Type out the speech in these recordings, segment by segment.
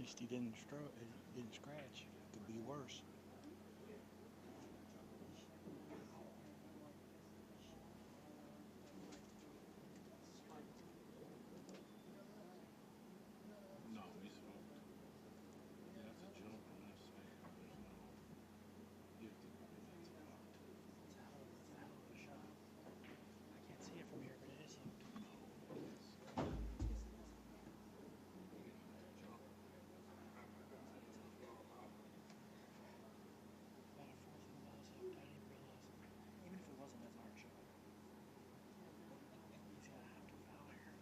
least he didn't scratch. Could be worse. No, we smoked. Yeah, it's a jump on this thing. There's no gifted money that's allowed. It's a hell of a shot. I can't see it from here, but it is hooked. No, it's you can have a jump. About a fourth of the ball's hooked. I didn't even realize. Even if it wasn't, that's a hard shot. He's gonna have to foul here.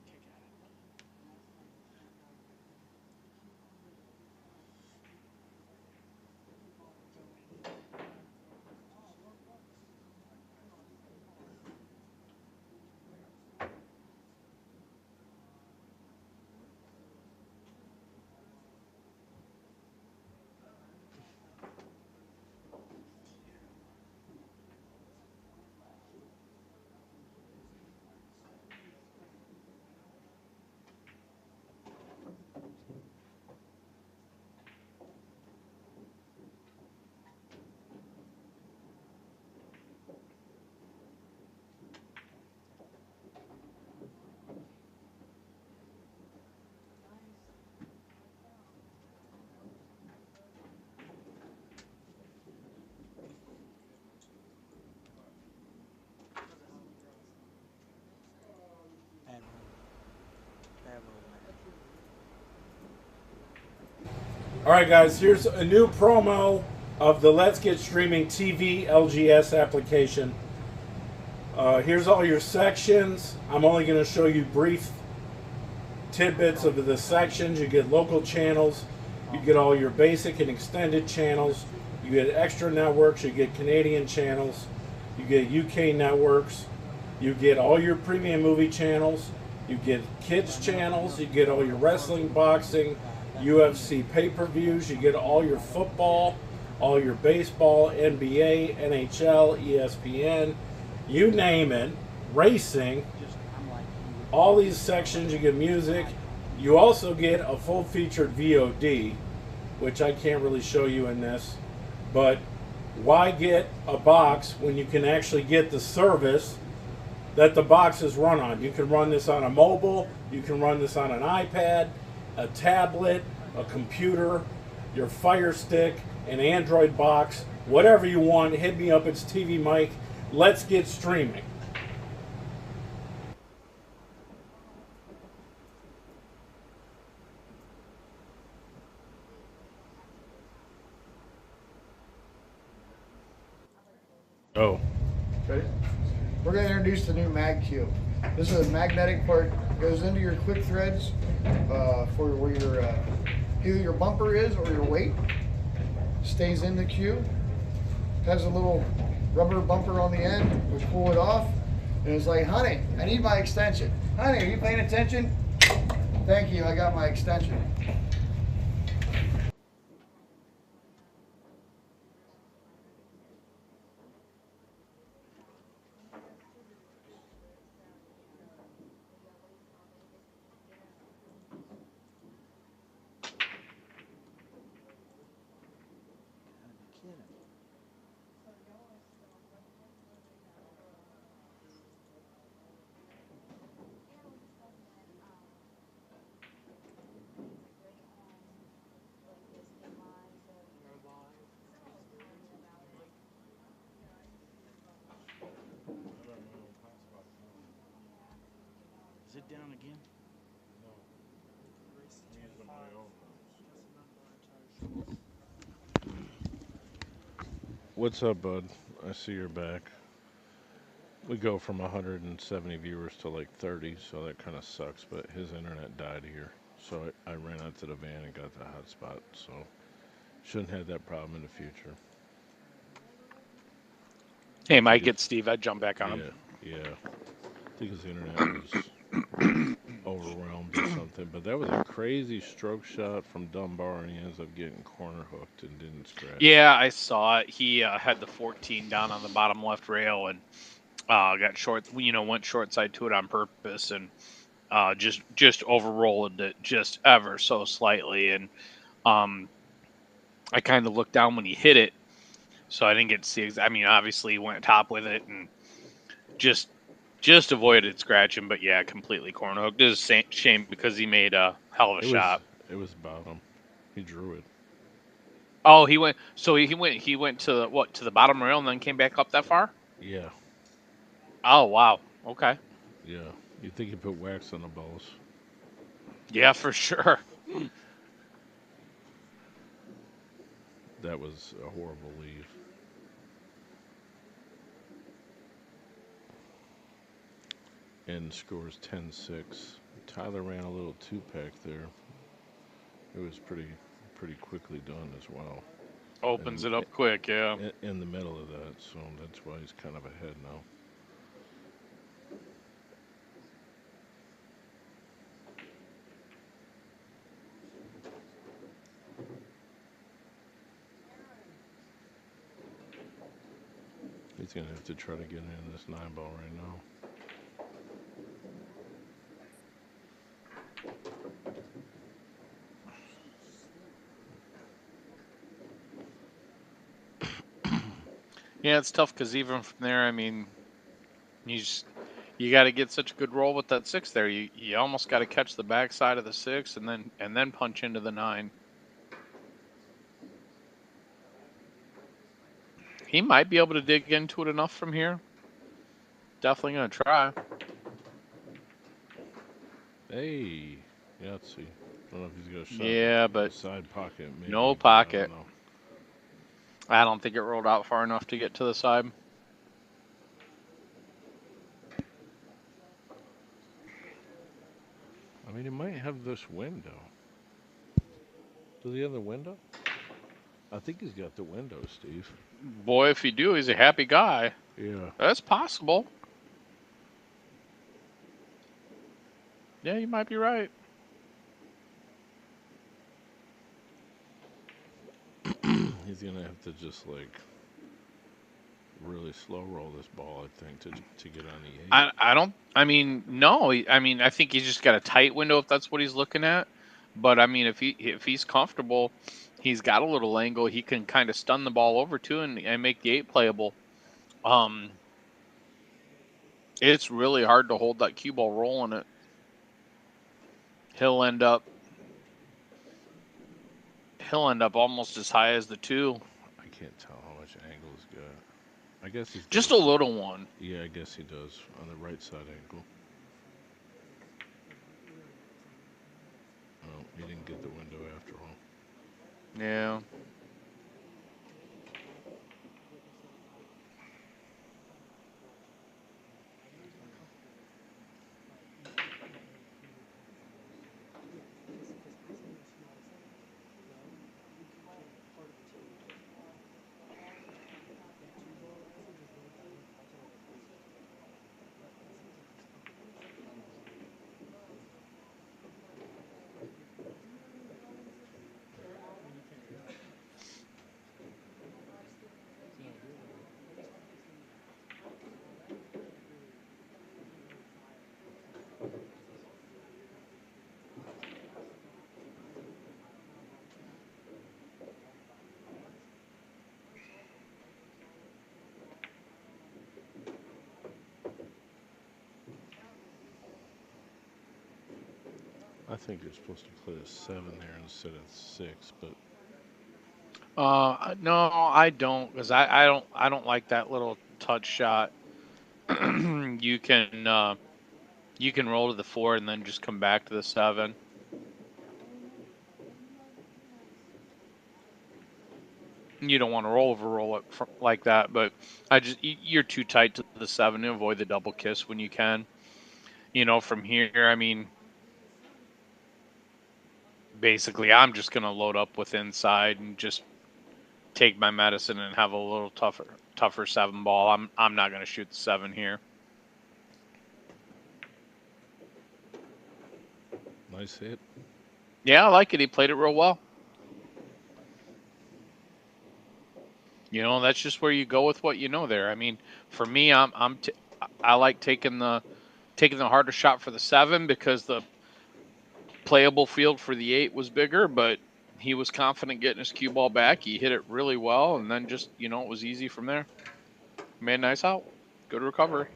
Kick at it. Go in. Bad roll. Bad roll, man. All right, guys, here's a new promo of the Let's Get Streaming TV LGS application. Here's all your sections. I'm only going to show you brief tidbits of the sections. You get local channels. You get all your basic and extended channels. You get extra networks. You get Canadian channels. You get UK networks. You get all your premium movie channels. You get kids channels. You get all your wrestling, boxing, UFC pay-per-views. You get all your football, all your baseball, NBA, NHL, ESPN, you name it, racing. All these sections, you get music. You also get a full-featured VOD, which I can't really show you in this. But why get a box when you can actually get the service that the box is run on? You can run this on a mobile. You can run this on an iPad, a tablet, a computer, your Fire Stick, an Android box, whatever you want. Hit me up. It's TvMike. Let's get streaming. Oh. Ready? We're going to introduce the new Mag Cue. This is a magnetic part. Goes into your quick threads for where your either your bumper is or your weight. Stays in the cue. Has a little rubber bumper on the end. We pull it off, and it's like, honey, I need my extension. Honey, are you paying attention? Thank you, I got my extension. Is it down again? No. What's up, bud? I see you're back. We go from 170 viewers to like 30, so that kind of sucks, but his internet died here. So I ran out to the van and got the hotspot, so shouldn't have that problem in the future. Hey, Mike, it's Steve. I'd jump back on him. Yeah. I think his internet was overwhelmed or something, but that was a crazy stroke shot from Dunbar, and he ends up getting corner hooked and didn't scratch. Yeah, I saw it. He had the 14 down on the bottom left rail and got short. Went short side to it on purpose, and just overrolled it just ever so slightly, and I kind of looked down when he hit it, so I didn't get to see. I mean, obviously he went top with it and just avoided scratching, but yeah, completely cornhooked. It is a shame because he made a hell of a shot. It was bottom. He drew it. Oh, he went. So he went to the bottom rail and then came back up that far. Yeah. Oh wow. Okay. Yeah. You think he put wax on the balls? Yeah, for sure. That was a horrible leave. And scores 10-6. Tyler ran a little two-pack there. It was pretty quickly done as well. Opens it up quick, yeah. In the middle of that, so that's why he's kind of ahead now. He's going to have to try to get in this 9-ball right now. Yeah, it's tough because even from there, I mean, you got to get such a good roll with that 6 there. You almost got to catch the backside of the 6 and then punch into the 9. He might be able to dig into it enough from here. Definitely gonna try. Hey, yeah, let's see. I don't know if he's got a shot. Yeah, but side pocket. Maybe, no pocket. I I don't think it rolled out far enough to get to the side. I mean, he might have this window. Does he have the window? I think he's got the window, Steve. Boy, if you do, he's a happy guy. Yeah. That's possible. Yeah, you might be right. He's gonna have to just like really slow roll this ball, I think, to get on the 8. I don't. I mean, no. I mean, I think he's just got a tight window if that's what he's looking at. But I mean, if he's comfortable, he's got a little angle. He can kind of stun the ball over too and make the 8 playable. It's really hard to hold that cue ball rolling it. He'll end up almost as high as the 2. I can't tell how much angle he's got. I guess he's just a little one. Yeah, I guess he does on the right side angle. Oh, he didn't get the window after all. Yeah. I think you're supposed to play a 7 there instead of 6, but No, I don't, because I don't like that little touch shot. You can roll to the 4 and then just come back to the 7. You don't want to roll it like that, but you're too tight to the 7 to avoid the double kiss when you can. From here, I mean, basically, I'm just gonna load up with inside and just take my medicine and have a little tougher 7 ball. I'm not gonna shoot the 7 here. nice hit. Yeah, I like it. He played it real well. That's just where you go with what you know there. I mean, for me, I like taking the taking the harder shot for the 7 because the playable field for the 8 was bigger, but he was confident getting his cue ball back. He hit it really well, and then just, it was easy from there. Made a nice out. Good recovery.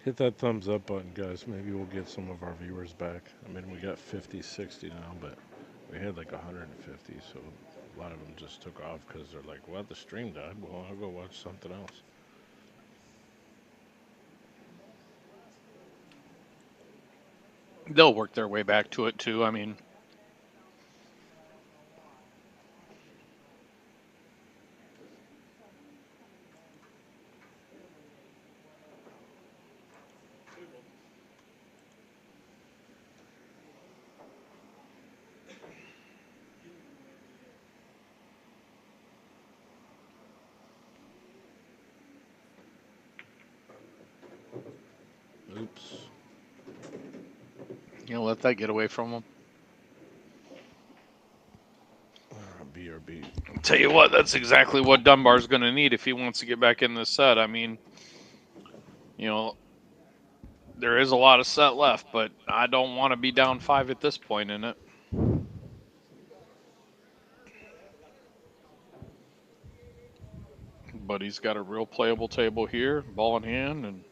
Hit that thumbs up button, guys. Maybe we'll get some of our viewers back. I mean, we got 50, 60 now, but we had like 150, so a lot of them just took off because they're like, well, the stream died. Well, I'll go watch something else. They'll work their way back to it, too. I mean, Oops. let that get away from them. BRB. Tell you what, that's exactly what Dunbar's going to need if he wants to get back in this set. I mean, there is a lot of set left, but I don't want to be down 5 at this point in it. But he's got a real playable table here, ball in hand, and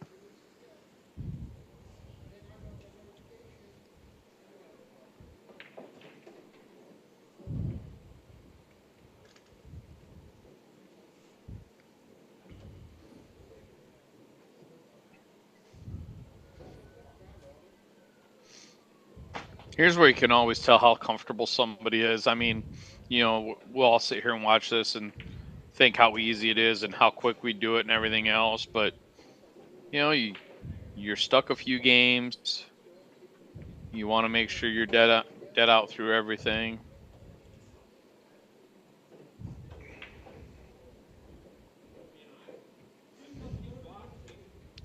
here's where you can always tell how comfortable somebody is. I mean, we'll all sit here and watch this and think how easy it is and how quick we do it and everything else. But, you're stuck a few games. You want to make sure you're dead out through everything.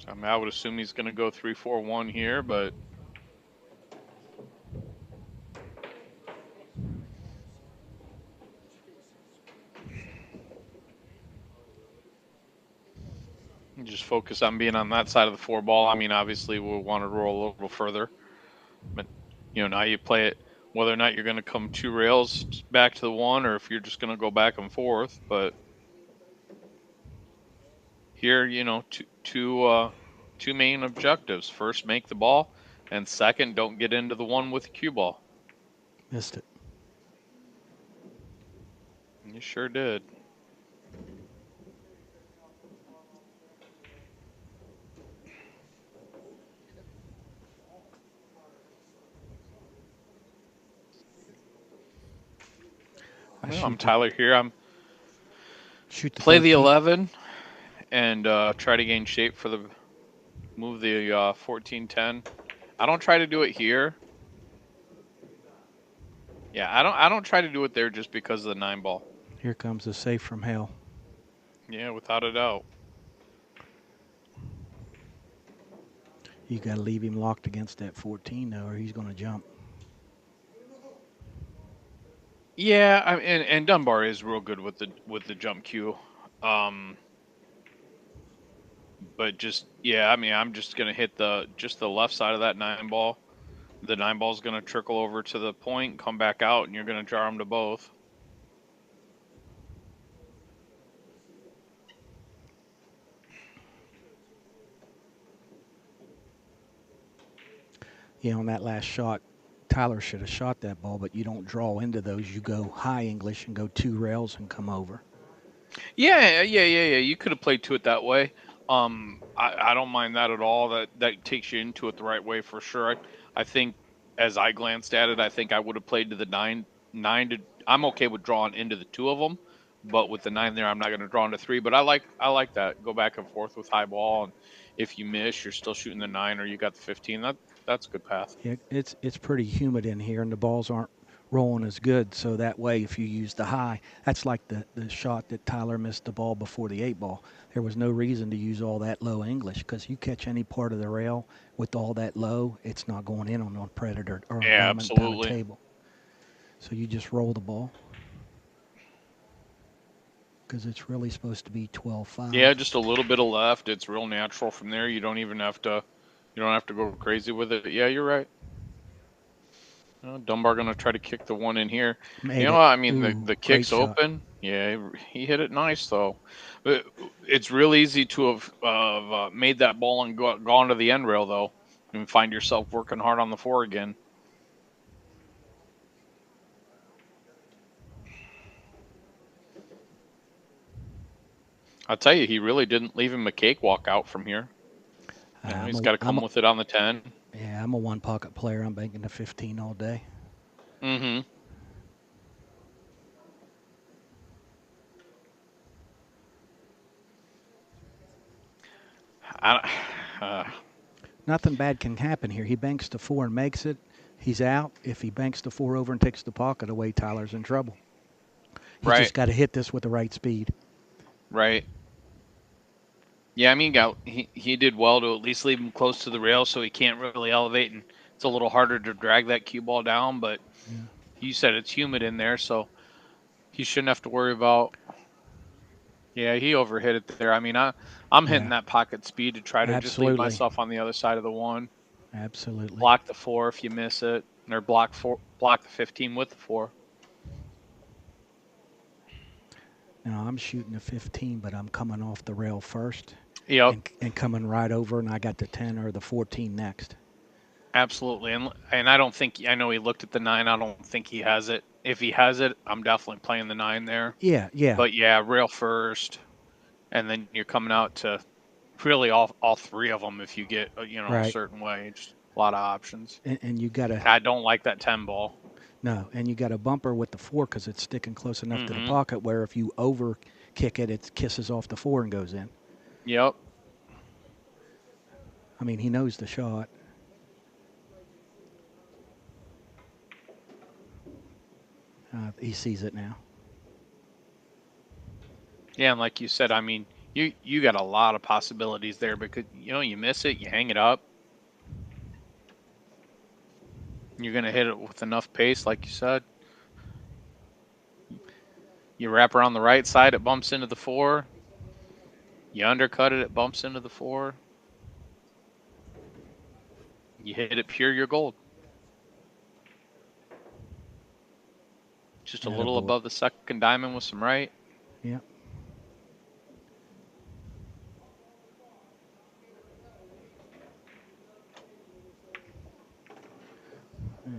I mean, I would assume he's going to go 3-4-1 here, but just focus on being on that side of the 4 ball. I mean, obviously we'll want to roll a little further, but now you play it whether or not you're going to come 2 rails back to the 1 or if you're just going to go back and forth. But here, two main objectives: first, make the ball, and second, don't get into the 1 with the cue ball. Missed it. You sure did. Well, I'm Tyler here. I'm play the 11 and try to gain shape for the move the 14-10. I don't try to do it here. Yeah, I don't try to do it there just because of the 9 ball. Here comes the safe from hell. Yeah, without a doubt. You got to leave him locked against that 14 though, or he's going to jump. Yeah, and Dunbar is real good with the jump cue. But just I mean, I'm just gonna hit the left side of that 9 ball. The 9 ball is gonna trickle over to the point, come back out, and you're gonna jar them to both. Yeah, on that last shot, Tyler should have shot that ball, but you don't draw into those. You go high English and go 2 rails and come over. Yeah. You could have played to it that way. I don't mind that at all. That takes you into it the right way for sure. I think as I glanced at it, I think I would have played to the nine to. I'm okay with drawing into the two of them, but with the nine there, I'm not going to draw into three. But I like that. Go back and forth with high ball, and if you miss, you're still shooting the nine, or you got the 15. That's a good path. Yeah, it's pretty humid in here, and the balls aren't rolling as good. So that way, if you use the high, that's like the shot that Tyler missed the ball before the 8-ball. There was no reason to use all that low English because you catch any part of the rail with all that low, it's not going in on a predator or a Yeah, diamond down a absolutely. table. So you just roll the ball because it's really supposed to be 12-5. Yeah, just a little bit of left. It's real natural from there. You don't even have to. You don't have to go crazy with it. Yeah, you're right. Dunbar gonna try to kick the one in here. Made it. I mean, Ooh, the great kick's shot. open. Yeah, he hit it nice though. But it's real easy to have made that ball and gone to the end rail though, and find yourself working hard on the four again. I'll tell you, he really didn't leave him a cakewalk out from here. I'm He's a, got to I'm come a, with it on the 10. yeah, I'm a one pocket player. I'm banking the 15 all day. Mm-hmm. I, uh, Nothing bad can happen here. He banks the 4 and makes it. He's out. If he banks the 4 over and takes the pocket away, Tyler's in trouble. He's right, just got to hit this with the right speed. right. Yeah, I mean, he did well to at least leave him close to the rail, so he can't really elevate, and it's a little harder to drag that cue ball down. But Yeah. you said it's humid in there, so he shouldn't have to worry about. Yeah, he overhit it there. I mean, I'm hitting Yeah, that pocket speed to try to just leave absolutely. myself on the other side of the one. Absolutely. Block the 4 if you miss it, or block the 15 with the 4. Now I'm shooting a 15, but I'm coming off the rail first Yep, and coming right over, and I got the 10 or the 14 next. absolutely. And I don't think I know he looked at the 9. I don't think he has it. If he has it, I'm definitely playing the 9 there. Yeah, yeah, But yeah, rail first, and then you're coming out to really all three of them if you get a right. certain way. Just a lot of options. And you got to I don't like that 10 ball. no, and you got a bumper with the 4 because it's sticking close enough to the Mm-hmm. pocket where if you over kick it, it kisses off the 4 and goes in. Yep. I mean, he knows the shot. He sees it now. Yeah, and like you said, I mean, you got a lot of possibilities there because you miss it, you hang it up. You're gonna hit it with enough pace, like you said. You wrap around the right side, it bumps into the 4. You undercut it, it bumps into the 4. You hit it pure, you're gold. Just a little Attaboy. above the second diamond with some right. Yeah.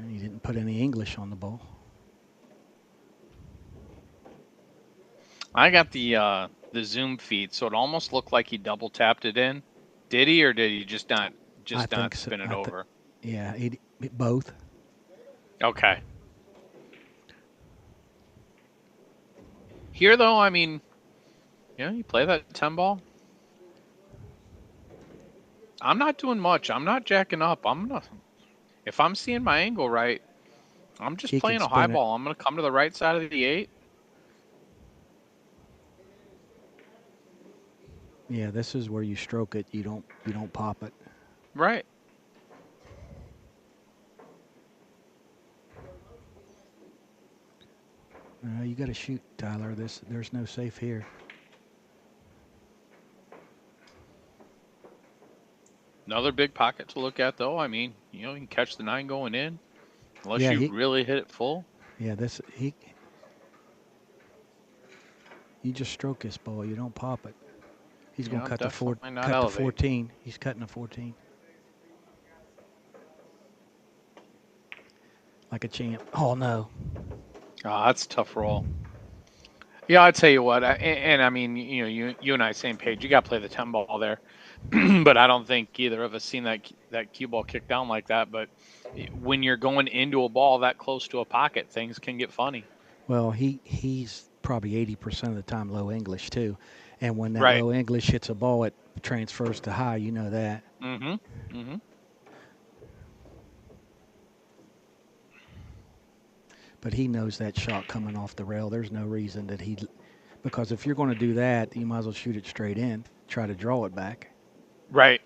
He didn't put any English on the ball. I got the zoom feed, so it almost looked like he double tapped it in. Did he, or did he just I not think so. spin it over? Yeah, both. Okay. Here though, I mean, you play that 10 ball. I'm not doing much. I'm not jacking up. If I'm seeing my angle right, I'm just He can playing a high spin it. ball. I'm gonna come to the right side of the 8. Yeah, this is where you stroke it. You don't pop it. Right. You got to shoot, Tyler. There's no safe here. Another big pocket to look at, though. I mean, you can catch the 9 going in, unless Yeah, you really hit it full. Yeah, you just stroke this ball. You don't pop it. He's going to I'm cut definitely not cut the elevating. 14. He's cutting a 14. Like a champ. Oh no. Oh, that's a tough roll. Yeah, I tell you what, and I mean, you and I same page. You got to play the 10 ball there. But I don't think either of us seen that cue ball kick down like that. But when you're going into a ball that close to a pocket, things can get funny. Well, he's probably 80% of the time low English too, and when that Right. low English hits a ball, it transfers to high. You know that. Mm-hmm. Mm-hmm. But he knows that shot coming off the rail. There's no reason that he, because if you're going to do that, you might as well shoot it straight in. Try to draw it back. Right.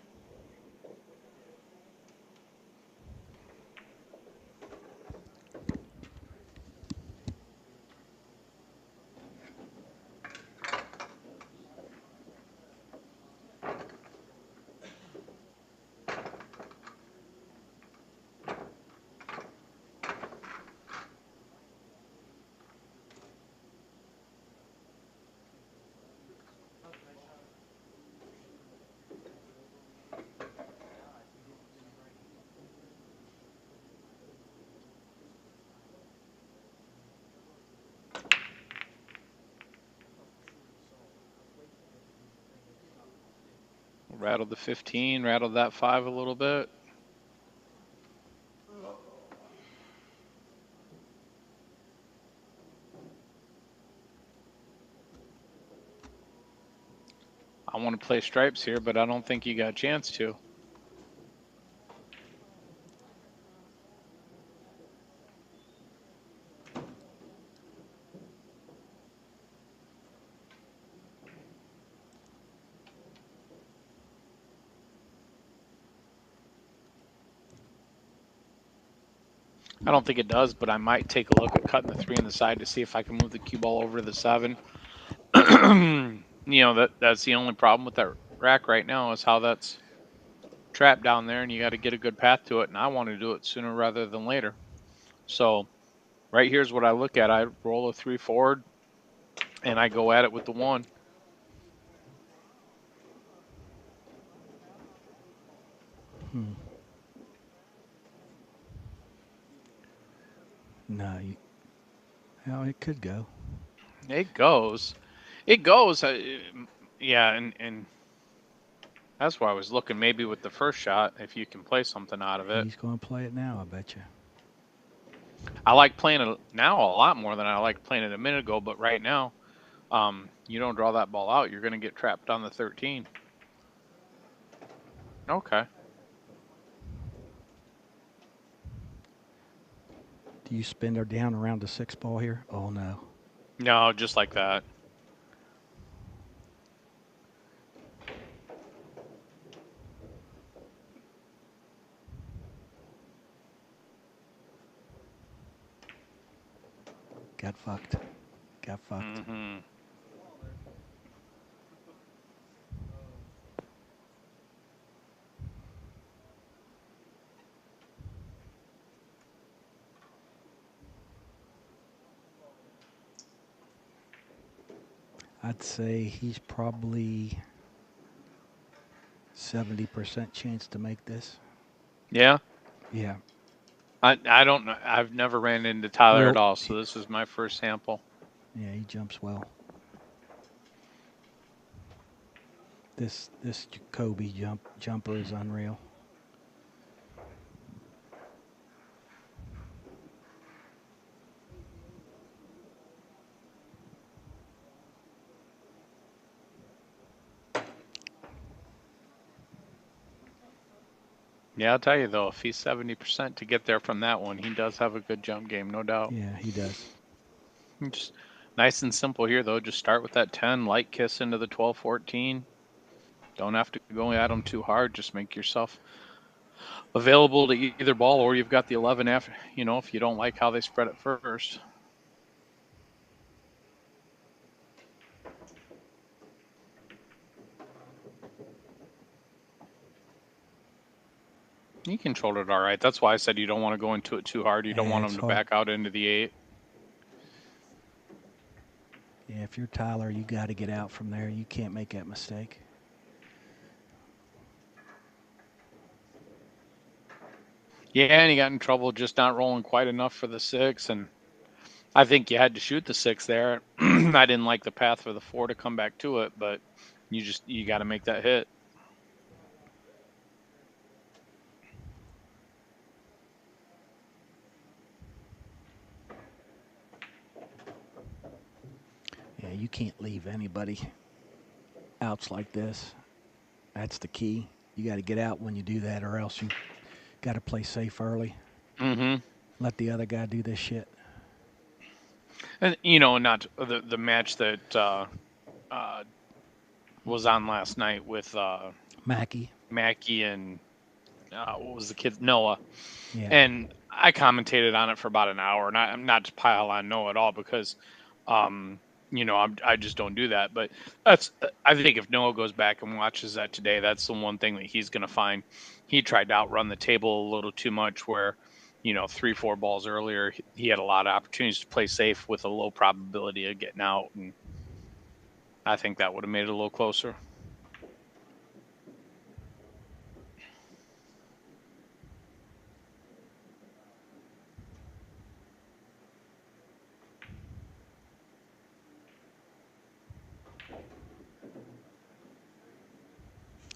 Rattled the 15, rattled that 5 a little bit. I want to play stripes here, but I don't think you got a chance to. I don't think it does, but I might take a look at cutting the 3 on the side to see if I can move the cue ball over to the 7. That's the only problem with that rack right now is how that's trapped down there, and you got to get a good path to it. And I want to do it sooner rather than later. So right here's what I look at. I roll a 3 forward, and I go at it with the 1. No, well, it could go. It goes. It goes. Yeah, and that's why I was looking maybe with the first shot if you can play something out of it. He's going to play it now, I bet you. I like playing it now a lot more than I like playing it a minute ago, but right now, you don't draw that ball out, you're going to get trapped on the 13. Okay. Do you spin her down around the 6 ball here? Oh, no. No, just like that. Got fucked. Got fucked. Mm-hmm. I'd say he's probably 70% chance to make this. Yeah. Yeah. I don't know. I've never ran into Tyler Well, at all, so this is my first sample. Yeah, he jumps well. This Jacoby jumper is unreal. Yeah, I'll tell you though, if he's 70% to get there from that one, he does have a good jump game, no doubt. Yeah, he does. Just nice and simple here though. Just start with that 10, light kiss into the 12, 14. Don't have to go at them too hard. Just make yourself available to either ball, or you've got the 11 after. If you don't like how they spread it first. He controlled it all right. That's why I said you don't want to go into it too hard. You don't want him to back out into the 8. Yeah, if you're Tyler, you got to get out from there. You can't make that mistake. Yeah, and he got in trouble just not rolling quite enough for the 6, and I think you had to shoot the 6 there. I didn't like the path for the 4 to come back to it, but you got to make that hit. you can't leave anybody outs like this. That's the key. You got to get out when you do that, or else you got to play safe early. Mm-hmm. Let the other guy do this shit. And not the match that was on last night with Mackie. and what was the kid, Noah. Yeah. And I commentated on it for about an hour. Not to pile on Noah at all, because I just don't do that. But I think if Noah goes back and watches that today, that's the one thing that he's going to find. He tried to outrun the table a little too much, where 3-4 balls earlier he had a lot of opportunities to play safe with a low probability of getting out, and I think that would have made it a little closer.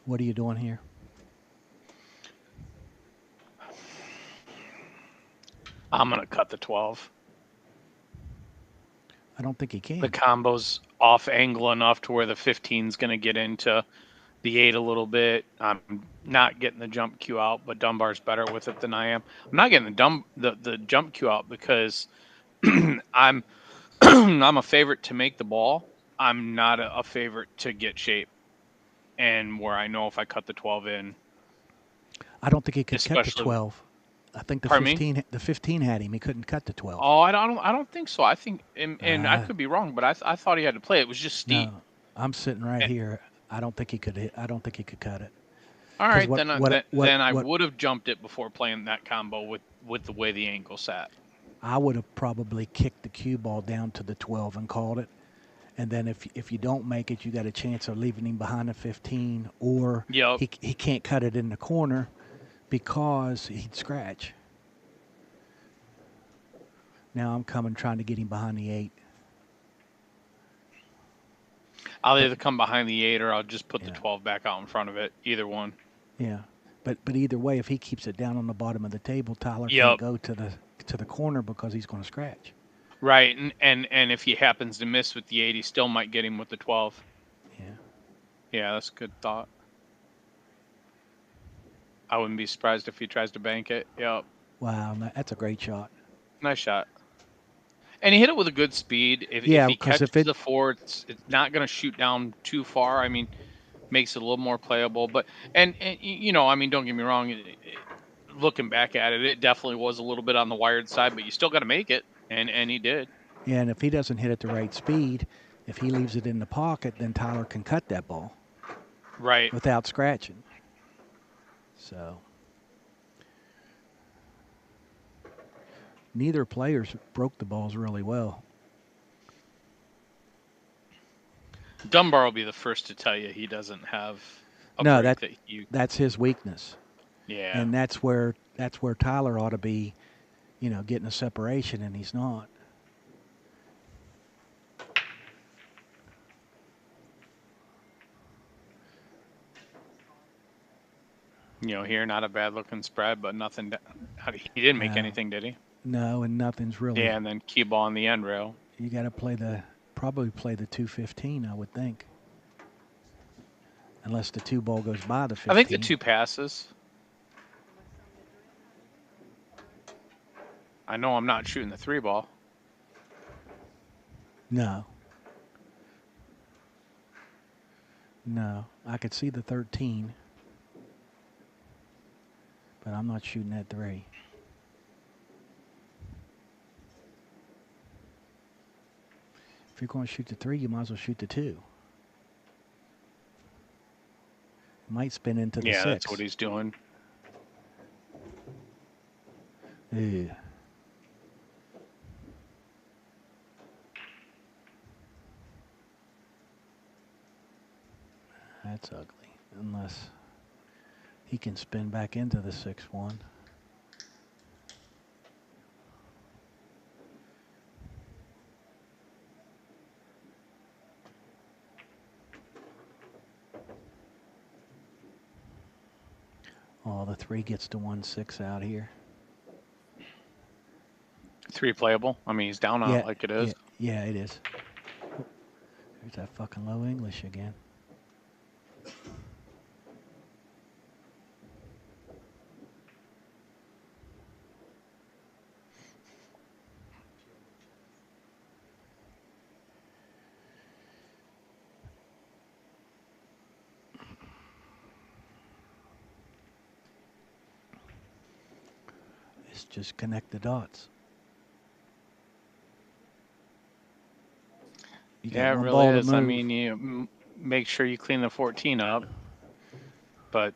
What are you doing here? I'm going to cut the 12. I don't think he can. The combo's off angle enough to where the 15's going to get into the 8 a little bit. I'm not getting the jump cue out, but Dunbar's better with it than I am. I'm not getting the jump cue out because I'm I'm a favorite to make the ball. I'm not a favorite to get shape, and where I know if I cut the 12 in, I don't think he could cut the especially- 12. I think the Pardon me? 15 had him. He couldn't cut the 12. oh, I don't think so. I think, and I could be wrong, but I thought he had to play. It was just steep. No, I'm sitting right here. I don't think he could hit. I don't think he could cut it. All right, what- then what- then I what- would have jumped it before playing that combo with the way the angle sat. I would have probably kicked the cue ball down to the 12 and called it. And then if you don't make it, you got a chance of leaving him behind the 15, or Yep. he can't cut it in the corner because he'd scratch. Now I'm trying to get him behind the 8. I'll either come behind the 8 or I'll just put the Yeah. 12 back out in front of it. Either one. Yeah, but either way, if he keeps it down on the bottom of the table, Tyler Yep. can't go to the corner because he's going to scratch. Right, and if he happens to miss with the 8, he still might get him with the 12. Yeah. Yeah, that's a good thought. I wouldn't be surprised if he tries to bank it. Yep. Wow, that's a great shot. Nice shot. And he hit it with a good speed. If he 'cause catches if the 4, it's not going to shoot down too far. I mean, makes it a little more playable. But and I mean, don't get me wrong. Looking back at it, it definitely was a little bit on the wired side, but you still got to make it, and he did. Yeah, and if he doesn't hit at the right speed, if he leaves it in the pocket, then Tyler can cut that ball Right. without scratching. So neither players broke the balls really well. Dunbar will be the first to tell you he doesn't have a No, break that you. That's his weakness. Yeah. And that's where Tyler ought to be, getting a separation, and he's not. Here, not a bad looking spread, but nothing. He didn't make No. anything, did he? No, and nothing's really. Yeah, and then cue ball on the end rail. You got to probably play the 215, I would think. Unless the 2 ball goes by the 15. I think the 2 passes. I know I'm not shooting the 3 ball. No. No, I could see the 13, but I'm not shooting that 3. If you're going to shoot the 3, you might as well shoot the 2. Might spin into the 6. Yeah, that's what he's doing. Yeah. That's ugly. Unless he can spin back into the 6-1. Oh, the 3 gets to 1-6 out here. 3 playable. I mean, he's down on it like it is. Yeah, it is. There's that fucking low English again. It's just connect the dots. You Yeah, got it one really ball to is. I move. mean, you make sure you clean the 14 up, but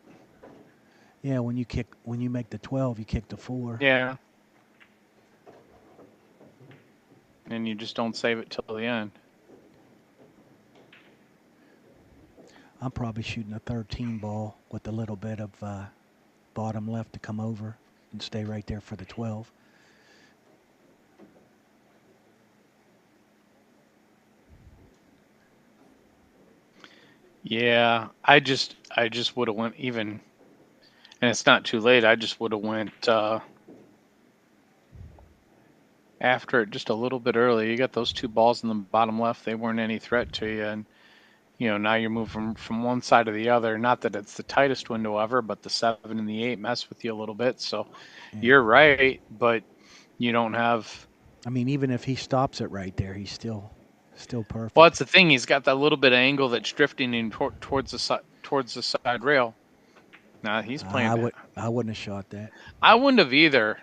Yeah, when you make the 12, you kick the 4. yeah, and you just don't save it till the end. I'm probably shooting a 13 ball with a little bit of bottom left to come over and stay right there for the 12. Yeah, I just would have went even, and it's not too late. I just would have went after it just a little bit early. You got those 2 balls in the bottom left; they weren't any threat to you, and now you're moving from one side to the other. Not that it's the tightest window ever, but the 7 and the 8 mess with you a little bit. So Yeah. you're right, but you don't have. I mean, even if he stops it right there, he's still perfect. Well, that's the thing. He's got that little bit of angle that's drifting in towards the side rail. Nah, he's playing. I wouldn't have shot that. I wouldn't have either.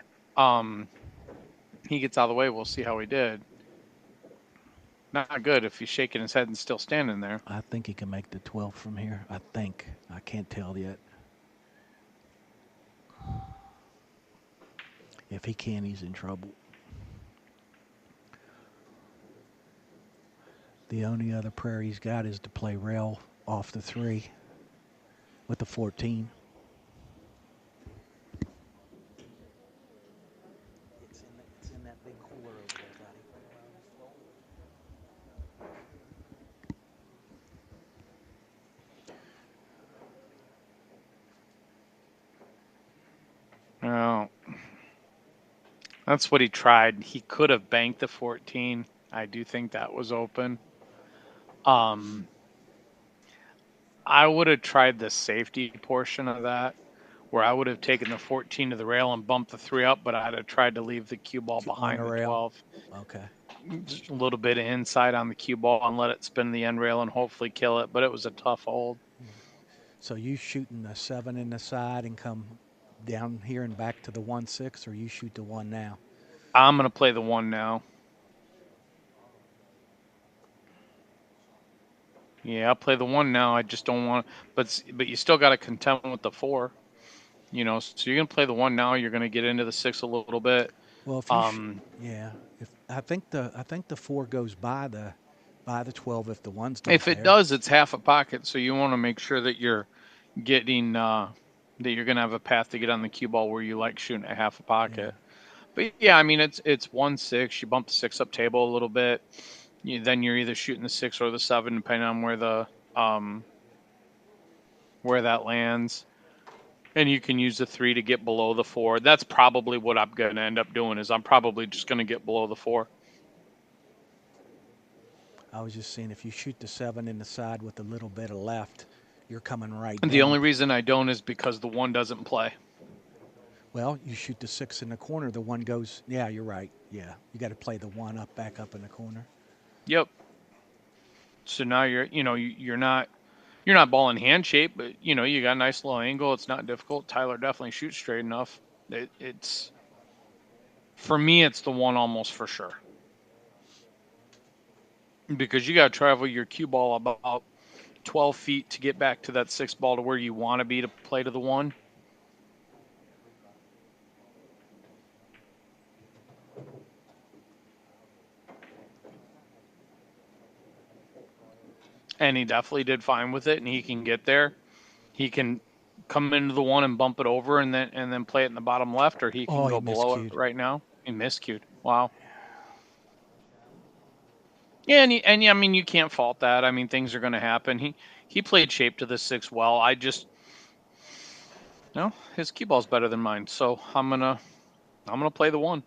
He gets out of the way. We'll see how he did. Not good if he's shaking his head and still standing there. I think he can make the 12 from here. I think. I can't tell yet. If he can, he's in trouble. The only other prayer he's got is to play rail off the 3 with the 14. It's in that big cooler over there, buddy. Well, that's what he tried. He could have banked the 14. I do think that was open. I would have tried the safety portion of that, where I would have taken the 14 to the rail and bumped the 3 up, but I'd have tried to leave the cue ball behind the 12. Okay. Just a little bit of inside on the cue ball and let it spin the end rail and hopefully kill it, but it was a tough hold. So you shooting the 7 in the side and come down here and back to the 1-6, or you shoot the 1 now? I'm going to play the 1 now. Yeah, I'll play the 1 now. I just don't want to, but you still got to contend with the 4. So you're going to play the 1 now. You're going to get into the 6 a little bit. Well, if you if I think the 4 goes by the 12 if the 1's not if it there. does, it's half a pocket. So you want to make sure that you're getting that you're going to have a path to get on the cue ball where you like shooting at half a pocket. Yeah. But yeah, I mean it's 1-6. You bump the 6 up table a little bit. Then you're either shooting the 6 or the 7, depending on where that lands. And you can use the 3 to get below the 4. That's probably what I'm going to end up doing. Is I'm probably just going to get below the 4. I was just saying, if you shoot the 7 in the side with a little bit of left, you're coming right And down. the only reason I don't is because the 1 doesn't play. Well, you shoot the 6 in the corner, the 1 goes. Yeah, you're right. Yeah, you got to play the 1 up, back up in the corner. Yep. So now you're not ball in hand shape, but you got a nice low angle. It's not difficult. Tyler definitely shoots straight enough. It's for me, it's the 1 almost for sure. Because you got to travel your cue ball about 12 feet to get back to that 6 ball to where you want to be to play to the 1. And he definitely did fine with it, and he can get there. He can come into the 1 and bump it over, and then play it in the bottom left, or he can go below it right now. He miscued. Wow. Yeah, and I mean you can't fault that. I mean things are going to happen. He played shape to the 6 well. His cue ball's better than mine, so I'm gonna play the 1.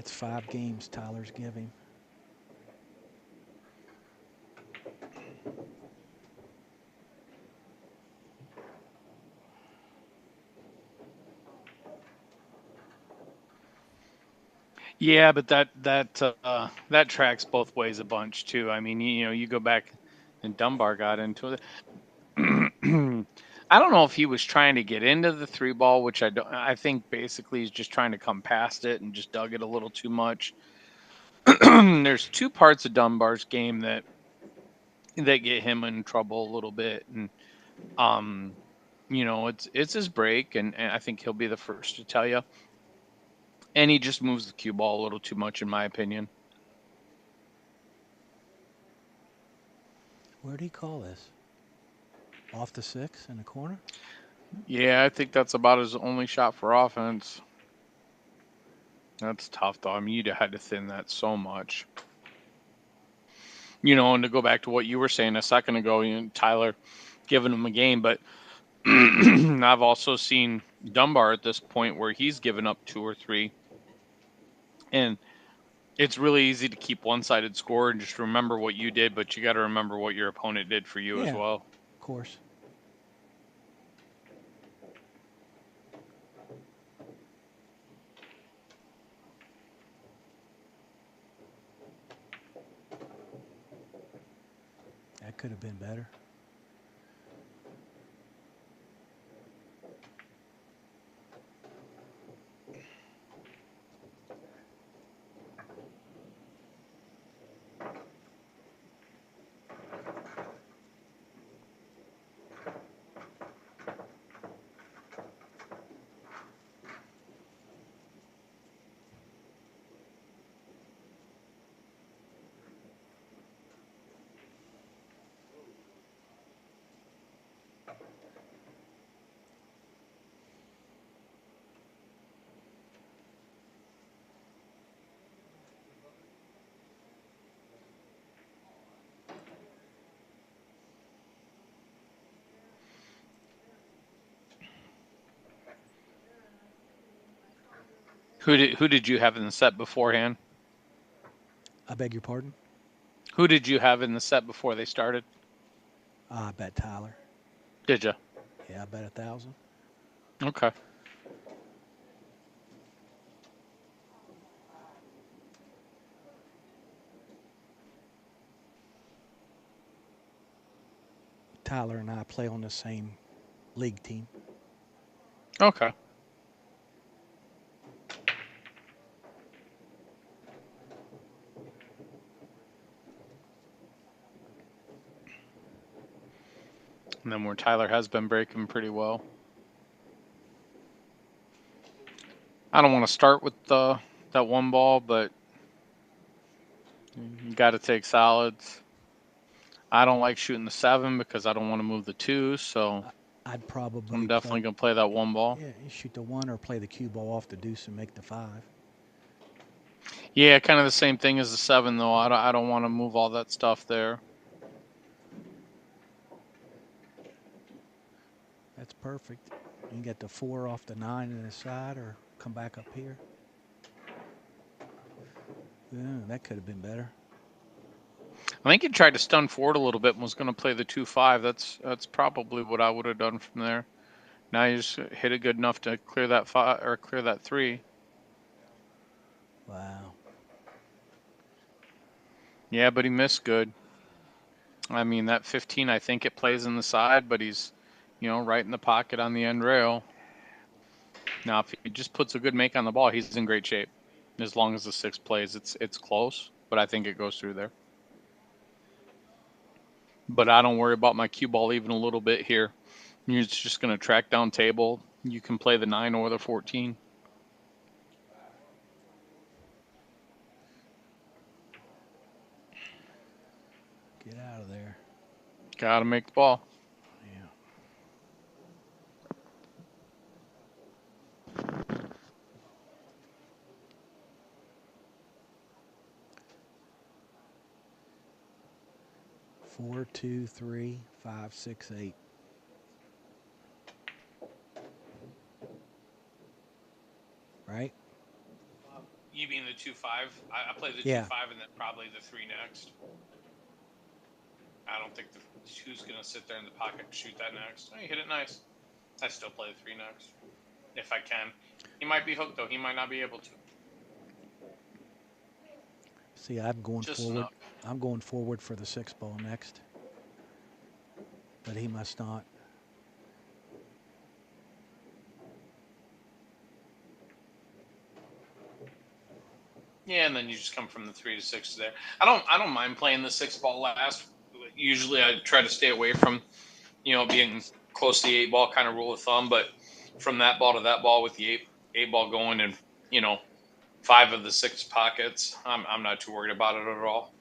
That's 5 games Tyler's giving. Yeah, but that tracks both ways a bunch too. I mean, you go back and Dunbar got into it. I don't know if he was trying to get into the 3 ball, which I don't. I think basically he's just trying to come past it and just dug it a little too much. There's 2 parts of Dunbar's game that get him in trouble a little bit, and um, it's his break, and I think he'll be the first to tell you. And he just moves the cue ball a little too much, in my opinion. Where'd he call this? Off the 6 in the corner? Yeah, I think that's about his only shot for offense. That's tough, though. I mean, you'd have had to thin that so much. And to go back to what you were saying a second ago, Tyler giving him a game, but I've also seen Dunbar at this point where he's given up 2 or 3, and it's really easy to keep one-sided score and just remember what you did, but you got to remember what your opponent did for you as Yeah, well. of course. That could have been better. Who did you have in the set beforehand? I beg your pardon? Who did you have in the set before they started? I bet Tyler. Did you? Yeah, I bet 1,000. Okay. Tyler and I play on the same league team. Okay. And then where Tyler has been breaking pretty well. I don't want to start with that 1 ball, but you got to take solids. I don't like shooting the 7 because I don't want to move the 2, so I'd probably I'm definitely going to play that 1 ball. Yeah, you shoot the 1 or play the cue ball off the deuce and make the 5. Yeah, kind of the same thing as the 7, though. I don't want to move all that stuff there. That's perfect. You can get the 4 off the 9 in the side or come back up here. Yeah, that could have been better. I think he tried to stun forward a little bit and was going to play the 2-5. That's probably what I would have done from there. Now you just hit it good enough to clear that 5 or clear that 3. Wow. Yeah, but he missed good. I mean, that 15, I think it plays in the side, but he's, right in the pocket on the end rail. Now, if he just puts a good make on the ball, he's in great shape. As long as the 6 plays, it's close, but I think it goes through there. But I don't worry about my cue ball even a little bit here. You're just going to track down table. You can play the 9 or the 14. Get out of there. Got to make the ball. Yeah. Four, 2, 3, 5, 6, 8. Right? You mean the 2-5 5. I play the Yeah. 2-5 and then probably the 3 next. I don't think the 2's going to sit there in the pocket and shoot that next. Oh, you hit it nice. I still play the 3 next. If I can. He might be hooked, though. He might not be able to. See, I'm going Just forward. enough. I'm going forward for the 6 ball next. But he must not. Yeah, and then you just come from the 3 to 6 there. I don't mind playing the 6 ball last. Usually I try to stay away from, being close to the 8 ball kind of rule of thumb, but from that ball to that ball with the 8 ball going and, 5 of the 6 pockets, I'm not too worried about it at all.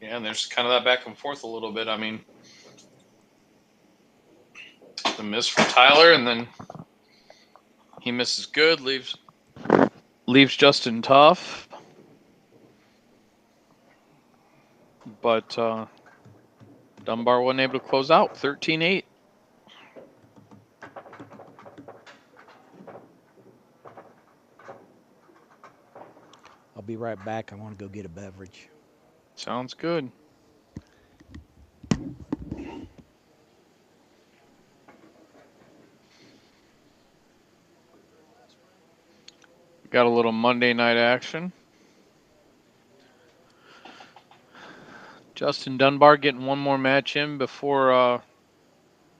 Yeah, and there's kind of that back and forth a little bit. I mean, the miss from Tyler, and then he misses good, leaves Justin tough. But Dunbar wasn't able to close out, 13-8. I'll be right back. I want to go get a beverage. Sounds good. Got a little Monday night action. Justin Dunbar getting one more match in before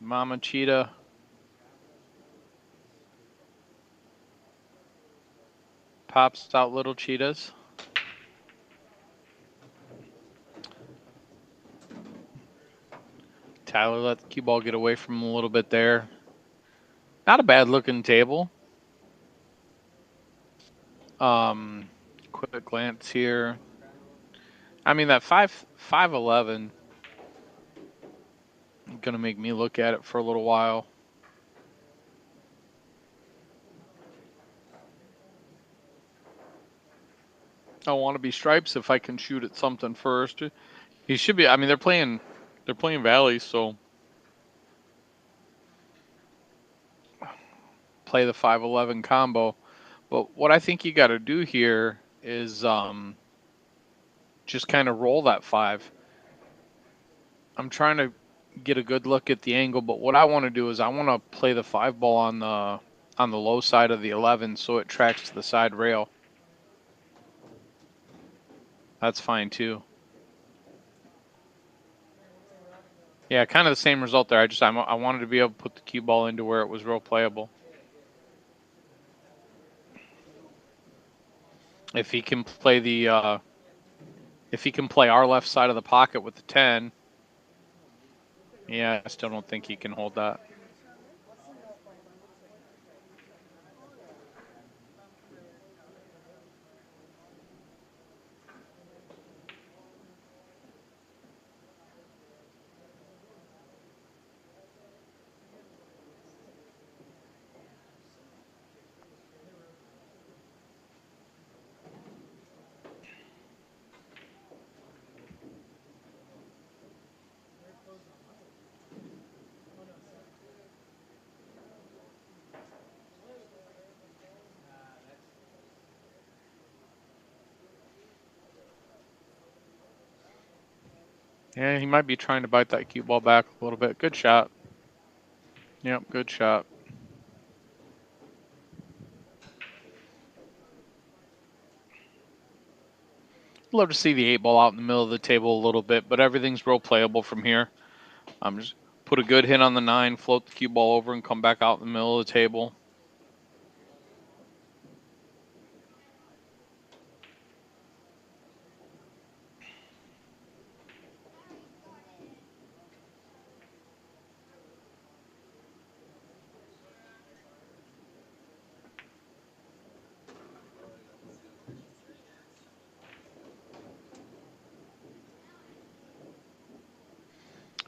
Mama Cheetah pops out little cheetahs. Tyler let the cue ball get away from him a little bit there. Not a bad looking table. Quick glance here. I mean, that 5-11 gonna make me look at it for a little while. I want to be stripes if I can shoot at something first. He should be. I mean, they're playing Valley, so play the 5-11 combo. But what I think you got to do here is just kind of roll that 5. I'm trying to get a good look at the angle, but what I want to do is I want to play the 5 ball on the low side of the 11 so it tracks to the side rail. That's fine too. Yeah, kind of the same result there. I wanted to be able to put the cue ball into where it was real playable. If he can play our left side of the pocket with the 10, yeah, I still don't think he can hold that. Yeah, he might be trying to bite that cue ball back a little bit. Good shot. Yep, good shot. Love to see the 8 ball out in the middle of the table a little bit, but everything's real playable from here. Just put a good hit on the 9, float the cue ball over, and come back out in the middle of the table.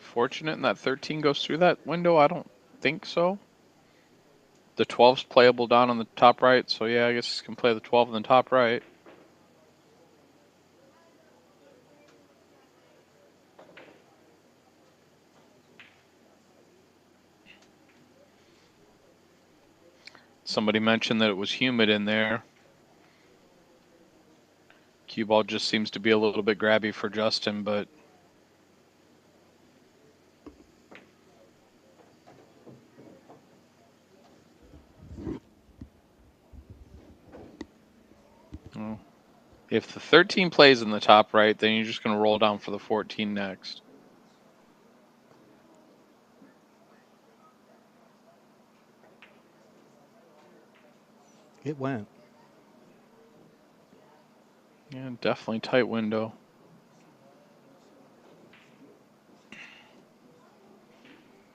Fortunate in that 13 goes through that window? I don't think so. The 12's playable down on the top right, so yeah, I guess he can play the 12 in the top right. somebody mentioned that it was humid in there. Cue ball just seems to be a little bit grabby for Justin, but well, if the 13 plays in the top right, then you're just going to roll down for the 14 next. It went. Yeah, definitely tight window.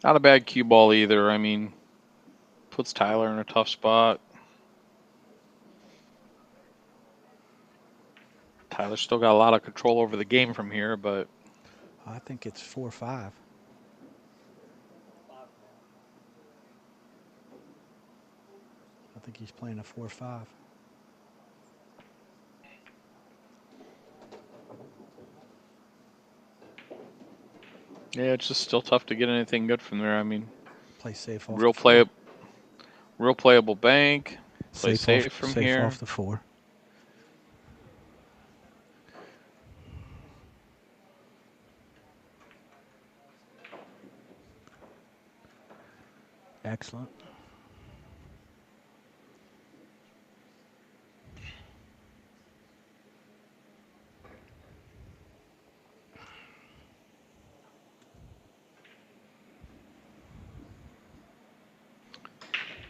Not a bad cue ball either. I mean, puts Tyler in a tough spot. Tyler's still got a lot of control over the game from here, but I think it's 4-5. I think he's playing a 4-5. yeah, it's just still tough to get anything good from there. I mean, Play safe off real the 4. real playable bank. Play safe off, from safe here. off the 4. Excellent.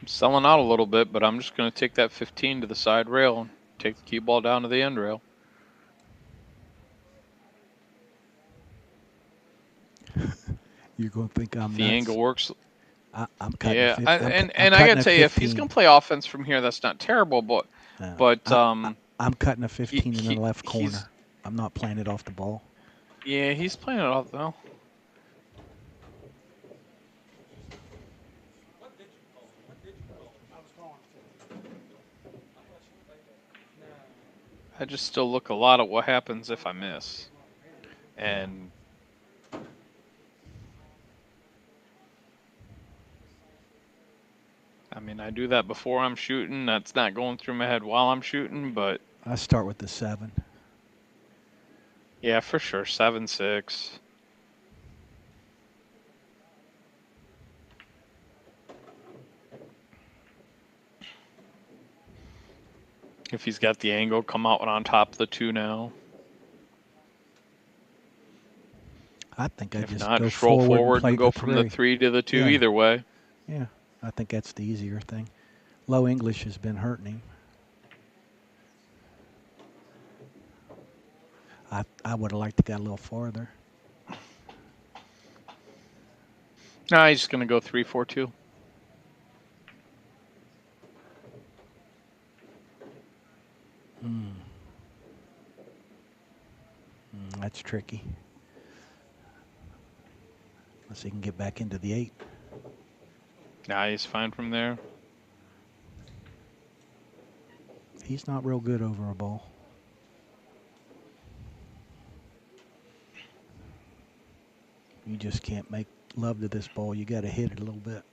I'm selling out a little bit, but I'm just going to take that 15 to the side rail and take the cue ball down to the end rail. You're going to think I'm If the nuts. angle works, I'm cutting yeah. I'm I got cutting to a tell you, if 15. he's going to play offense from here, that's not terrible. But I'm cutting a 15 in the left he's- corner. I'm not playing it off the ball. yeah, he's playing it off though. I just still look a lot at what happens if I miss. And I mean, I do that before I'm shooting. That's not going through my head while I'm shooting, but I start with the 7. yeah, for sure. 7-6. If he's got the angle, come out on top of the 2 now. I think I If just not, go just roll forward play and go the from the 3. 3 to the 2 Yeah. either way. Yeah, I think that's the easier thing. Low English has been hurting him. I would have liked to go a little farther. Nah, he's just going to go 3-4-2. That's tricky. Unless he can get back into the 8. Nah, he's fine from there. He's not real good over a ball. You just can't make love to this ball. You got to hit it a little bit.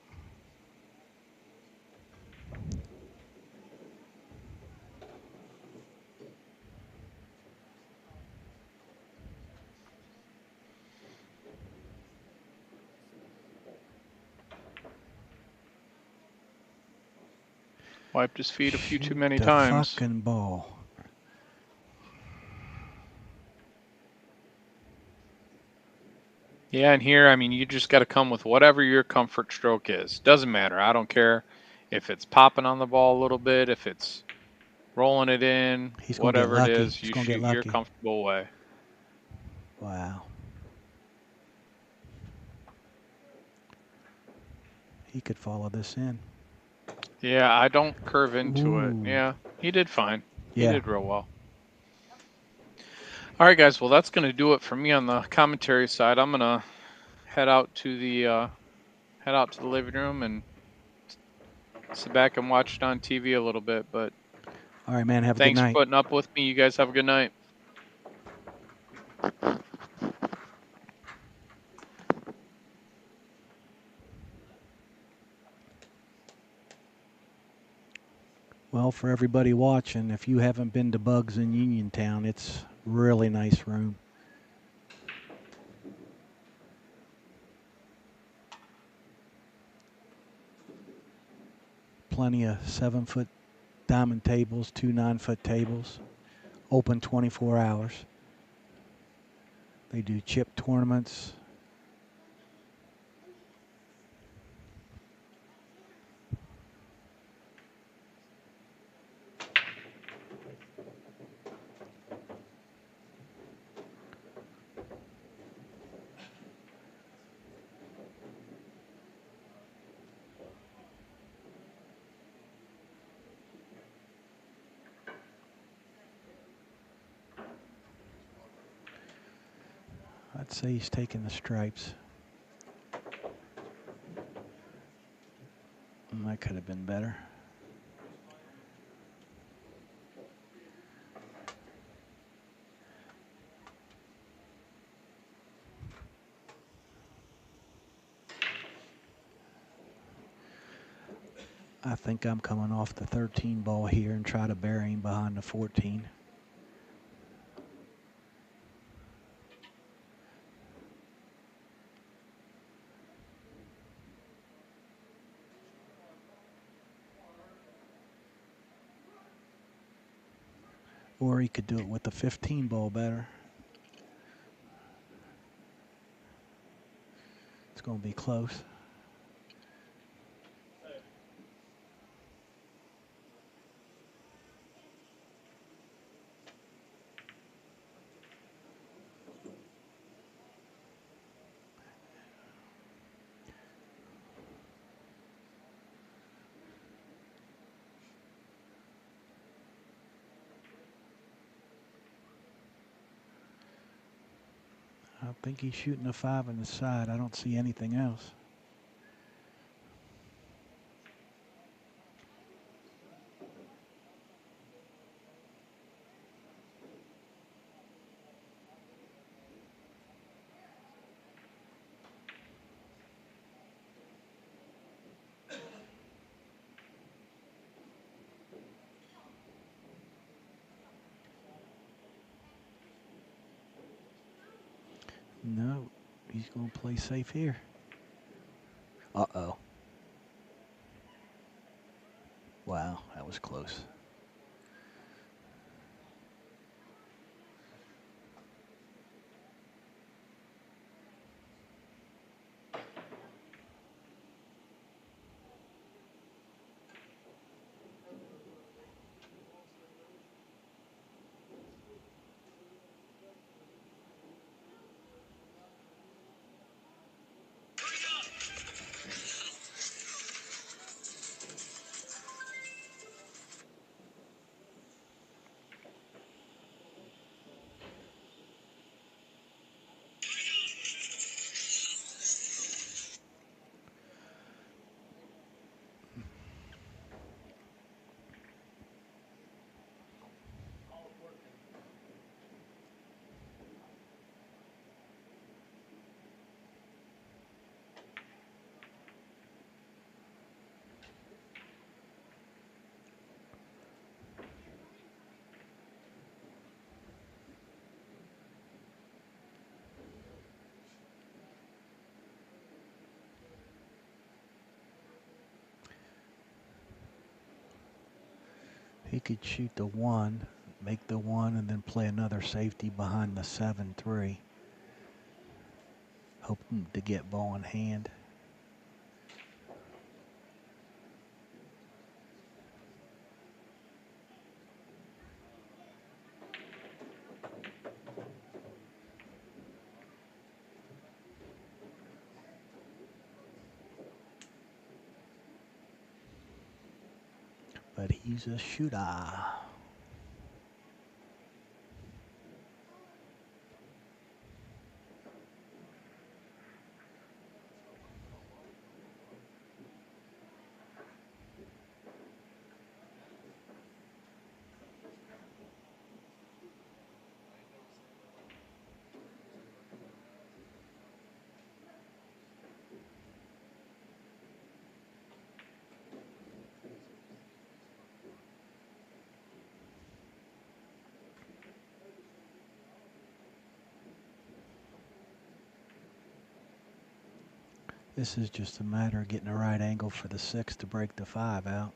Wiped his feet a few too many the times. Fucking ball. Yeah, and here, I mean, you just got to come with whatever your comfort stroke is. Doesn't matter. I don't care if it's popping on the ball a little bit, if it's rolling it in, He's gonna get whatever it lucky. is, He's you gonna get shoot your lucky. comfortable way. Wow. He could follow this in. Yeah, I don't curve into it. Ooh. Yeah, he did fine. He Yeah. did real well. All right, guys. Well, that's going to do it for me on the commentary side. I'm going to head out to the living room and sit back and watch it on TV a little bit. But All right, man. Have a good thanks night. for putting up with me. You guys have a good night. Well, for everybody watching, if you haven't been to Bugs in Uniontown, it's really nice room. Plenty of 7-foot diamond tables, 2 9-foot tables, open 24 hours. They do chip tournaments. I'd say he's taking the stripes. That could have been better. I think I'm coming off the 13 ball here and try to bury him behind the 14. Or he could do it with the 15 ball better. It's going to be close. I think he's shooting a 5 on the side. I don't see anything else. No, he's going to play safe here. Uh-oh. Wow, that was close. He could shoot the 1, make the 1, and then play another safety behind the 7-3. Hoping to get ball in hand. But he's a shooter. This is just a matter of getting the right angle for the 6 to break the 5 out.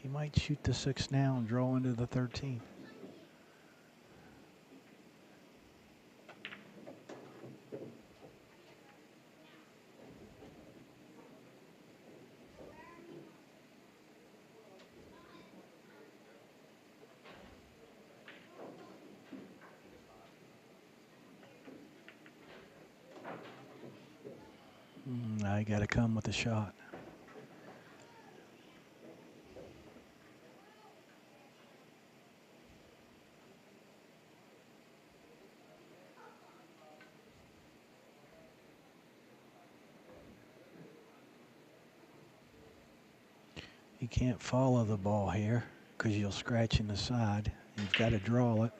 He might shoot the 6 now and draw into the 13. Now you got to come with a shot. You can't follow the ball here because you'll scratch in the side. You've got to draw it.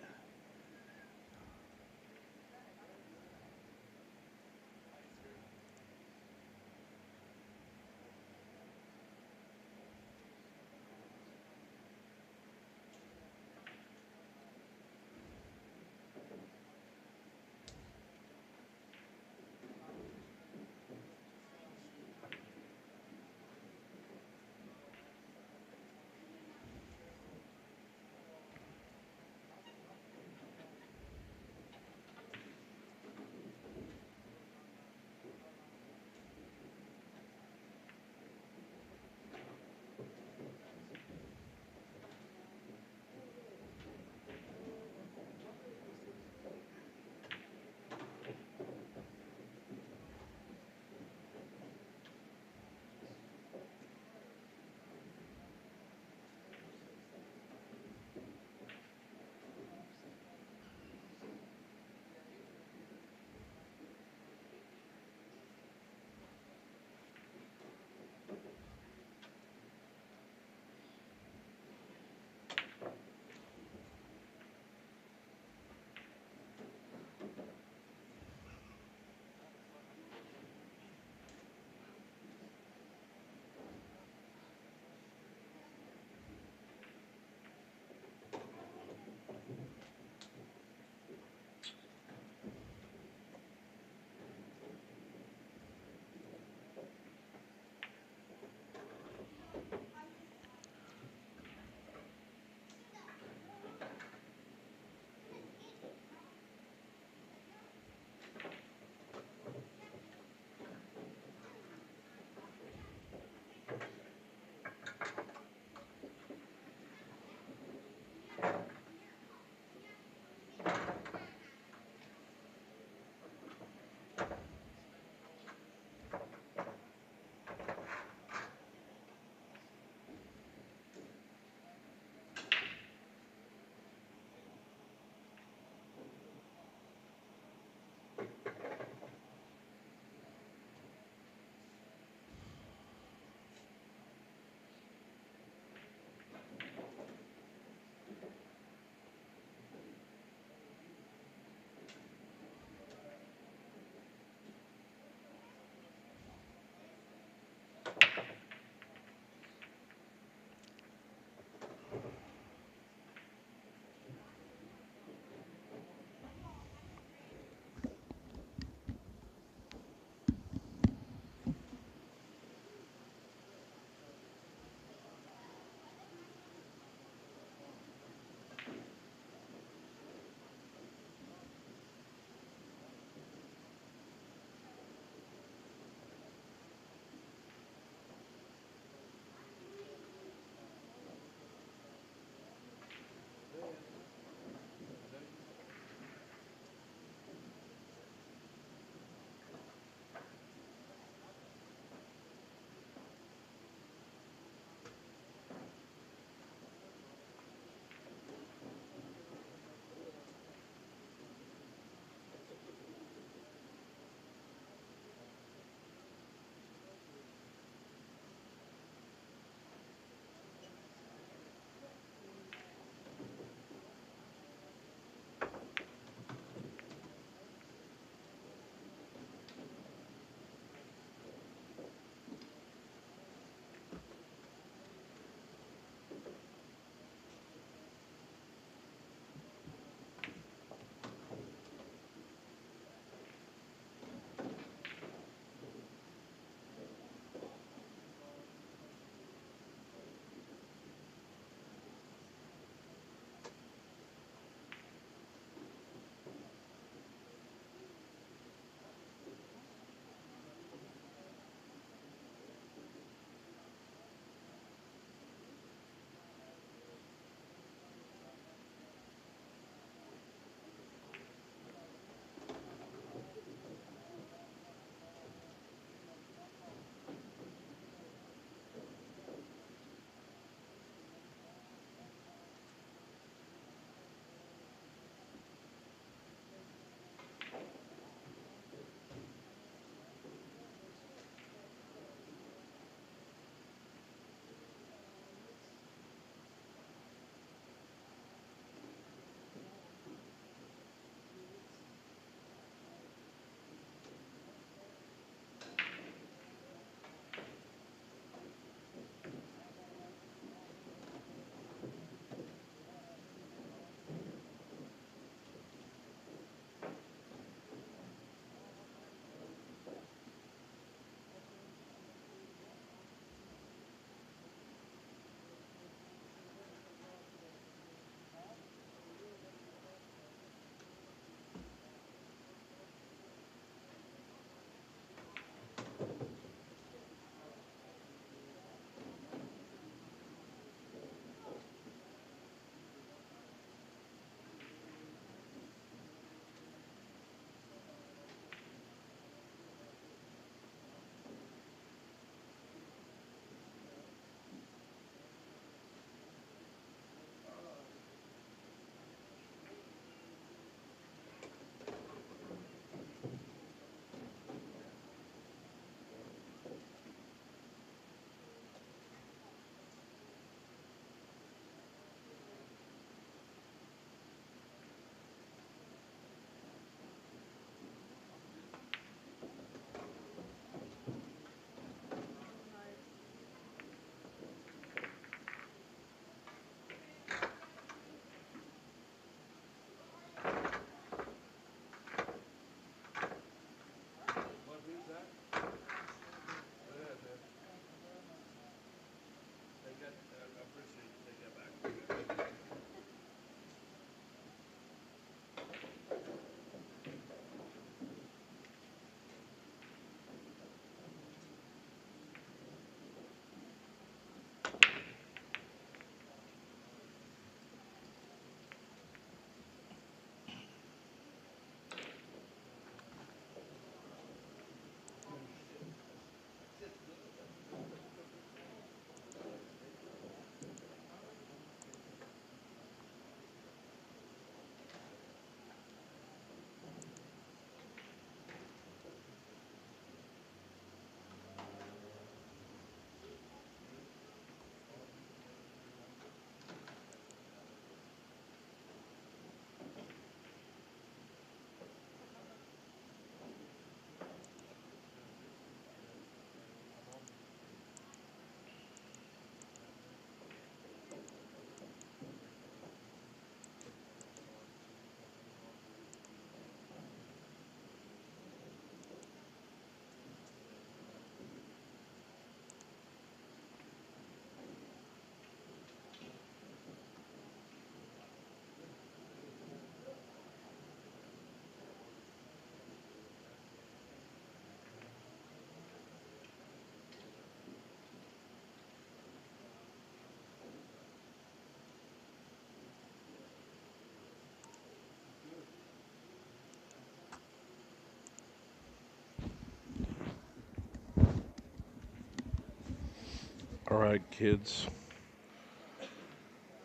All right, kids.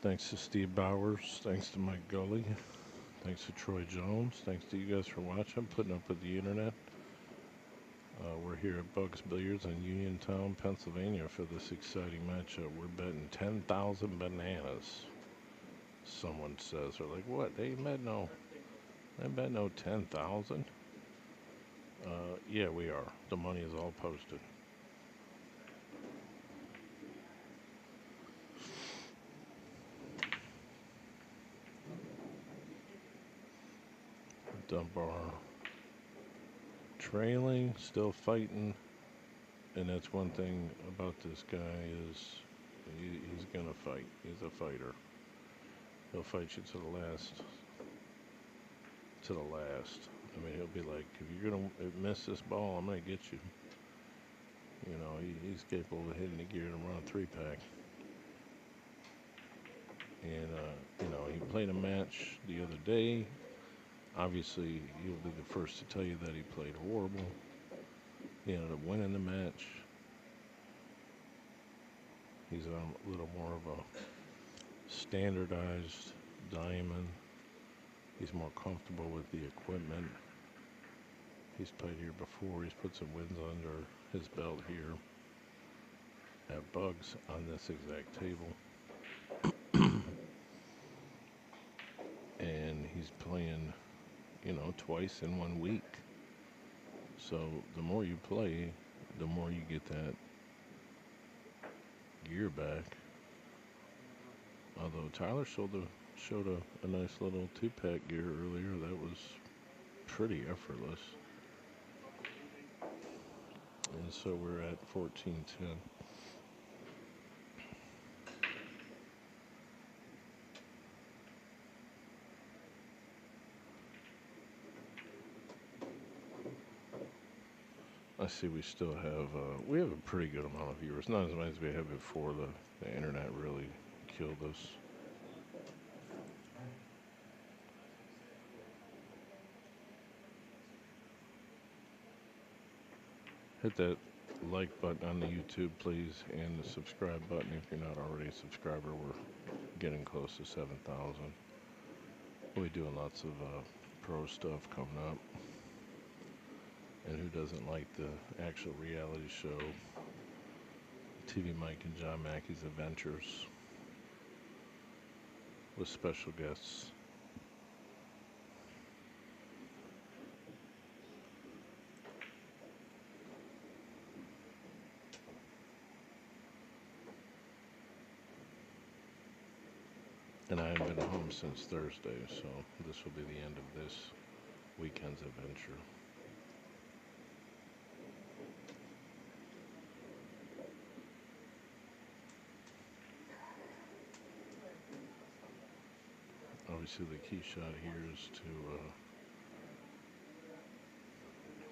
Thanks to Steve Bowers. Thanks to Mike Gully. Thanks to Troy Jones. Thanks to you guys for watching, putting up with the internet. We're here at Bugs Billiards in Uniontown, Pennsylvania for this exciting matchup. We're betting 10,000 bananas. Someone says, they're like, what? They bet no 10,000? Yeah, we are. The money is all posted. Dunbar trailing, still fighting, and that's one thing about this guy is he's gonna fight. He's a fighter. He'll fight you to the last. To the last. I mean, he'll be like, if you're gonna miss this ball, I'm gonna get you. You know, he's capable of hitting the gear and run a 3-pack. And you know, he played a match the other day. Obviously, he'll be the first to tell you that he played horrible. He ended up winning the match. He's on a little more of a standardized diamond. He's more comfortable with the equipment. He's played here before. He's put some wins under his belt here at Bugs on this exact table. And he's playing, you know, twice in 1 week. So the more you play, the more you get that gear back. Although Tyler showed a nice little 2-pack gear earlier, that was pretty effortless. And so we're at 14-10. I see we still have, we have a pretty good amount of viewers. Not as many as we had before the internet really killed us. Hit that like button on the YouTube, please, and the subscribe button if you're not already a subscriber. We're getting close to 7,000. We'll be doing lots of pro stuff coming up. And who doesn't like the actual reality show, TvMike and John Mackey's Adventures, with special guests. And I haven't been home since Thursday, so this will be the end of this weekend's adventure. Obviously the key shot here is to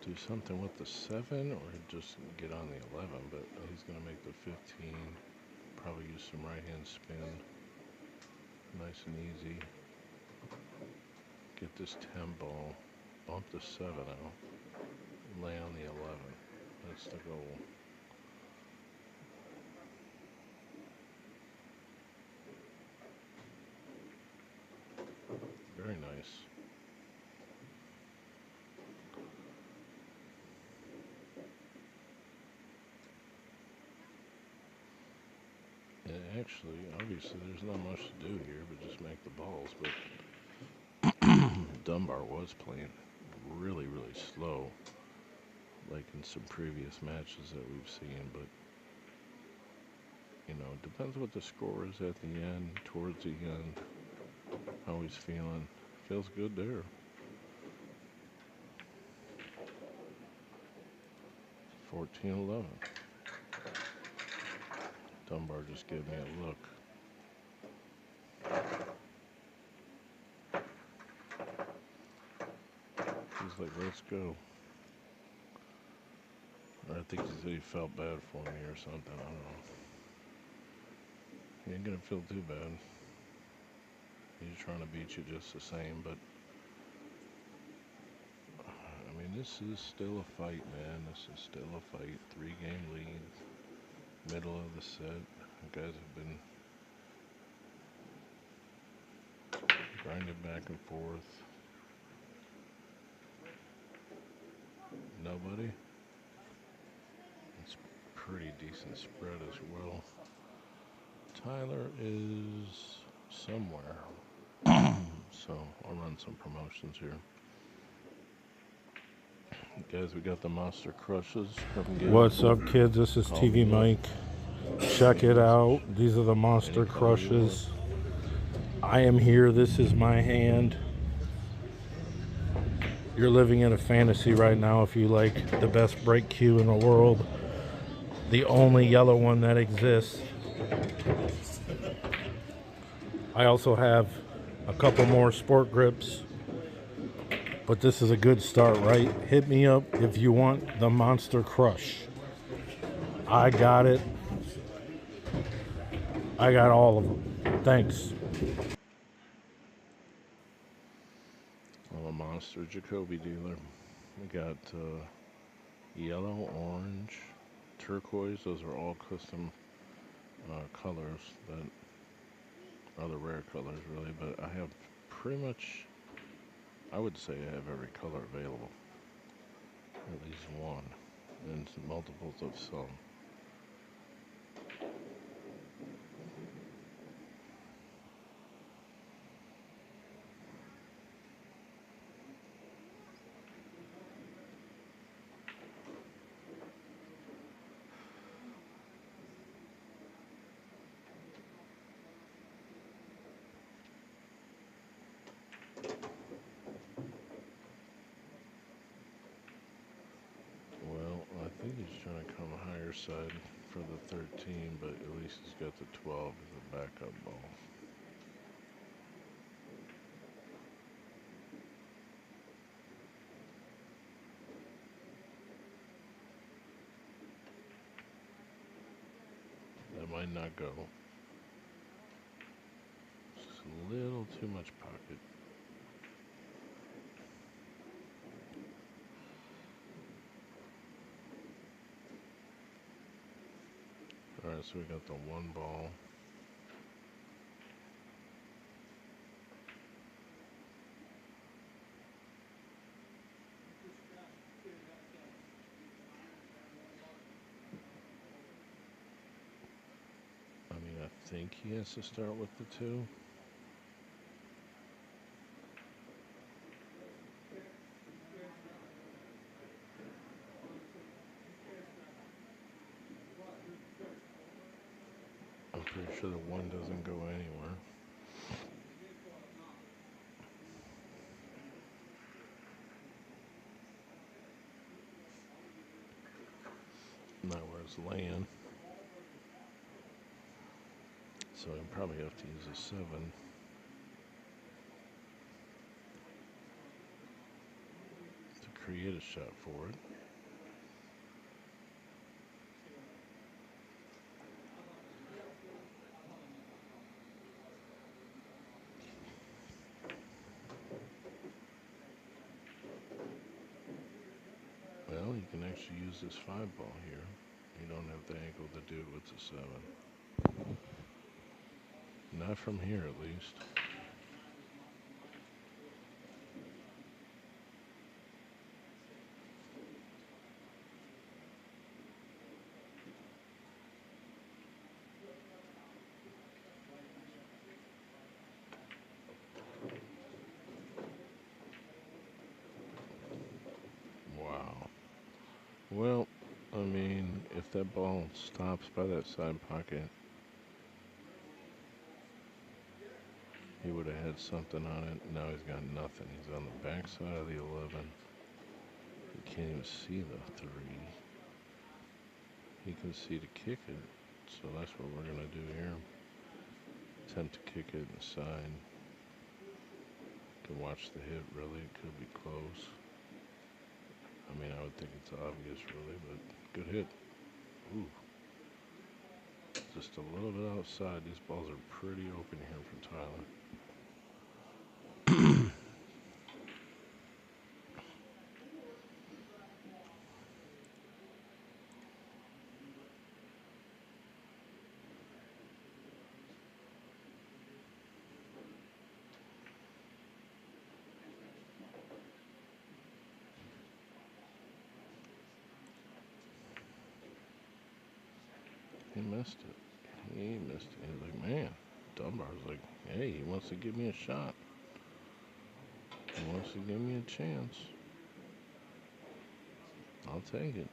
do something with the 7 or just get on the 11, but he's going to make the 15, probably use some right hand spin, nice and easy, get this 10 ball, bump the 7 out, lay on the 11, that's the goal. Very nice. And actually, obviously, there's not much to do here but just make the balls, but Dunbar was playing really, really slow, like in some previous matches that we've seen, but, you know, it depends what the score is at the end, towards the end, how he's feeling. Feels good there. $14-11. Dunbar just gave me a look. He's like, let's go. I think he said he felt bad for me or something. I don't know. He ain't gonna feel too bad. He's trying to beat you just the same, but I mean, this is still a fight, man. This is still a fight. 3-game lead. Middle of the set. You guys have been grinding back and forth. Nobody. It's pretty decent spread as well. Tyler is somewhere. So I'll run some promotions here. Guys, we got the Monster Crushes. What's up, kids? This is TvMike. Check it out. These are the Monster Crushes. I am here. This is my hand. You're living in a fantasy right now if you like the best break cue in the world. The only yellow one that exists. I also have a couple more sport grips. But this is a good start, right? Hit me up if you want the Monster Crush. I got it. I got all of them. Thanks. I'm a Monster Jacoby dealer. We got yellow, orange, turquoise. Those are all custom colors that are the rare colors, really. But I have pretty much, I would say I have every color available. At least one. And multiples of some. Well, I think he's trying to come higher side for the 13, but at least he's got the 12 as a backup ball. That might not go. Just a little too much pocket. Alright, so we got the one ball. I mean, I think he has to start with the 2. I'm pretty sure the 1 doesn't go anywhere. Not where it's laying. So I probably have to use a 7. To create a shot for it. Well, you can actually use this 5 ball here. You don't have the angle to do it with the 7. Not from here, at least. Wow. Well, I mean, if that ball stops by that side pocket, he would have had something on it. Now he's got nothing. He's on the back side of the 11. He can't even see the 3. He can see to kick it. So that's what we're going to do here. Attempt to kick it inside. Can watch the hit, really. It could be close. I mean, I would think it's obvious, really, but good hit. Ooh. Just a little bit outside. These balls are pretty open here from Tyler. missed it. He missed it. He's like, man, Dunbar's like, hey, he wants to give me a shot. He wants to give me a chance. I'll take it.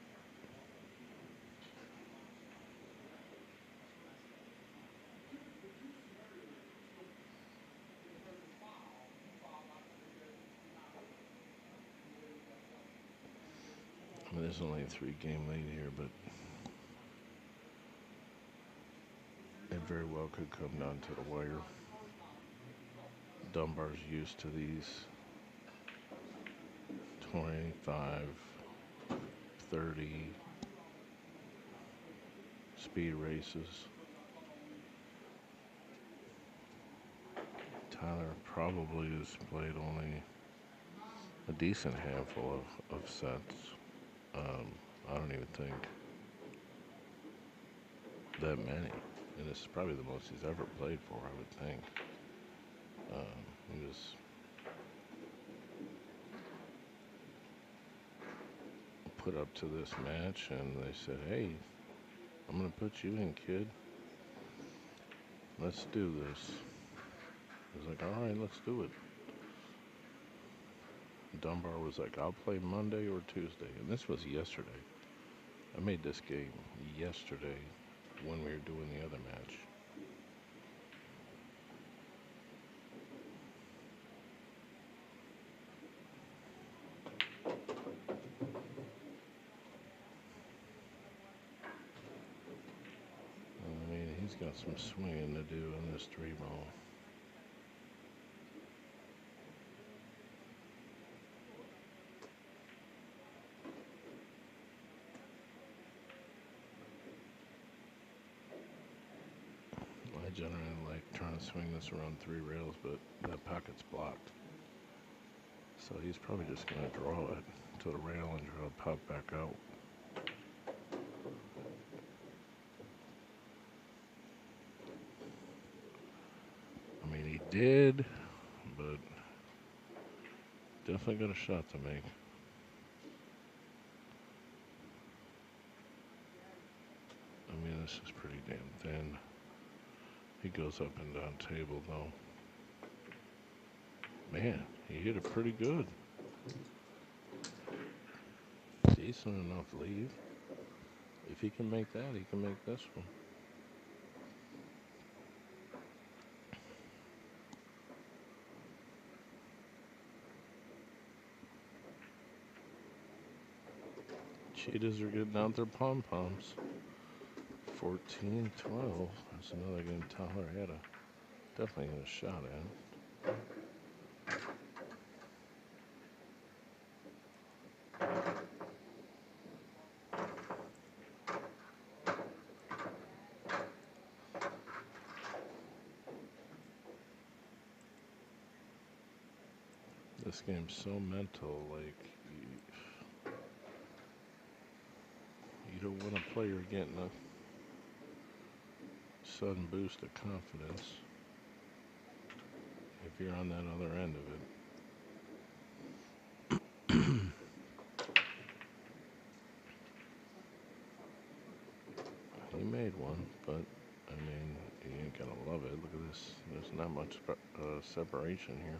I mean, there's only a 3-game lead here, but it very well could come down to the wire. Dunbar's used to these 25, 30 speed races. Tyler probably has played only a decent handful of sets. I don't even think that many. And this is probably the most he's ever played for, I would think. He was put up to this match, and they said, hey, I'm going to put you in, kid. Let's do this. He was like, all right, let's do it. Dunbar was like, I'll play Monday or Tuesday. And this was yesterday. I made this game yesterday when we were doing the other match. I mean, he's got some swinging to do in this 3-ball. I generally like trying to swing this around 3 rails, but that pocket's blocked. So he's probably just going to draw it to the rail and try to pop back out. I mean, he did, but definitely got a shot to make. I mean, this is pretty damn thin. He goes up and down table, though. Man, he hit it pretty good. Decent enough lead. If he can make that, he can make this one. Cheetahs are getting out their pom-poms. 14-12. That's another game Tyler had definitely had a shot at. This game's so mental, like, you don't want a player getting a sudden boost of confidence if you're on that other end of it. He made one, but I mean, you ain't gonna love it. Look at this. There's not much separation here.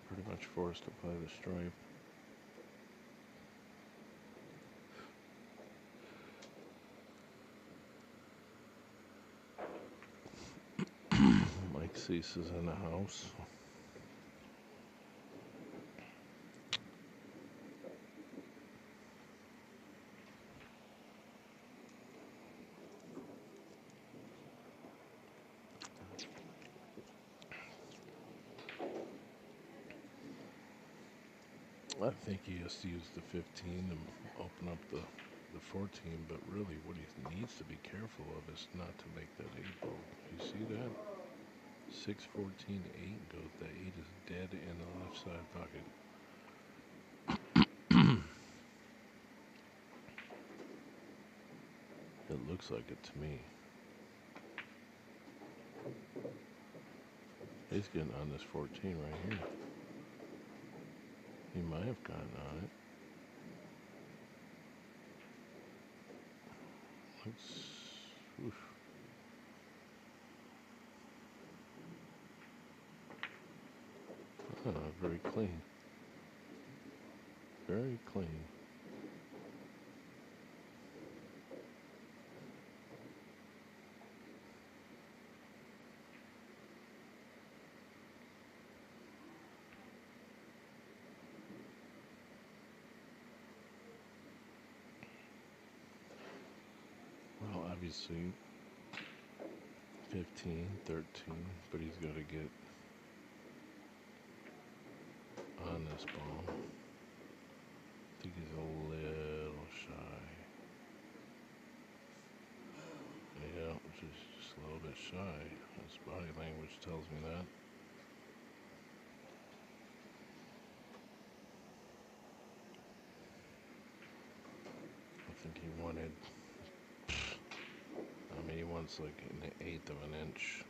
Pretty much forced to play the stripe. Mike Cease is in the house. I think he has to use the 15 to open up the 14, but really what he needs to be careful of is not to make that 8 ball. You see that? 6, 14, 8 goes. That 8 is dead in the left side pocket. It looks like it to me. He's getting on this 14 right here. He might have gotten on it. Oof. Very clean. Very clean. Well, obviously 15, 13, but he's got to get on this ball. I think he's a little shy. Yeah, just a little bit shy. His body language tells me that. I think he wanted, he wants like an eighth of an inch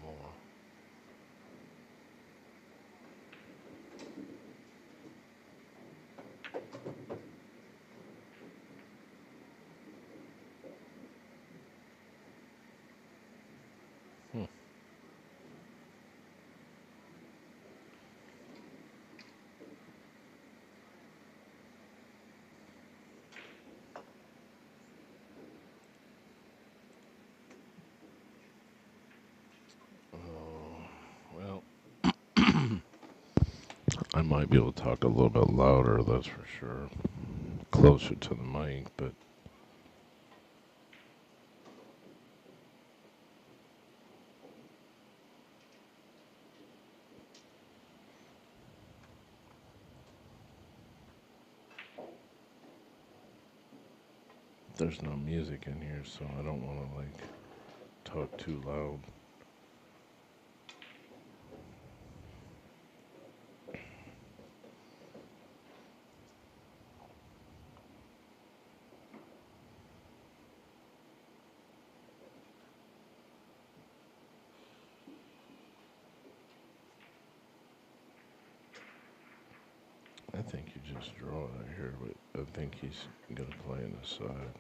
more. Well, I might be able to talk a little bit louder, that's for sure. Closer to the mic, but there's no music in here, so I don't want to like talk too loud. I think you just draw it here, but I think he's going to play in the side.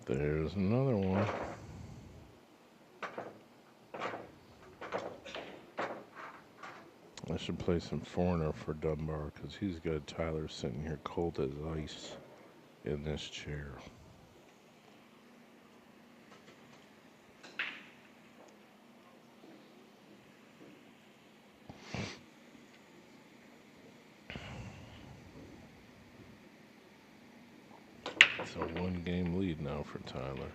There's another one. I should play some Foreigner for Dunbar because he's got Tyler sitting here cold as ice in this chair. It's a 1-game lead now for Tyler,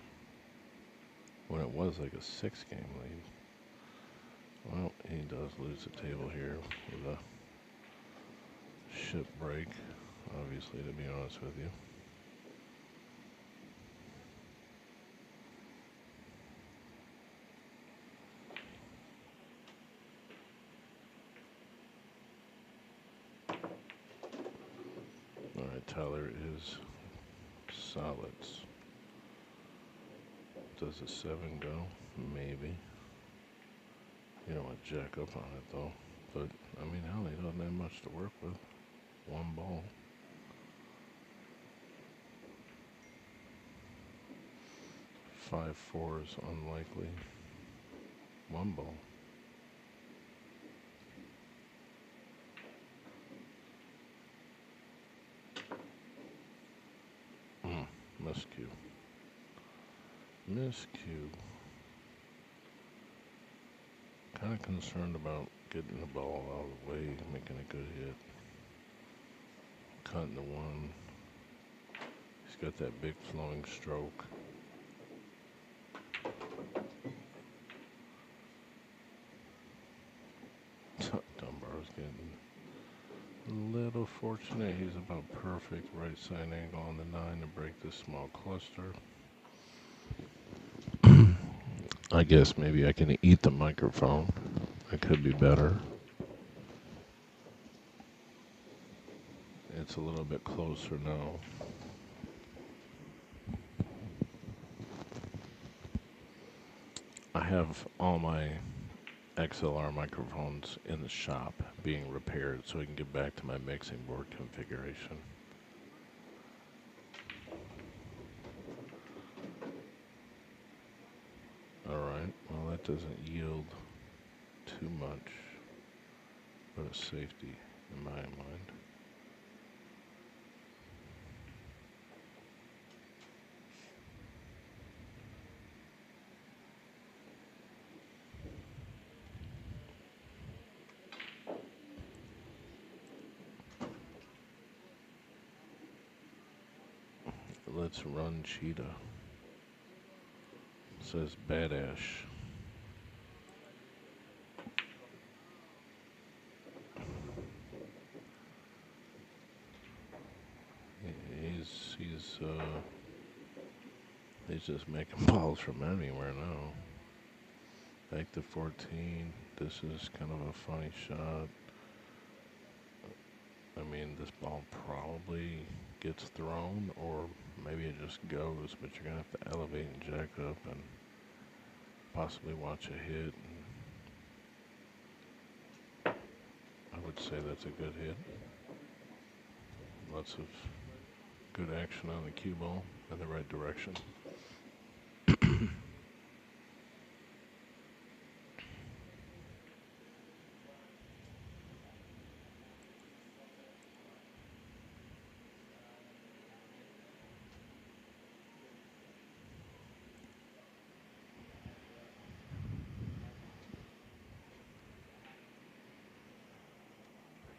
when it was like a 6-game lead. Well, he does lose the table here with a ship break, obviously, to be honest with you. Alright, Tyler is solids. Does a 7 go? Maybe. You don't want to jack up on it though. But, I mean, hell, he doesn't have much to work with. One ball. Five fours unlikely. One ball. Miscue. Miscue. Kind of concerned about getting the ball out of the way, making a good hit. Cutting the one. He's got that big flowing stroke. Dunbar's getting a little fortunate. He's about perfect right side angle on the 9 to break this small cluster. I guess maybe I can eat the microphone. It could be better. It's it's a little bit closer now. I have all my XLR microphones in the shop being repaired so I can get back to my mixing board configuration. Alright, well that doesn't yield too much, but a safety in my mind. Let's run Cheetah. It says Badass. He's just making balls from anywhere now. Back to 14. This is kind of a funny shot. I mean, this ball probably gets thrown, or maybe it just goes, but you're going to have to elevate and jack up and possibly watch a hit. And I would say that's a good hit. Lots of good action on the cue ball in the right direction.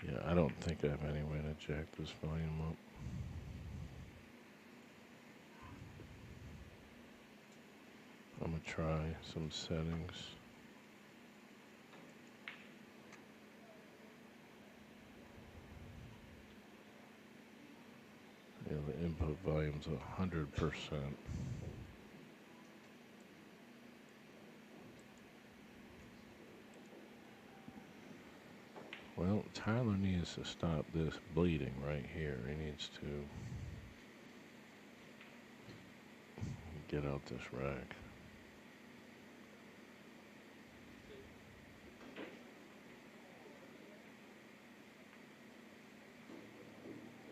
Yeah, I don't think I have any way to jack this volume up. I'm going to try some settings. Yeah, the input volume's 100%. Well, Tyler needs to stop this bleeding right here. He needs to get out this rack.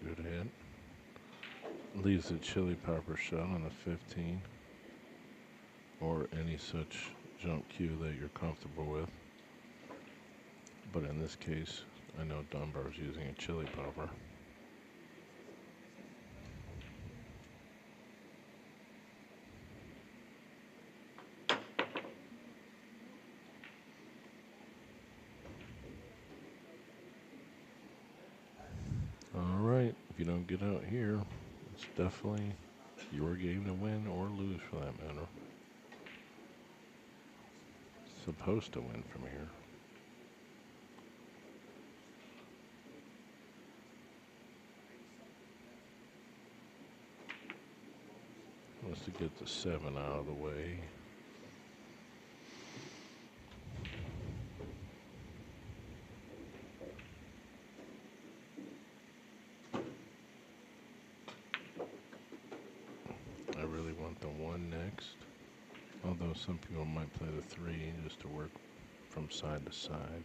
Good hit. Leaves the chili pepper shot on the 15. Or any such jump cue that you're comfortable with. But in this case, I know Dunbar is using a chili popper. Alright, if you don't get out here, it's definitely your game to win or lose for that matter. Supposed to win from here. Wants to get the 7 out of the way. I really want the 1 next. Although some people might play the 3 just to work from side to side.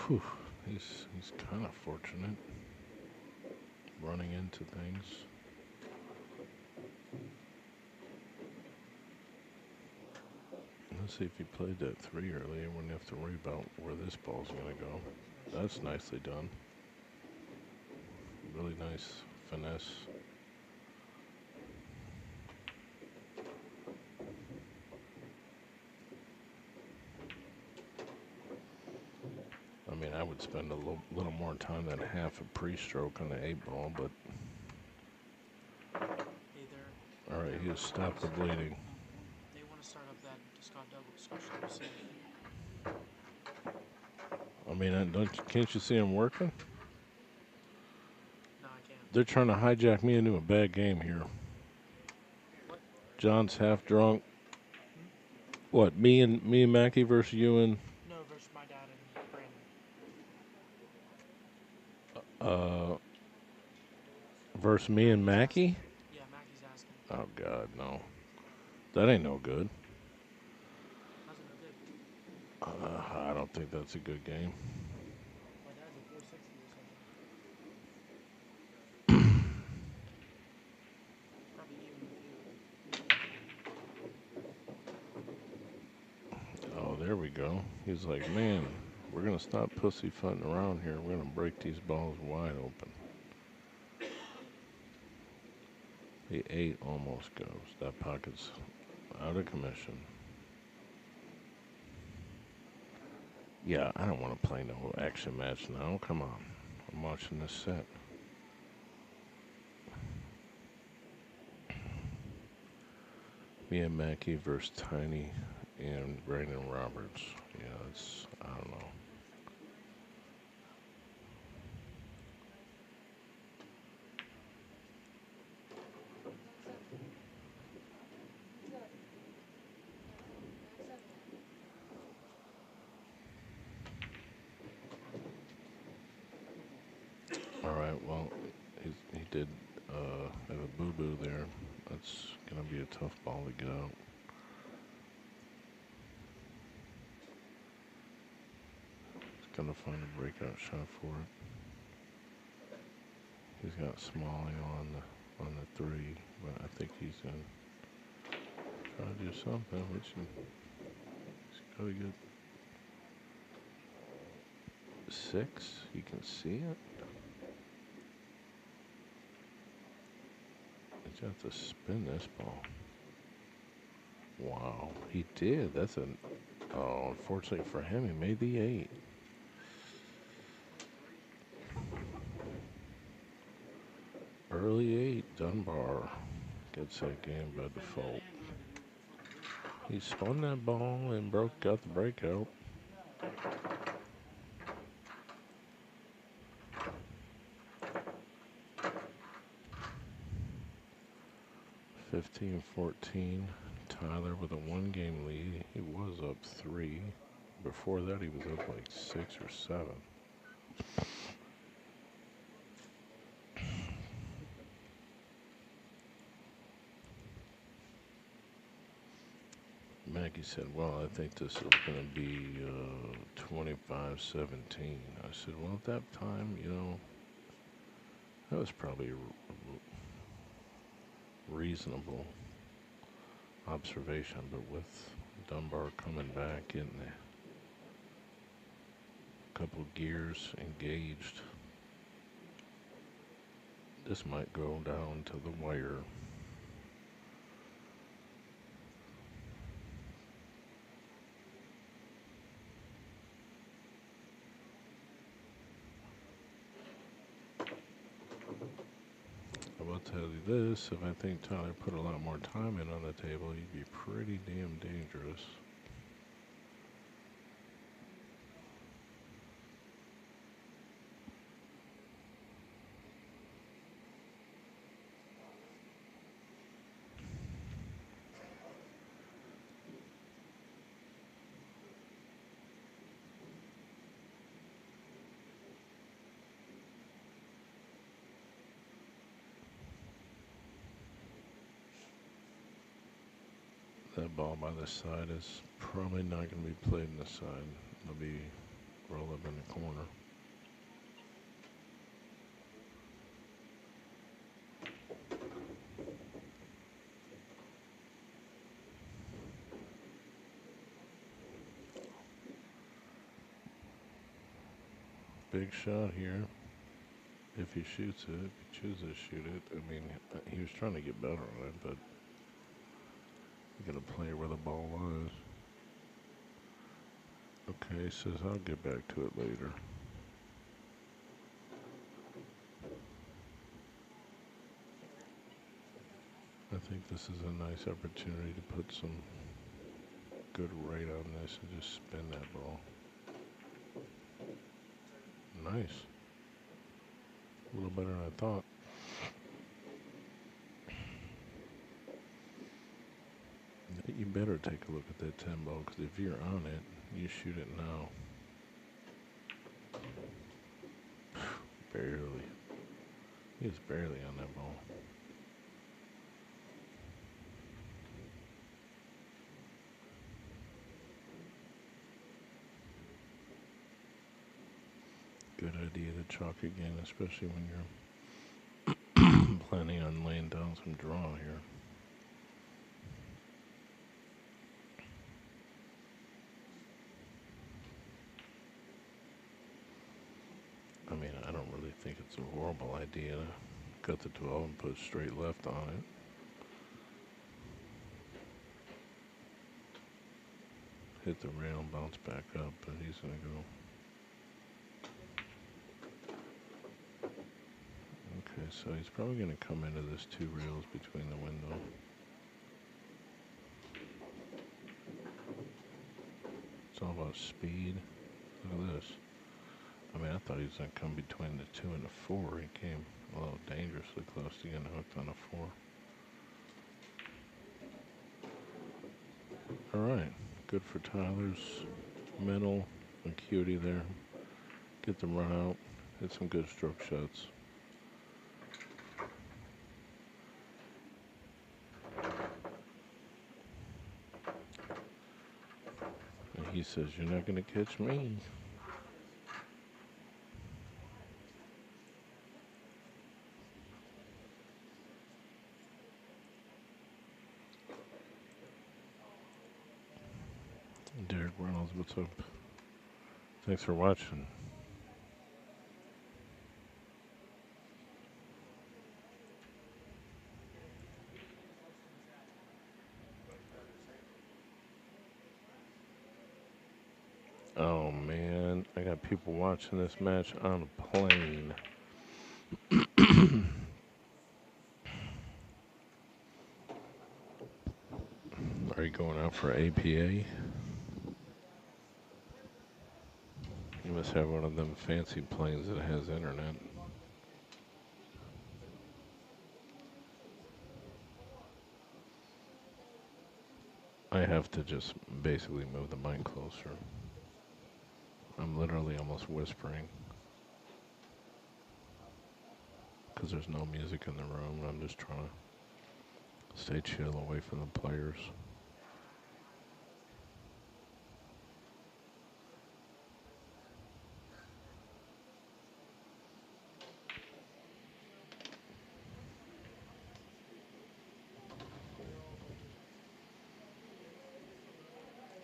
Whew, he's kind of fortunate. Running into things. Let's see if he played that 3 early. I wouldn't have to worry about where this ball's going to go. That's nicely done. Really nice finesse. I mean, I would spend a little more time than half a pre-stroke on the 8-ball, but... Hey there. Alright, he has stopped the bleeding. They want to start up that Scott Douglas discussion. I mean, can't you see him working? No, I can't. They're trying to hijack me into a bad game here. What? John's half drunk. What, me and Mackie versus you and... No, versus my dad and Brandon. Uh, versus me and Mackie? Yeah, Mackey's asking. Oh, God, no. That ain't no good. How's it no good? I don't think that's a good game. My dad's a 460 or something. Probably even with you. Oh, there we go. He's like, man, we're going to stop pussyfooting around here. We're going to break these balls wide open. The 8 almost goes. That pocket's out of commission. Yeah, I don't want to play no action match now. Come on. I'm watching this set. Me and Mackie versus Tiny and Brandon Roberts. Yeah, it's, I don't know. All right, well, he did have a boo-boo there. That's going to be a tough ball to get out. He's going to find a breakout shot for it. He's got Smalley on the 3, but I think he's going to try to do something, which he's got a good 6. You can see it. He's got to spin this ball. Wow, he did. That's an. Oh, unfortunately for him, he made the 8. Early 8, Dunbar gets that game by default. He spun that ball and got the breakout. (15-14). Tyler with a 1-game lead. He was up 3. Before that, he was up like 6 or 7. Maggie said, well, I think this is going to be 25-17. I said, well, at that time, you know, that was probably a reasonable observation, but with Dunbar coming back, getting a couple gears engaged, this might go down to the wire. I will tell you this, if I think Tyler put a lot more time in on the table, he'd be pretty damn dangerous. That ball by the side is probably not going to be played in the side. It'll be rolled up in the corner. Big shot here. If he shoots it, if he chooses to shoot it. I mean, he was trying to get better on it, but you got to play where the ball was. Okay, he says, I'll get back to it later. I think this is a nice opportunity to put some good rate on this and just spin that ball. Nice. A little better than I thought. You better take a look at that 10 ball, because if you're on it, you shoot it now. Barely. He's barely on that ball. Good idea to chalk again, especially when you're planning on laying down some draw here. I mean, I don't really think it's a horrible idea to cut the 12 and put straight left on it. Hit the rail and bounce back up, but he's going to go. Okay, so he's probably going to come into this 2 rails between the window. It's all about speed. Look at this. I mean, I thought he was going to come between the 2 and the 4. He came a little dangerously close to getting hooked on a 4. Alright, good for Tyler's mental acuity there. Get the run out. Hit some good stroke shots. And he says, "You're not going to catch me." Derek Reynolds, what's up? Thanks for watching. Oh man, I got people watching this match on a plane. Are you going out for APA? You must have one of them fancy planes that has internet. I have to just basically move the mic closer. I'm literally almost whispering. Because there's no music in the room, and I'm just trying to stay chill away from the players.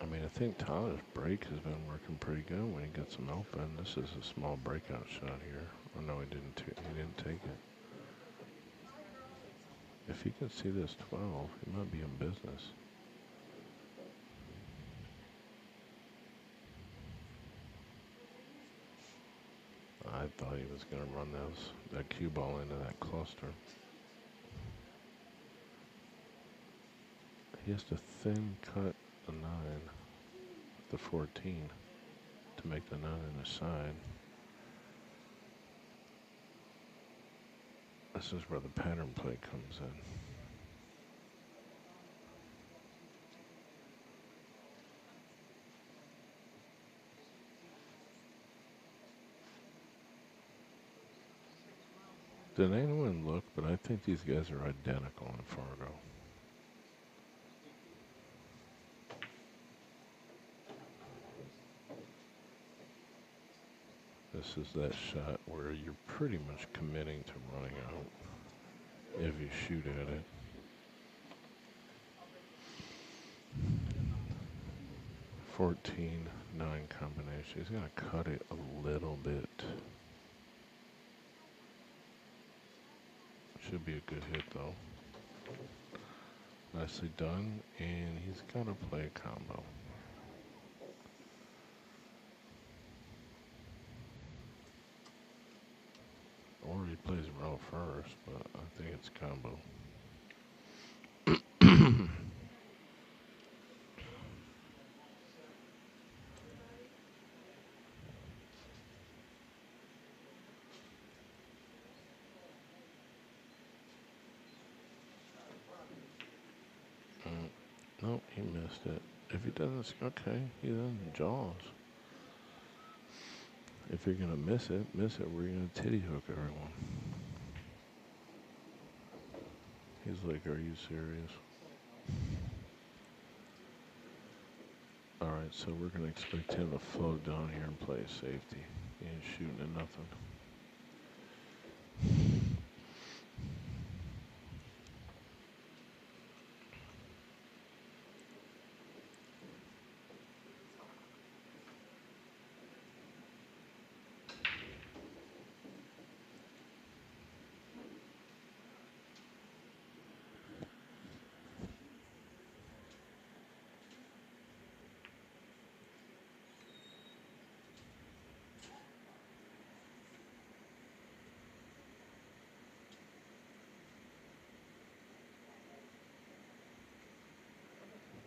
I mean, I think Tyler's break has been working pretty good when he gets them open. This is a small breakout shot here. Oh no, he didn't take it. If he can see this 12, he might be in business. I thought he was going to run that cue ball into that cluster. He has to thin cut the 9, the 14, to make the 9 in the side. This is where the pattern play comes in. Did anyone look? But I think these guys are identical in Fargo. This is that shot where you're pretty much committing to running out if you shoot at it. (14-9) combination. He's gonna cut it a little bit. Should be a good hit though. Nicely done, and he's gonna play a combo. Or he plays row first, but I think it's combo. Nope, he missed it. If he doesn't, okay, he doesn't jaws. If you're gonna miss it, we're gonna titty hook everyone. He's like, are you serious? Alright, so we're going to expect him to float down here and play safety. He ain't shooting at nothing.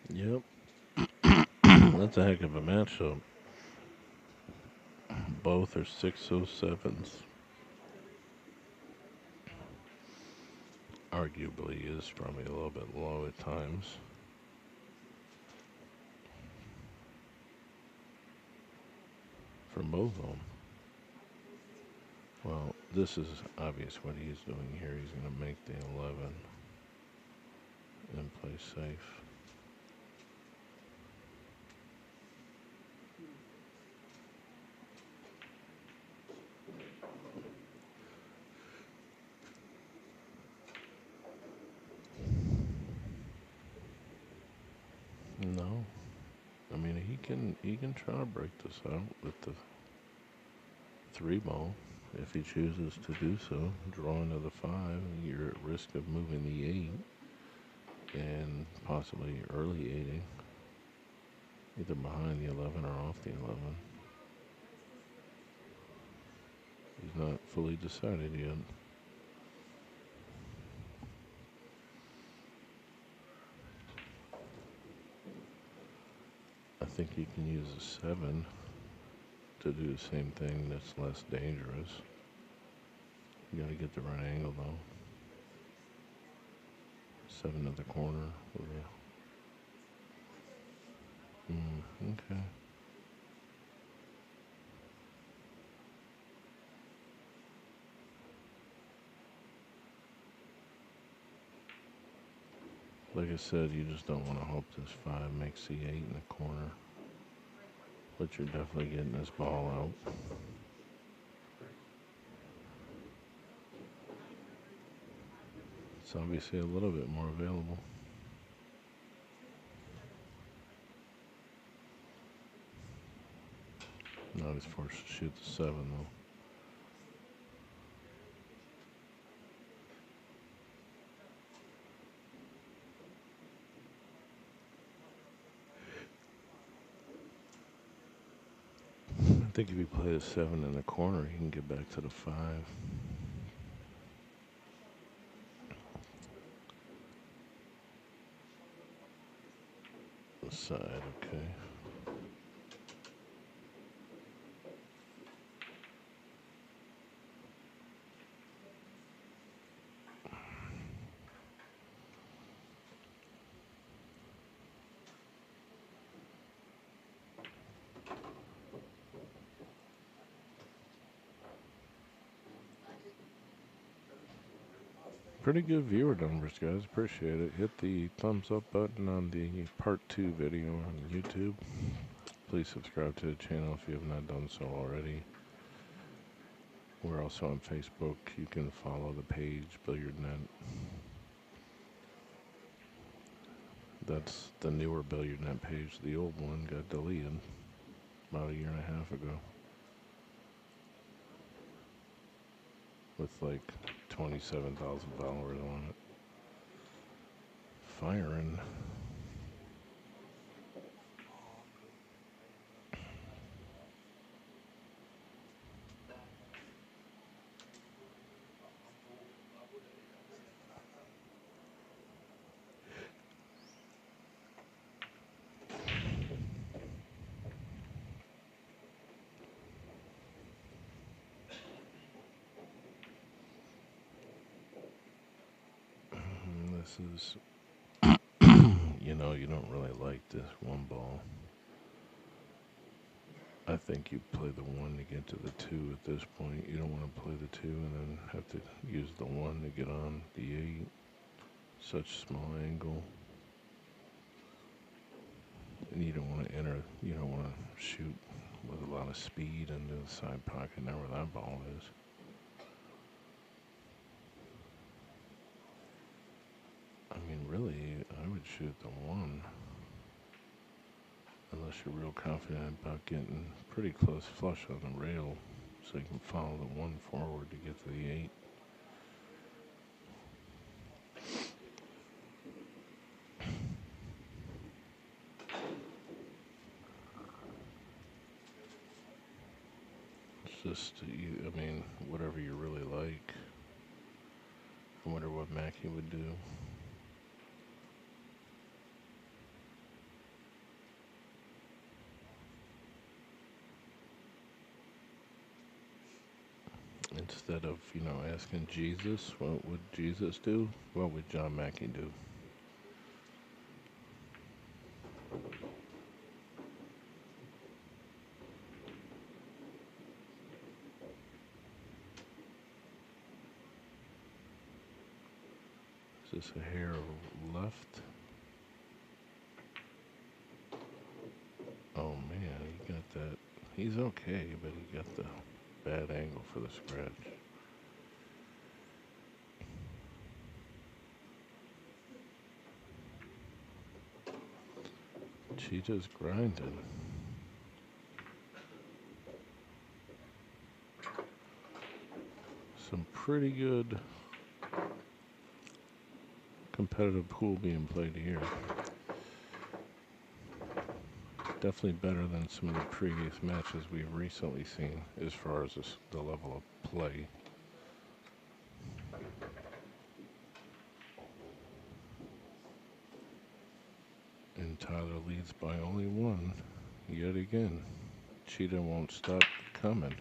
Yep. That's a heck of a matchup. Both are 607s. Arguably is probably a little bit low at times. For both of them. Well, this is obvious what he's doing here. He's going to make the 11 and play safe. No. I mean, he can try to break this out with the 3 ball if he chooses to do so. Drawing to the 5, you're at risk of moving the 8 and possibly early 8ing. Either behind the 11 or off the 11. He's not fully decided yet. I think you can use a 7 to do the same thing that's less dangerous. You gotta get the right angle though. 7 at the corner. Okay. Like I said, you just don't want to hope this 5 makes the 8 in the corner. But you're definitely getting this ball out. It's obviously a little bit more available. Now he's forced to shoot the 7 though. I think if you play the 7 in the corner, he can get back to the 5. The side, okay. Pretty good viewer numbers, guys. Appreciate it. Hit the thumbs up button on the part 2 video on YouTube. Please subscribe to the channel if you have not done so already. We're also on Facebook. You can follow the page, Billiardnet. That's the newer Billiardnet page. The old one got deleted about 1.5 years ago. With like 27,000 followers on it. Firing. This is, you know, you don't really like this 1 ball. I think you play the 1 to get to the 2 at this point. You don't want to play the 2 and then have to use the 1 to get on the 8. such small angle. And you don't want to you don't want to shoot with a lot of speed into the side pocket, not where that ball is. I mean, really, I would shoot the 1. Unless you're real confident about getting pretty close flush on the rail, so you can follow the 1 forward to get to the 8. It's just, I mean, whatever you really like. I wonder what Mackie would do. Instead of, asking Jesus, what would Jesus do? What would John Mackey do? Is this a hair left? Oh man, he got that. He's okay, but he got the bad angle for the scratch. Cheetah's grinding. Some pretty good competitive pool being played here. Definitely better than some of the previous matches we've recently seen as far as the level of play. And Tyler leads by only 1 yet again. Cheetah won't stop coming.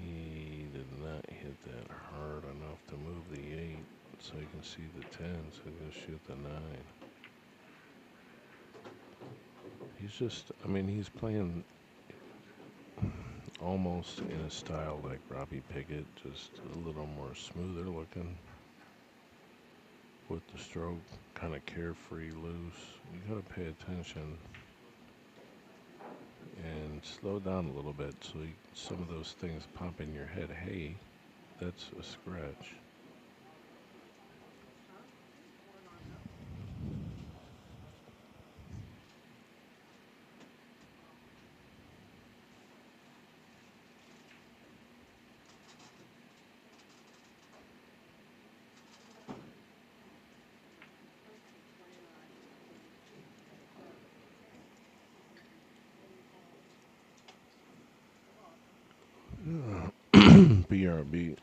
He did not hit that hard enough to move the 8, so you can see the 10, so he's going to shoot the 9. He's just, I mean, he's playing almost in a style like Robbie Pickett, just a little more smoother looking with the stroke, kind of carefree, loose. You got to pay attention and slow down a little bit so some of those things pop in your head. Hey, that's a scratch. BRB.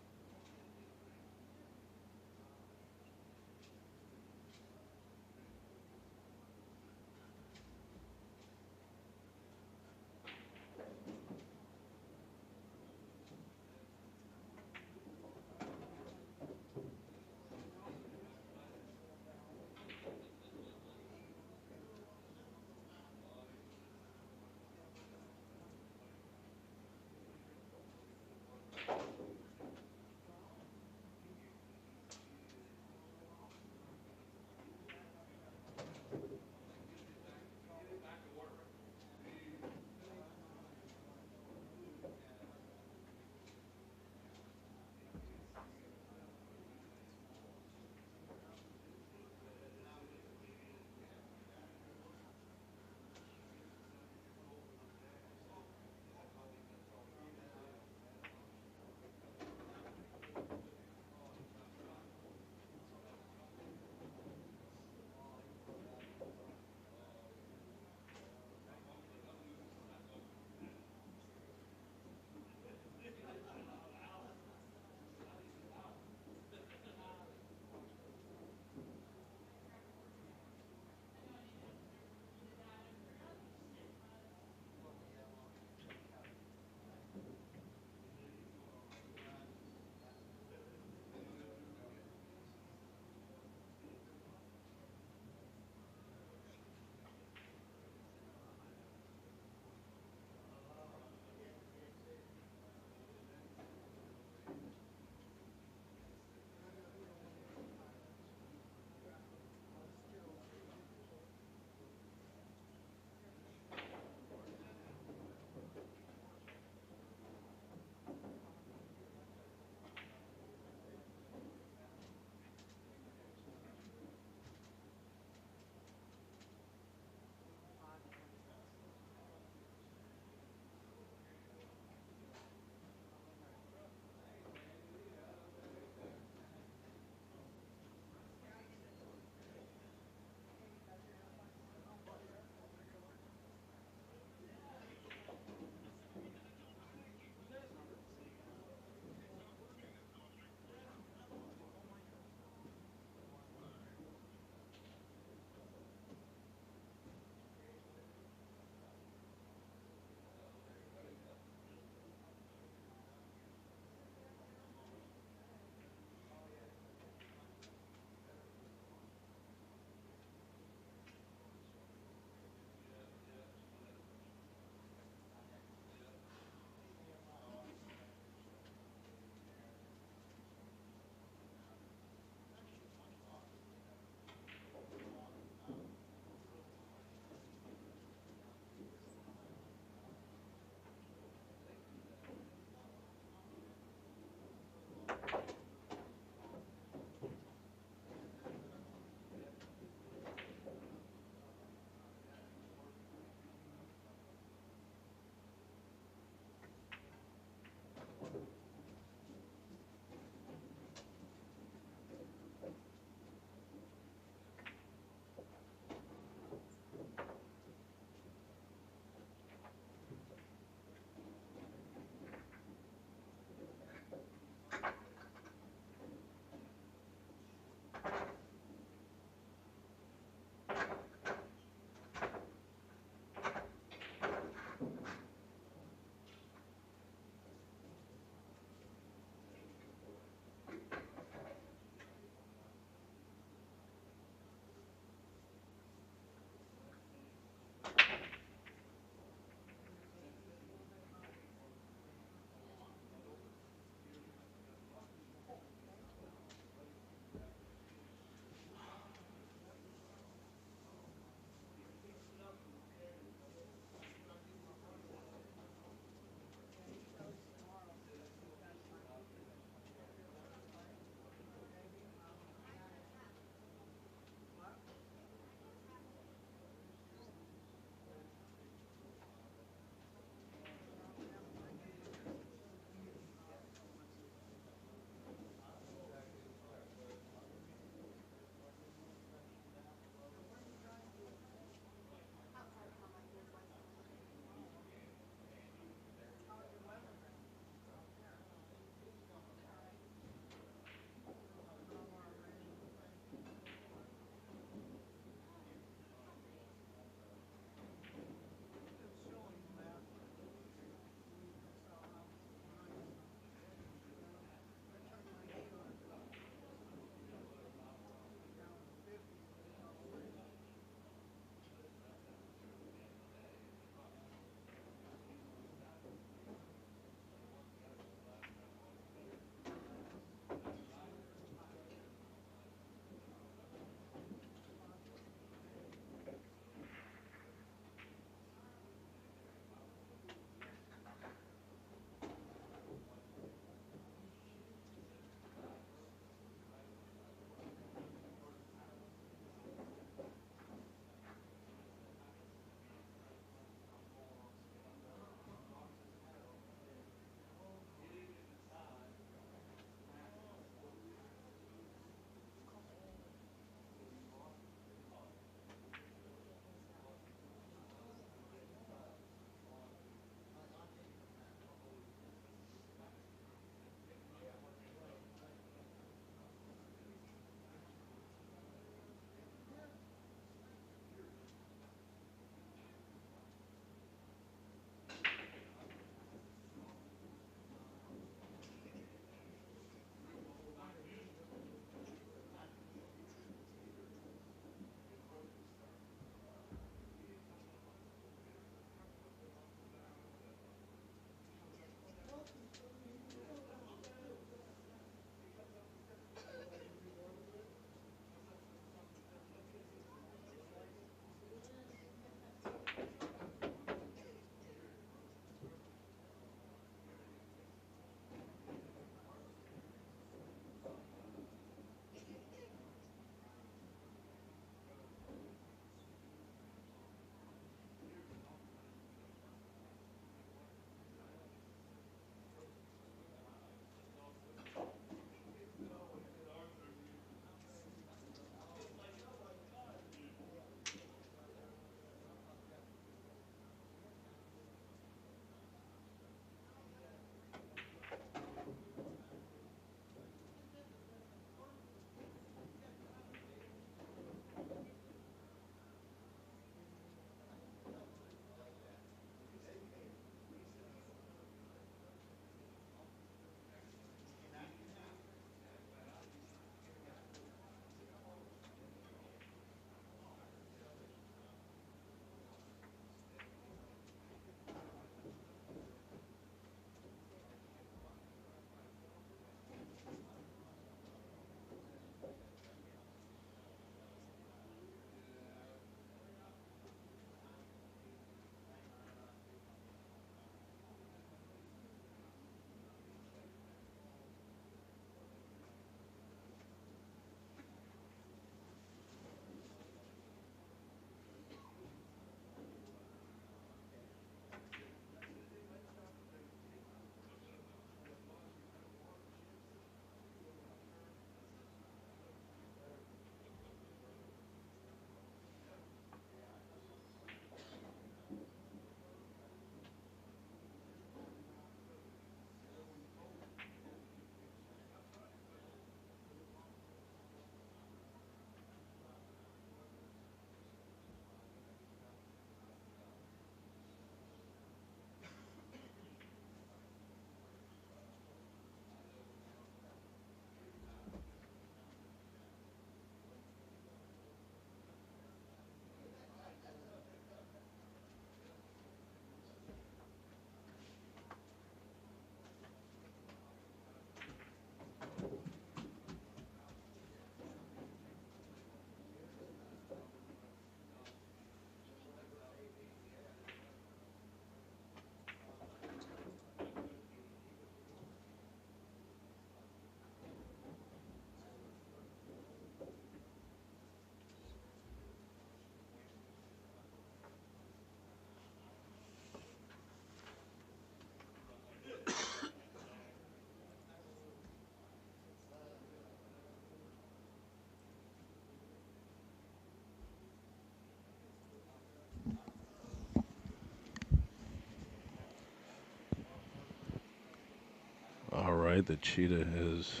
right, the cheetah has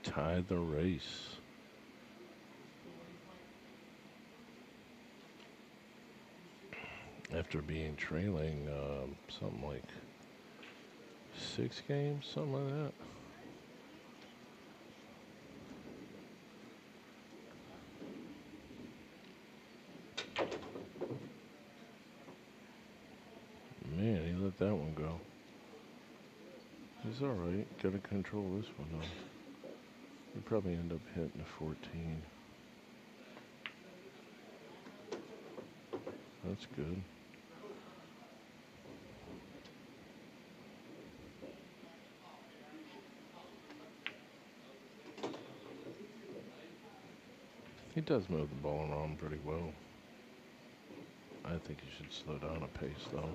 tied the race. After being trailing something like 6 games, something like that. Man, he let that one go. He's alright. Gotta control this one though. He'll probably end up hitting a 14. That's good. He does move the ball around pretty well. I think he should slow down a pace though.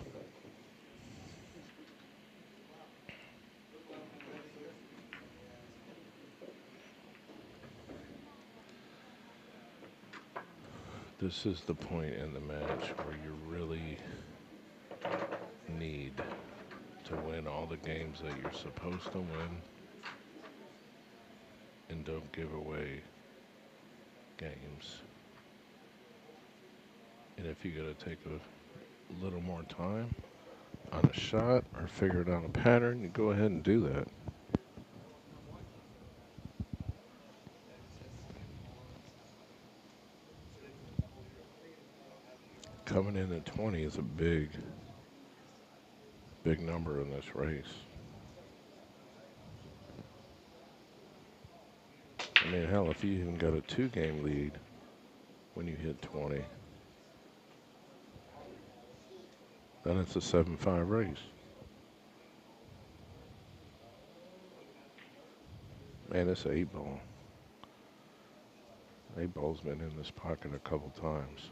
This is the point in the match where you really need to win all the games that you're supposed to win and don't give away games. And if you gotta take a little more time on a shot or figure out a pattern, you go ahead and do that. Coming in at 20 is a big number in this race. I mean, hell, if you even got a 2-game lead when you hit 20, then it's a 7-5 race. Man, this 8-ball. 8-ball's been in this pocket a couple times.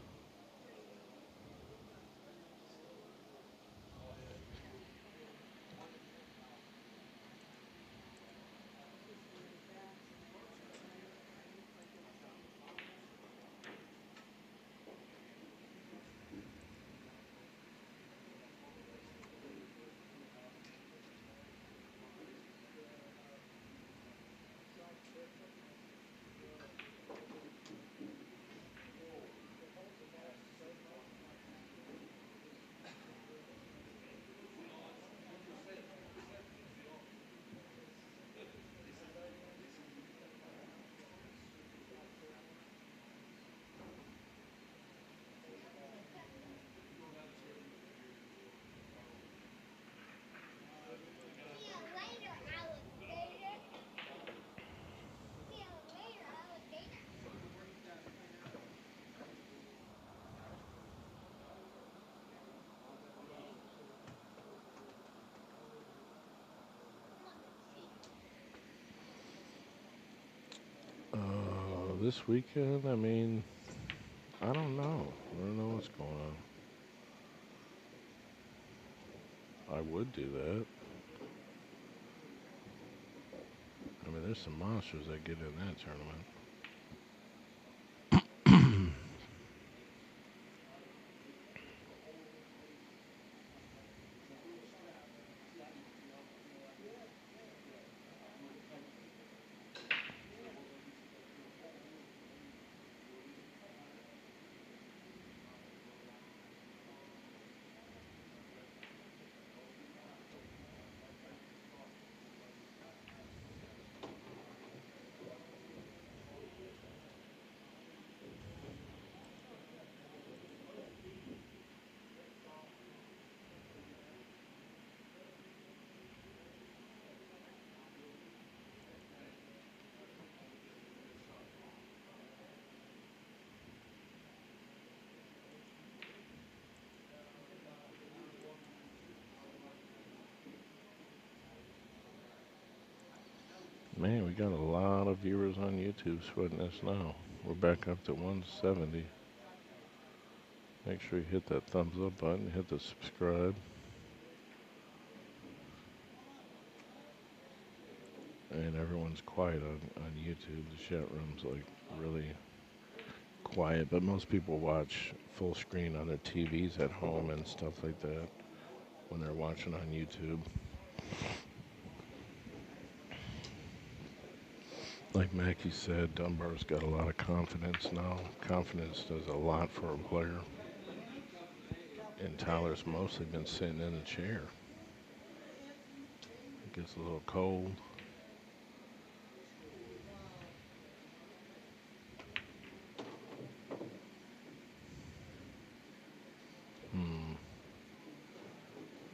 This weekend, I mean, I don't know. I don't know what's going on. I would do that. I mean, there's some monsters that get in that tournament. Man, we got a lot of viewers on YouTube sweating us now. We're back up to 170. Make sure you hit that thumbs up button, hit the subscribe. And everyone's quiet on YouTube. The chat room's like really quiet, but most people watch full screen on their TVs at home and stuff like that when they're watching on YouTube. Like Mackie said, Dunbar's got a lot of confidence now. Confidence does a lot for a player. And Tyler's mostly been sitting in the chair. It gets a little cold.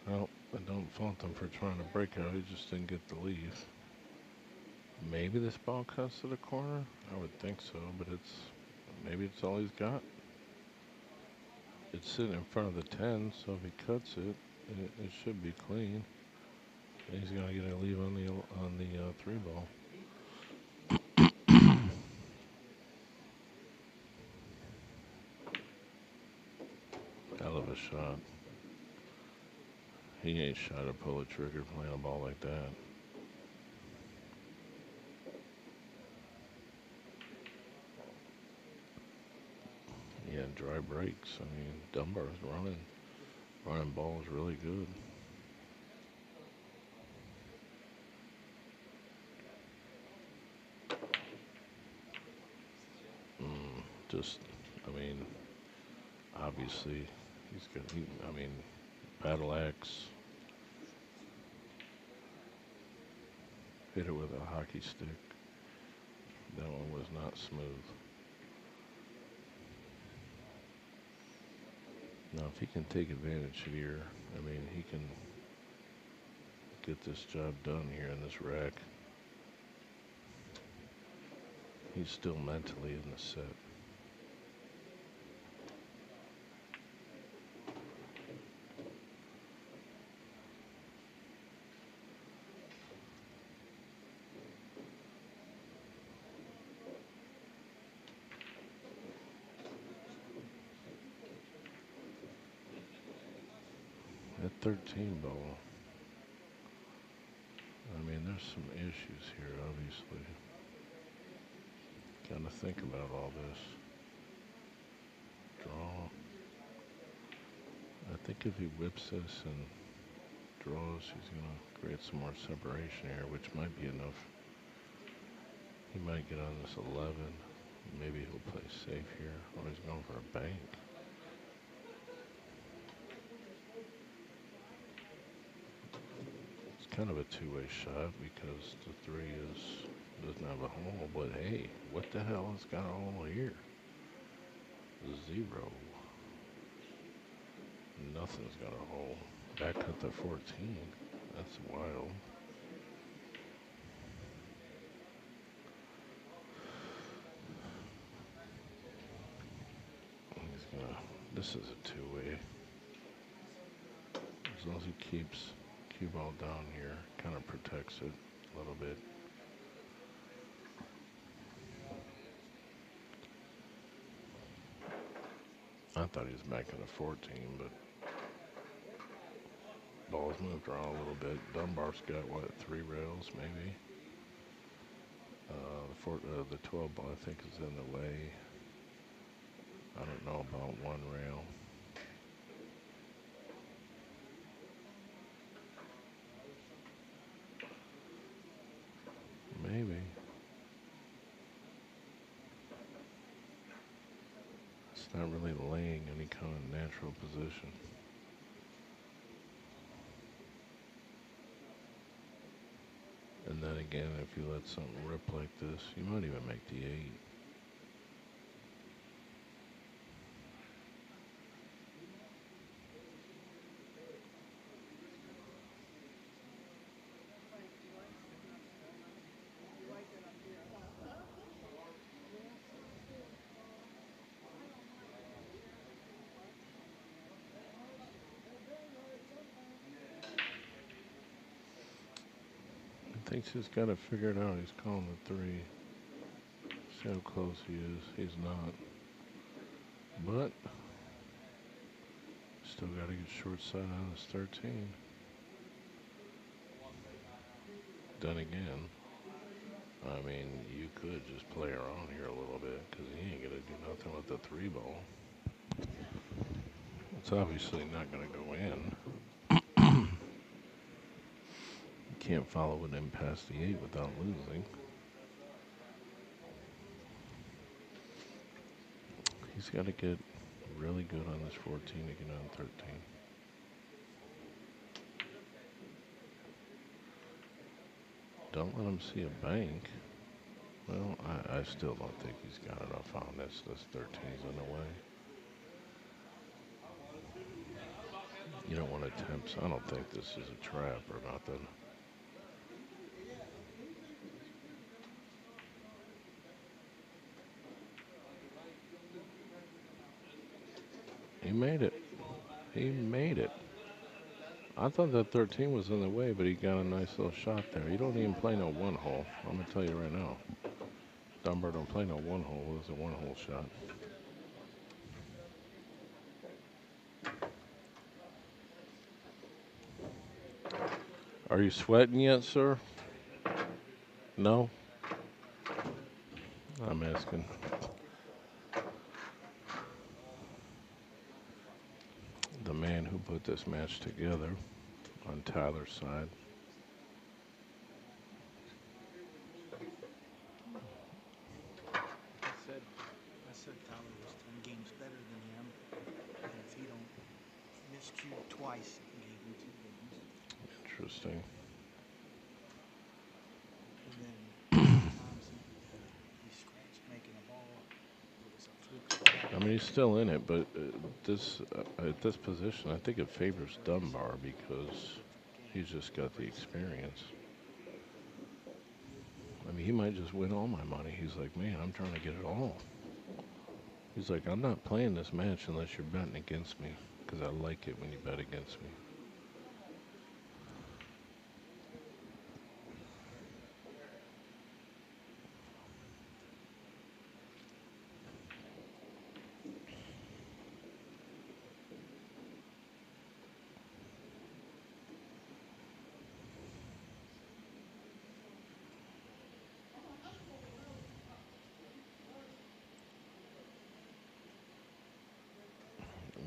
Well, I don't fault them for trying to break out. He just didn't get the lead. Maybe this ball cuts to the corner? I would think so, but maybe it's all he's got. It's sitting in front of the 10, so if he cuts it, it should be clean. And he's gonna get a leave on the 3 ball. Hell of a shot. He ain't shot or pull a trigger playing a ball like that. Yeah, dry breaks. I mean, Dunbar's running balls really good. I mean, obviously, battle axe. Hit it with a hockey stick. That one was not smooth. Now, if he can take advantage here, he can get this job done here in this rack. He's still mentally in the set. That 13 ball. There's some issues here, obviously. Gotta think about all this. Draw. I think if he whips this and draws, he's gonna create some more separation here, which might be enough. He might get on this 11. Maybe he'll play safe here. Or he's going for a bank. Kind of a two-way shot because the 3 doesn't have a hole, but hey, what the hell has got a hole here? 0. Nothing's got a hole. Back cut the 14. That's wild. This is a two-way. As long as he keeps cue ball down here, kind of protects it a little bit. I thought he was making a 14, but ball's moved around a little bit. Dunbar's got, 3 rails maybe? The 12 ball I think is in the way. I don't know about 1 rail. Maybe. It's not really laying any kind of natural position. And then again, if you let something rip like this, you might even make the 8. Thinks he's got to figure it out. He's calling the 3. See how close he is. He's not. But still got to get short side on his 13. Then again, you could just play around here a little bit because he ain't going to do nothing with the 3 ball. It's obviously not going to go in. Can't follow it in past the 8 without losing. He's got to get really good on this 14 to get on 13. Don't let him see a bank. Well, I still don't think he's got enough on this. This 13's in the way. You don't want to attempt. I don't think this is a trap or nothing. He made it. He made it. I thought that 13 was in the way, but he got a nice little shot there. He don't even play no one hole. I'm going to tell you right now. Dunbar don't play no one hole. It was a one hole shot. Are you sweating yet, sir? No? I'm asking. The man who put this match together on Tyler's side. I said Tyler was 10 games better than him, and if he don't miscue twice, he gave him 2 games. Interesting. And then times he scratched making a ball, it was a fluke. I mean, he's still in it, but this at this position, I think it favors Dunbar because he's just got the experience. I mean, he might just win all my money. He's like, man, I'm trying to get it all. He's like, I'm not playing this match unless you're betting against me because I like it when you bet against me.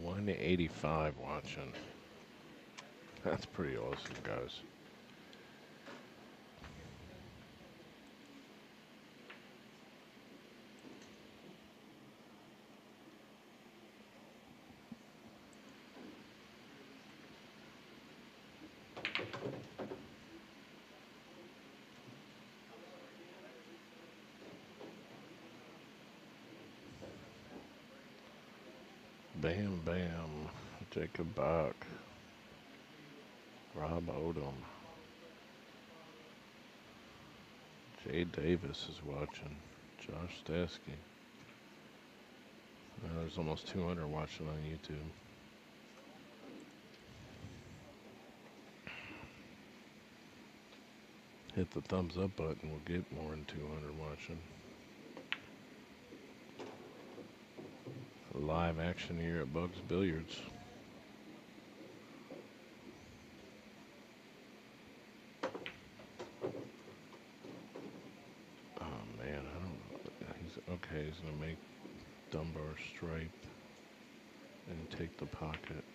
$185 watching. That's pretty awesome, guys. Bam, bam. Jacob Bach. Rob Odom. Jay Davis is watching. Josh Stasky. There's almost 200 watching on YouTube. Hit the thumbs up button. We'll get more than 200 watching. Live action here at Bugs Billiards. Oh man, I don't. He's okay. He's gonna make Dunbar stripe and take the pocket.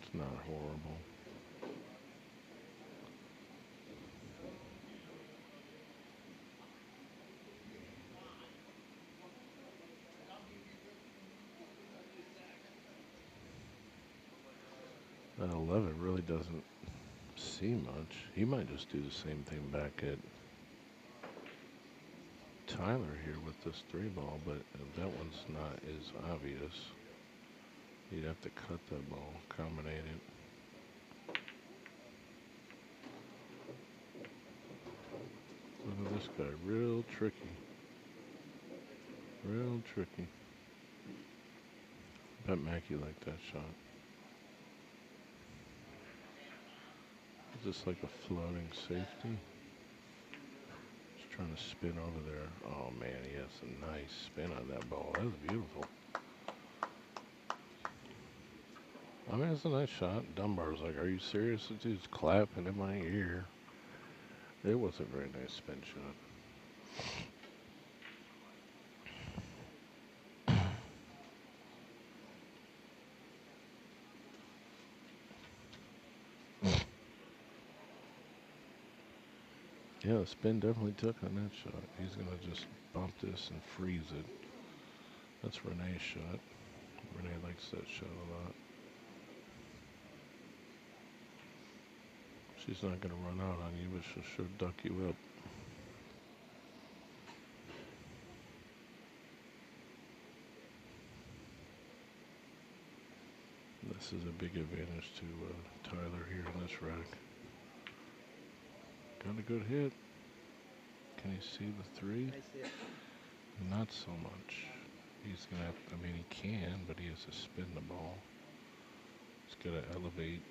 It's not horrible. That 11 really doesn't see much. He might just do the same thing back at Tyler here with this 3-ball, but that one's not as obvious. You'd have to cut that ball, combinate it. Look at this guy, real tricky. Real tricky. Bet Mackie liked that shot. Is this like a floating safety? Just trying to spin over there. Oh man, he has a nice spin on that ball. That was beautiful. I mean, it's a nice shot. Dunbar's like, are you serious? This dude's clapping in my ear. It was a very nice spin shot. Yeah, the spin definitely took on that shot. He's going to just bump this and freeze it. That's Renee's shot. Renee likes that shot a lot. She's not going to run out on you, but she'll sure duck you up. This is a big advantage to Tyler here in this rack. Got a good hit. Can you see the three? I see it. Not so much. He's going to have, I mean, he can, but he has to spin the ball. He's got to elevate.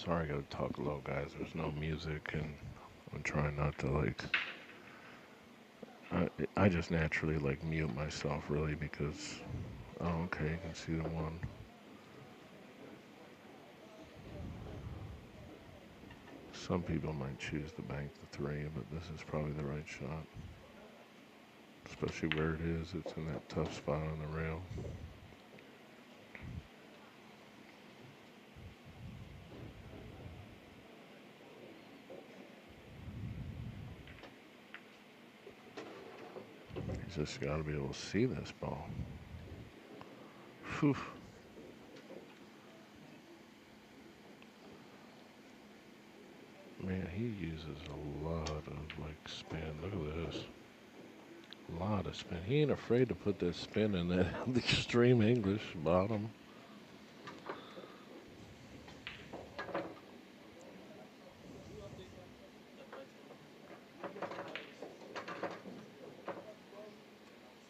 Sorry, I got to talk low, guys. There's no music, and I'm trying not to, like, I just naturally, like, mute myself, really, because, oh, okay, you can see the one. Some people might choose to bank the three, but this is probably the right shot. Especially where it is. It's in that tough spot on the rail. He's just got to be able to see this ball. Whew. Man, he uses a lot of, like, spin. Look at this. A lot of spin. He ain't afraid to put that spin in that extreme English bottom.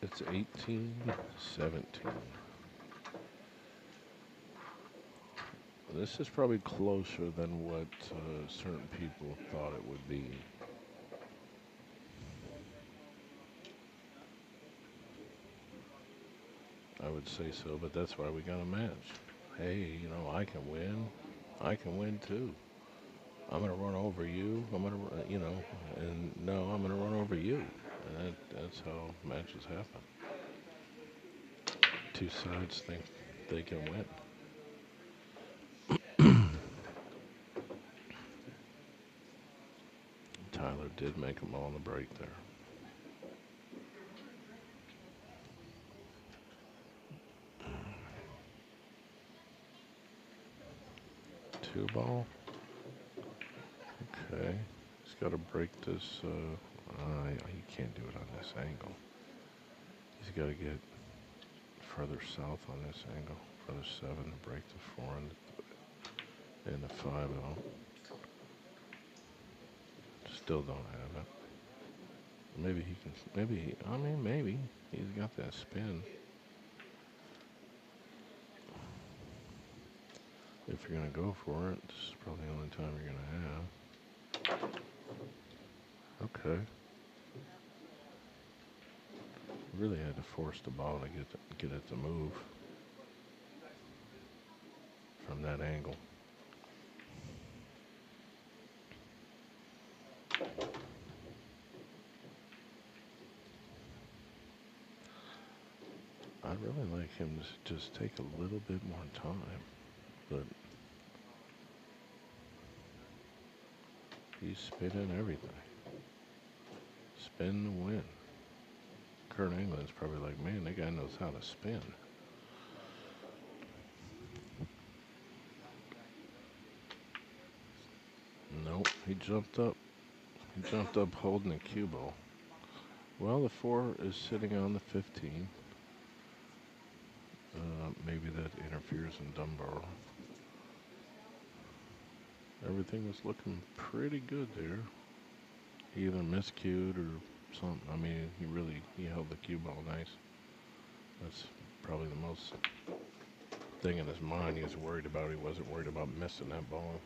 It's 18-17. This is probably closer than what certain people thought it would be. I would say so, but that's why we got a match. Hey, you know, I can win. I can win too. I'm going to run over you. I'm going to, you know, and no, I'm going to run over you. And that's how matches happen. Two sides think they can win. Tyler did make them all on the break there. Two ball. Okay. He's got to break this. He can't do it on this angle. He's got to get further south on this angle. Further 7 to break the 4 and the 5 out. Still don't have it. Maybe he can. Maybe. Maybe he's got that spin. If you're gonna go for it, this is probably the only time you're gonna have. Okay. Really had to force the ball to get it to move from that angle. I'd really like him to just take a little bit more time, but he's spinning everything. Spin to win. Kurt England's probably like, man, that guy knows how to spin. Nope, he jumped up. He jumped up holding the cue ball. Well, the 4 is sitting on the 15. Maybe that interferes in Dunbar. Everything was looking pretty good there. He either miscued or something. I mean, he held the cue ball nice. That's probably the most thing in his mind he was worried about. He wasn't worried about missing that ball.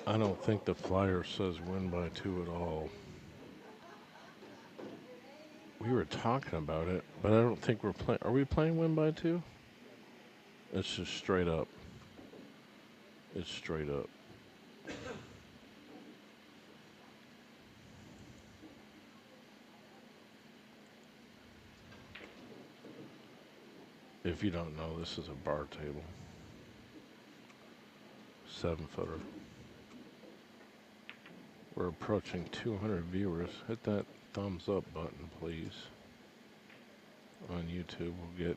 I don't think the flyer says win by 2 at all. We were talking about it, but I don't think we're playing. Are we playing win by two? It's just straight up. It's straight up. If you don't know, this is a bar table. 7-footer. We're approaching 200 viewers. Hit that thumbs up button, please. On YouTube, we'll get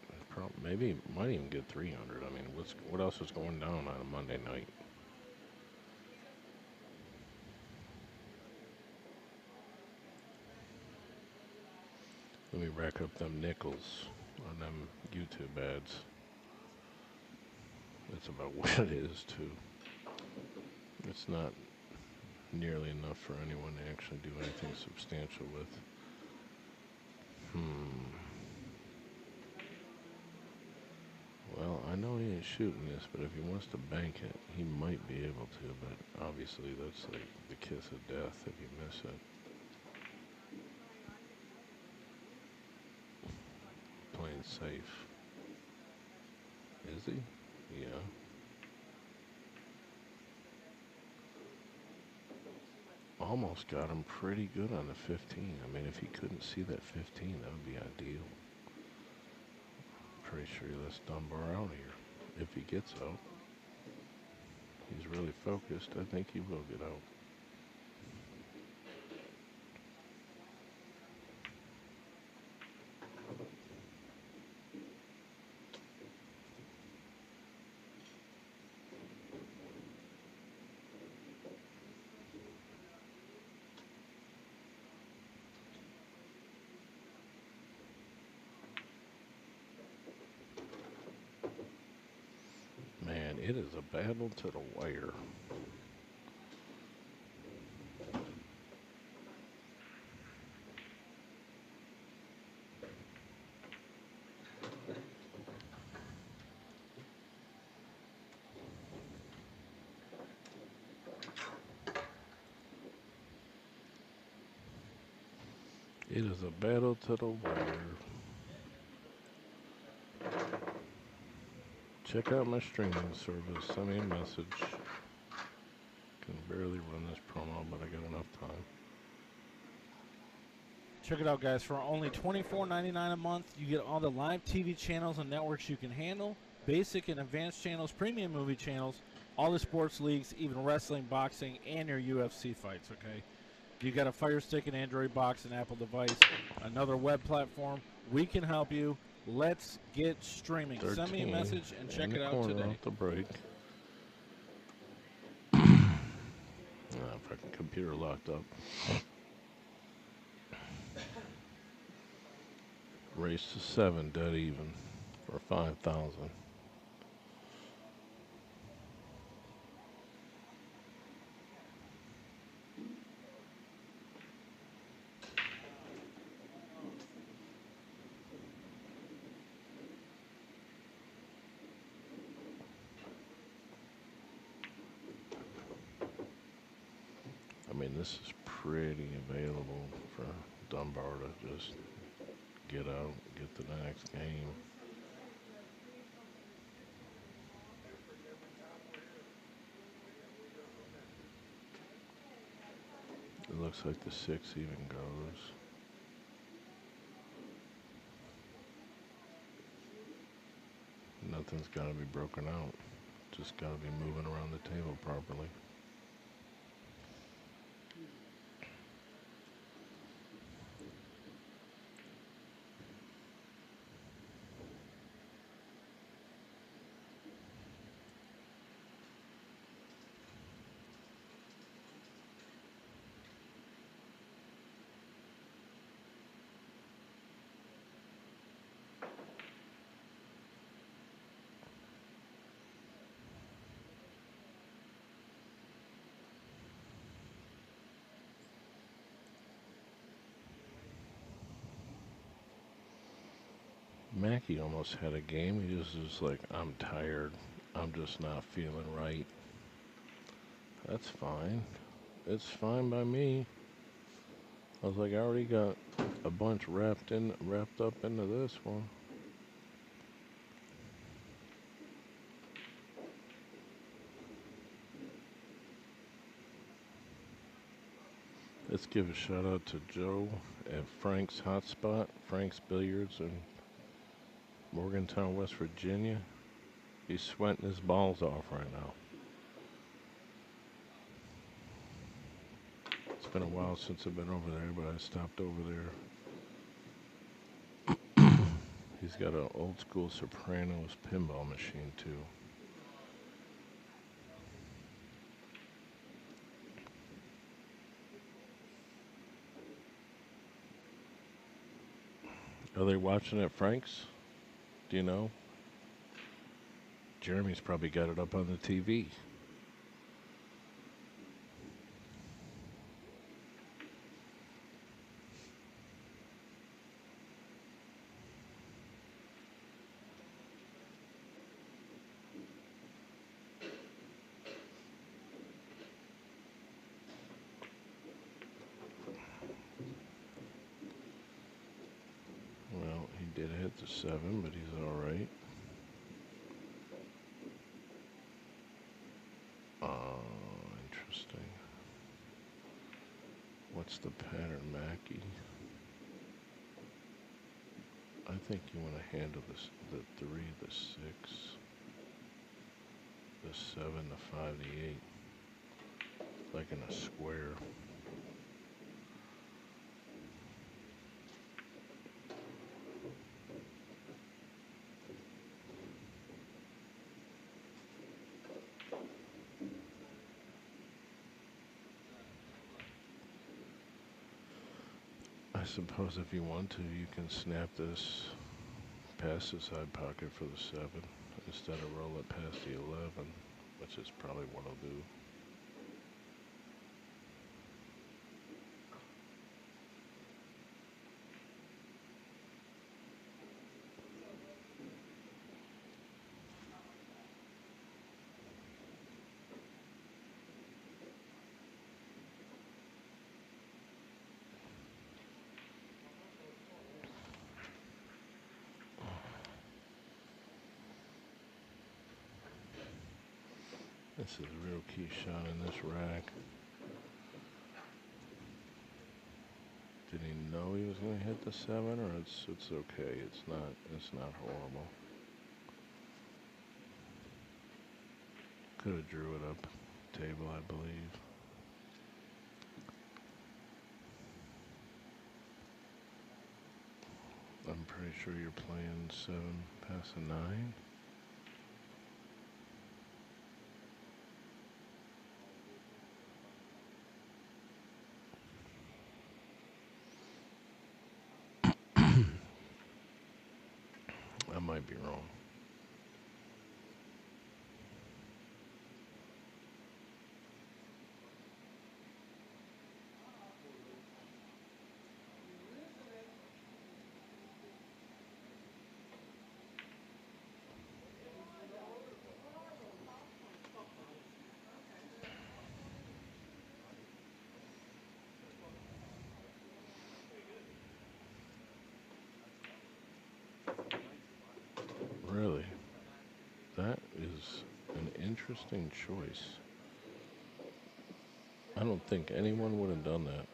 maybe might even get 300. I mean, what else is going down on a Monday night? Let me rack up them nickels on them YouTube ads. That's about what it is too. It's not nearly enough for anyone to actually do anything substantial with. Well, I know he ain't shooting this, but if he wants to bank it, he might be able to, but obviously that's like the kiss of death if you miss it. Playing safe. Is he? Yeah. Almost got him pretty good on the 15. I mean, if he couldn't see that 15, that would be ideal. Pretty sure he lets Dunbar out here. If he gets out. He's really focused. I think he will get out. Man, it is a battle to the wire. It is a battle to the wire. Check out my streaming service. Send me a message. Can barely run this promo, but I got enough time. Check it out, guys. For only $24.99 a month, you get all the live TV channels and networks you can handle, basic and advanced channels, premium movie channels, all the sports leagues, even wrestling, boxing, and your UFC fights, okay? You got a Fire Stick, an Android box, an Apple device, another web platform. We can help you. Let's get streaming. Send me a message and check it out today. Off the break. Fucking computer locked up. Race to 7, dead even for 5,000. I mean, this is pretty available for Dunbar to just get out, get to the next game. It looks like the 6 even goes. Nothing's got to be broken out. Just got to be moving around the table properly. Mackey almost had a game. He just was like, I'm tired. I'm just not feeling right. That's fine. It's fine by me. I was like, I already got a bunch wrapped up into this one. Let's give a shout out to Joe at Frank's Hotspot, Frank's Billiards in Morgantown, West Virginia. He's sweating his balls off right now. It's been a while since I've been over there, but I stopped over there. He's got an old school Sopranos pinball machine too. Are they watching at Frank's? Do you know? Jeremy's probably got it up on the TV. Well, he did hit the 7, but he's all right. Interesting. What's the pattern, Mackie? I think you want to handle this, the 3, the 6, the 7, the 5, the 8, like in a square. I suppose if you want to, you can snap this past the side pocket for the 7 instead of roll it past the 11, which is probably what I'll do. This is a real key shot in this rack. Did he know he was going to hit the 7, or it's okay? It's not horrible. Could have drew it up table, I believe. I'm pretty sure you're playing 7 past a 9. I might be wrong. Really? That is an interesting choice. I don't think anyone would have done that.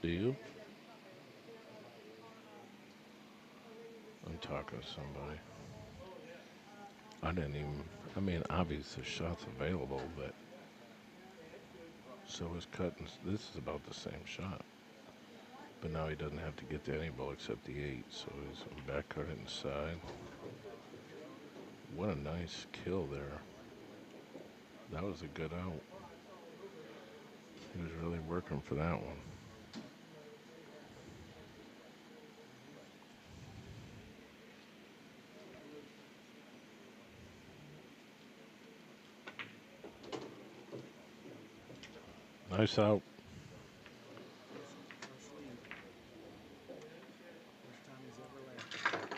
Do you? I'm talking to somebody. I didn't even, I mean, obviously the shot's available, but so is cutting. This is about the same shot. But now he doesn't have to get to any ball except the 8, so he's back cut it inside. What a nice kill there. That was a good out. He was really working for that one. Nice out.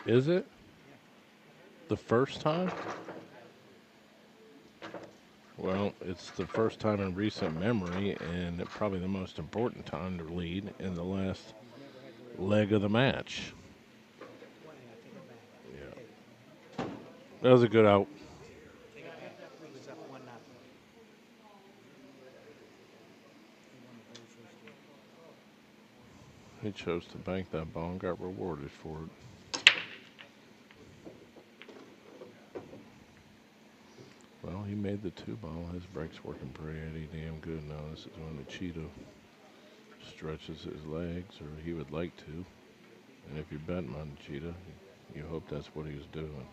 Is it? The first time? Well, it's the first time in recent memory, and probably the most important time to lead in the last leg of the match. Yeah, that was a good out. Was up 1-0. He chose to bank that ball and got rewarded for it. Well, he made the 2 ball. His break's working pretty damn good now. This is when the cheetah stretches his legs, or he would like to. And if you're betting on the cheetah, you hope that's what he was doing,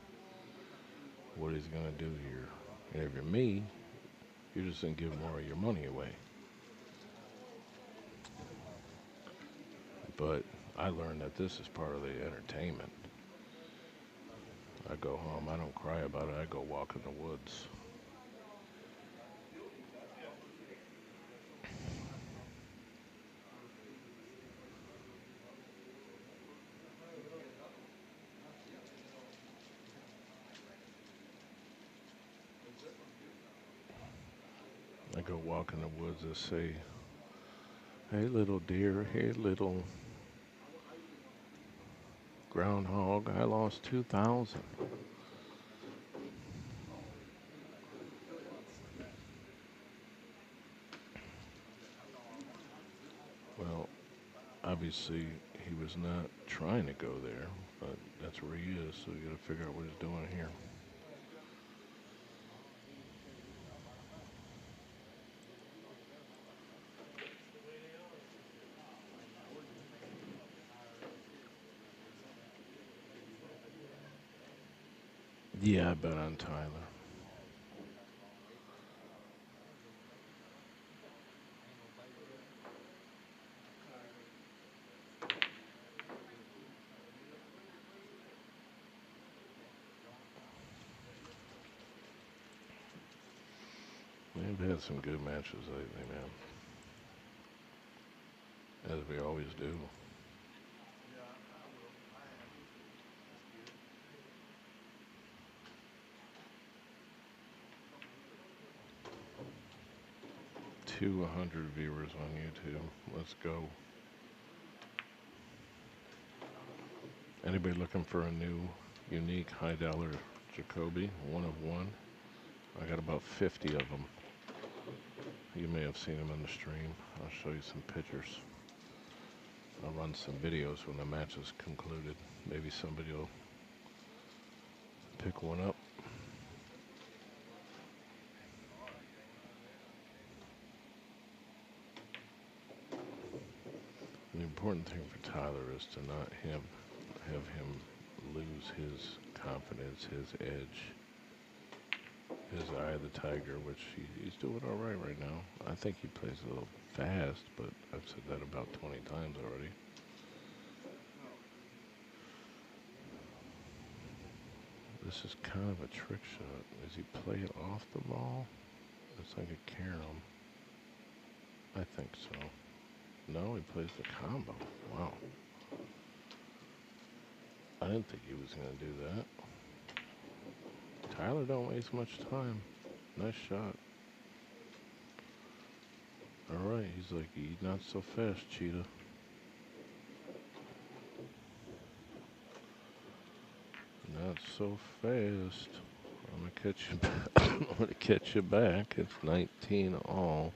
what he's going to do here. And if you're me, you're just going to give more of your money away. But I learned that this is part of the entertainment. I go home, I don't cry about it, I go walk in the woods. I go walk in the woods and say, hey little deer, hey little groundhog, I lost 2,000. Well, obviously he was not trying to go there, but that's where he is, so you gotta figure out what he's doing here. Yeah, I bet on Tyler. We've had some good matches lately, man. As we always do. To 100 viewers on YouTube. Let's go. Anybody looking for a new, unique, high dollar Jacoby? One of one. I got about 50 of them. You may have seen them in the stream. I'll show you some pictures. I'll run some videos when the match is concluded. Maybe somebody will pick one up. The important thing for Tyler is to not have him lose his confidence, his edge, his eye of the tiger, which he's doing all right now. I think he plays a little fast, but I've said that about 20 times already. This is kind of a trick shot. Does he play it off the ball? It's like a carom. I think so. No, he plays the combo. Wow. I didn't think he was going to do that. Tyler don't waste much time. Nice shot. Alright, he's like, not so fast, cheetah. Not so fast. I'm gonna catch you back. I'm gonna catch you back. It's 19 all.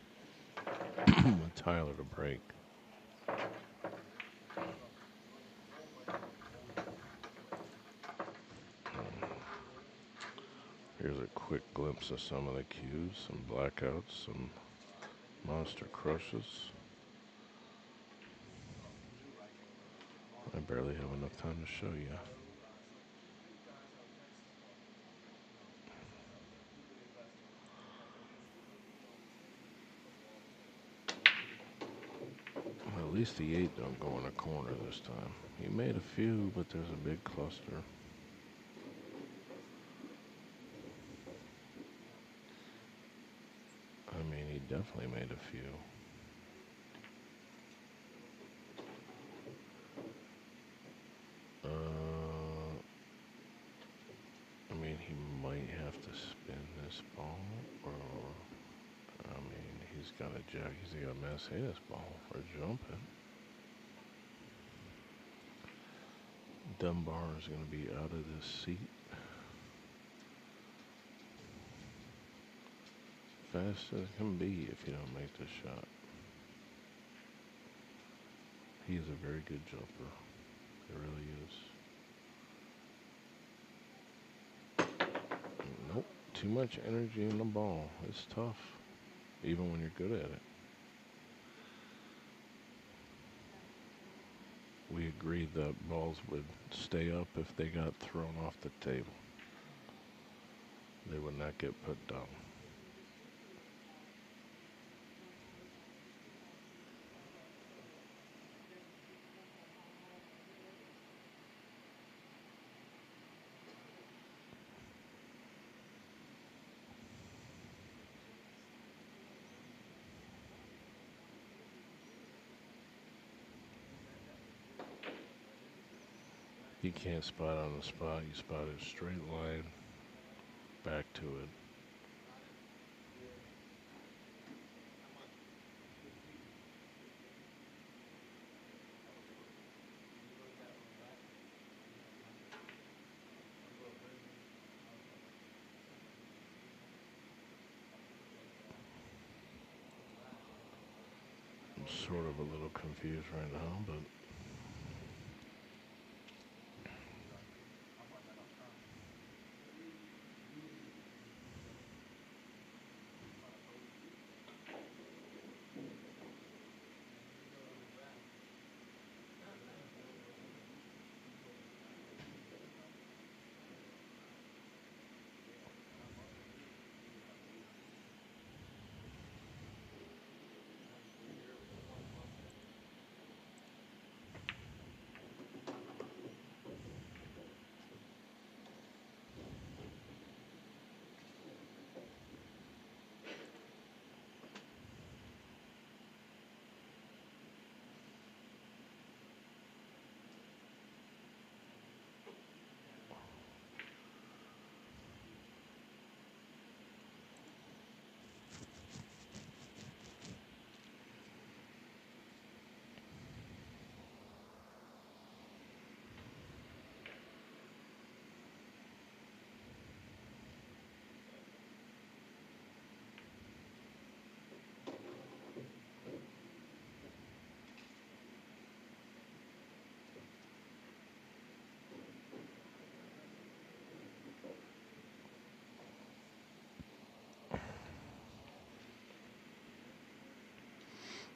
With Tyler to break. Here's a quick glimpse of some of the cues, some blackouts, some monster crushes. I barely have enough time to show you. Well, at least the 8 don't go in a corner this time. He made a few, but there's a big cluster. I mean, he definitely made a few. I mean, he might have to spin this ball, or got a jack. He's got a Mercedes ball for jumping. Dunbar is going to be out of this seat. Fast as it can be if you don't make this shot. He's a very good jumper. It really is. Nope. Too much energy in the ball. It's tough. Even when you're good at it. We agreed that balls would stay up if they got thrown off the table. They would not get put down. You can't spot on the spot. You spot a straight line back to it. I'm sort of a little confused right now, but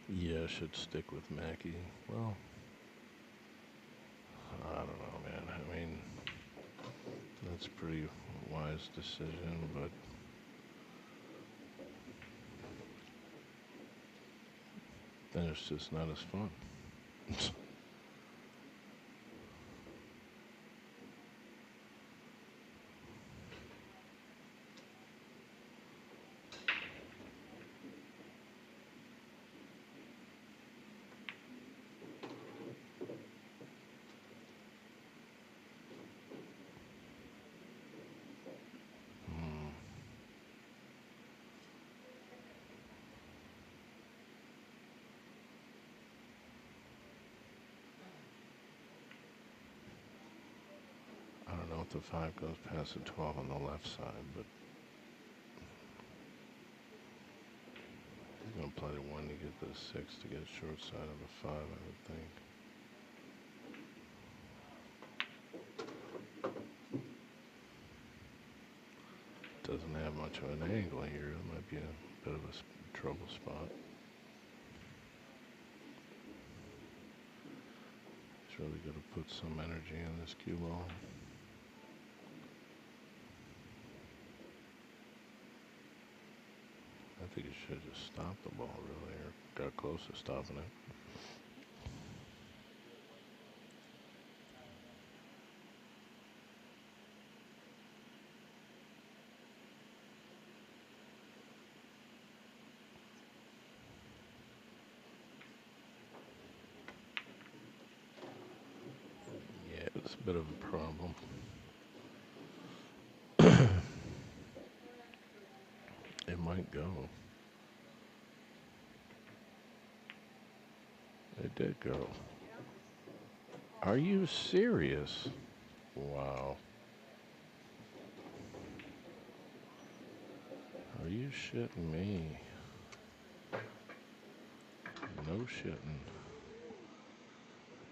yeah, I should stick with Mackey. Well, I don't know, man. I mean, that's a pretty wise decision, but then it's just not as fun. I don't know if the 5 goes past the 12 on the left side, but he's going to play the 1 to get the 6 to get short side of the 5, I would think. Doesn't have much of an angle here. It might be a bit of a trouble spot. He's really going to put some energy in this cue ball. I think he should have just stopped the ball, really, or got close to stopping it. Yeah, it's a bit of a problem. It might go. It did go. Are you serious? Wow. Are you shitting me? No shitting.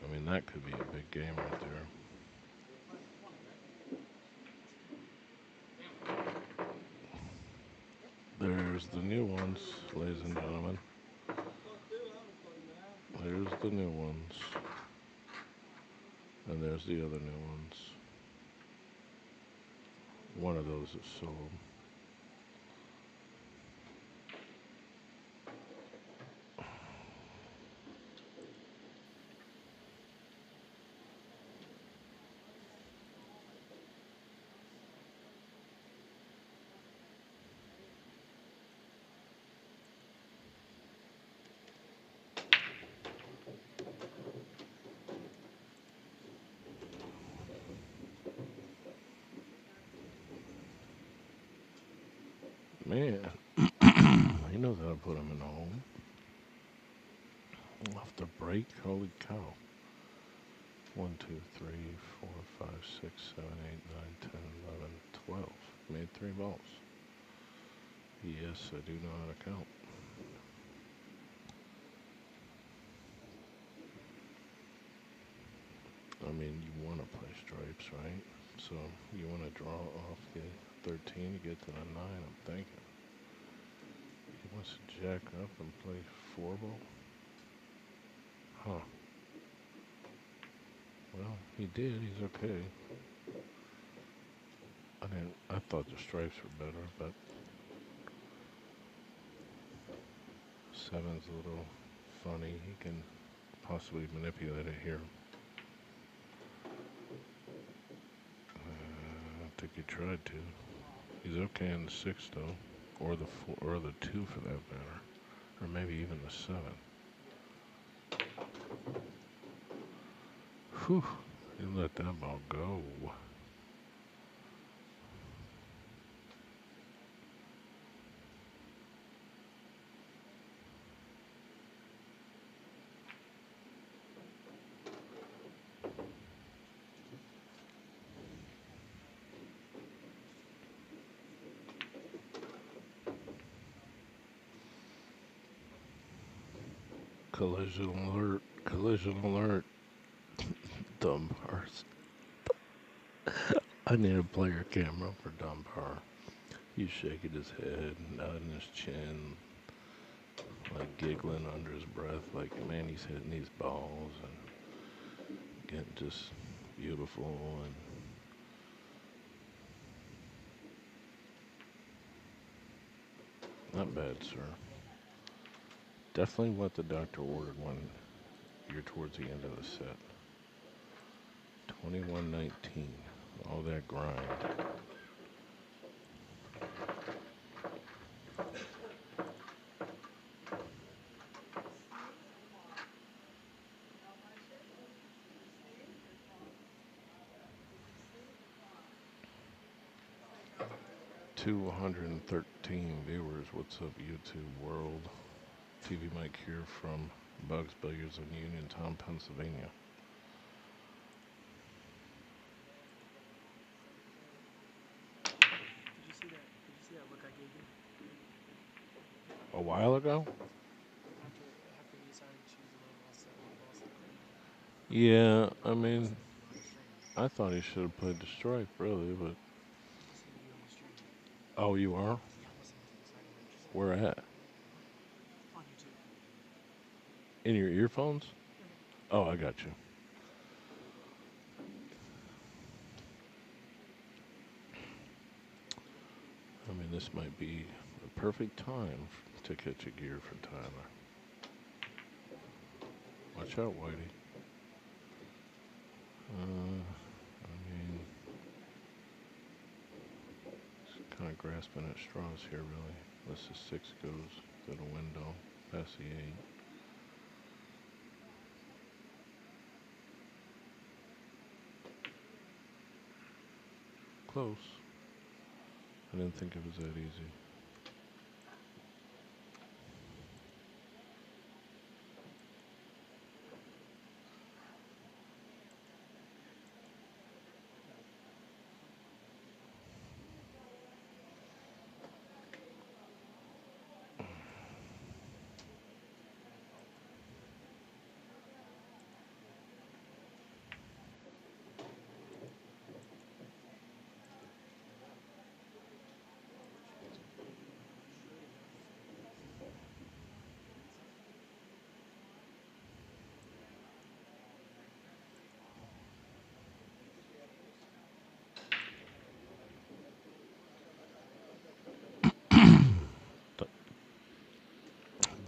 I mean, that could be a big game right there. There's the new ones, ladies and gentlemen. There's the new ones. And there's the other new ones. One of those is sold. Man, he knows how to put them in the home. Off the break, holy cow. 1, 2, 3, 4, 5, 6, 7, 8, 9, 10, 11, 12. Made 3 balls. Yes, I do know how to count. I mean, you want to play stripes, right? So you want to draw off the 13 to get to the 9, I'm thinking. He wants to jack up and play 4 ball? Huh. Well, he did. He's okay. I thought the stripes were better, but 7's a little funny. He can possibly manipulate it here. I think he tried to. He's okay in the 6 though, or the 4, or the 2 for that matter, or maybe even the 7. Whew! You let that ball go. Collision alert! Collision alert! Dunbar. I need a player camera for Dunbar. He's shaking his head, nodding his chin, like giggling under his breath, like, man, he's hitting these balls and getting just beautiful. And not bad, sir. Definitely what the doctor ordered when you're towards the end of the set. 21-19. All that grind. To 113 viewers. What's up, YouTube world? TvMike here from Bugs Billiards in Uniontown, Pennsylvania. Did you see that look I gave you? A while ago? After you decided to choose the little balls. Yeah, I mean, I thought he should have played the stripe, really, but... Oh, you are? Where at? On YouTube. In your earphones? Oh, I got you. I mean, this might be the perfect time to catch a gear for Tyler. Watch out, Whitey. I mean, just kind of grasping at straws here, really. Unless the 6 goes to the window, past the 8. Close. I didn't think it was that easy.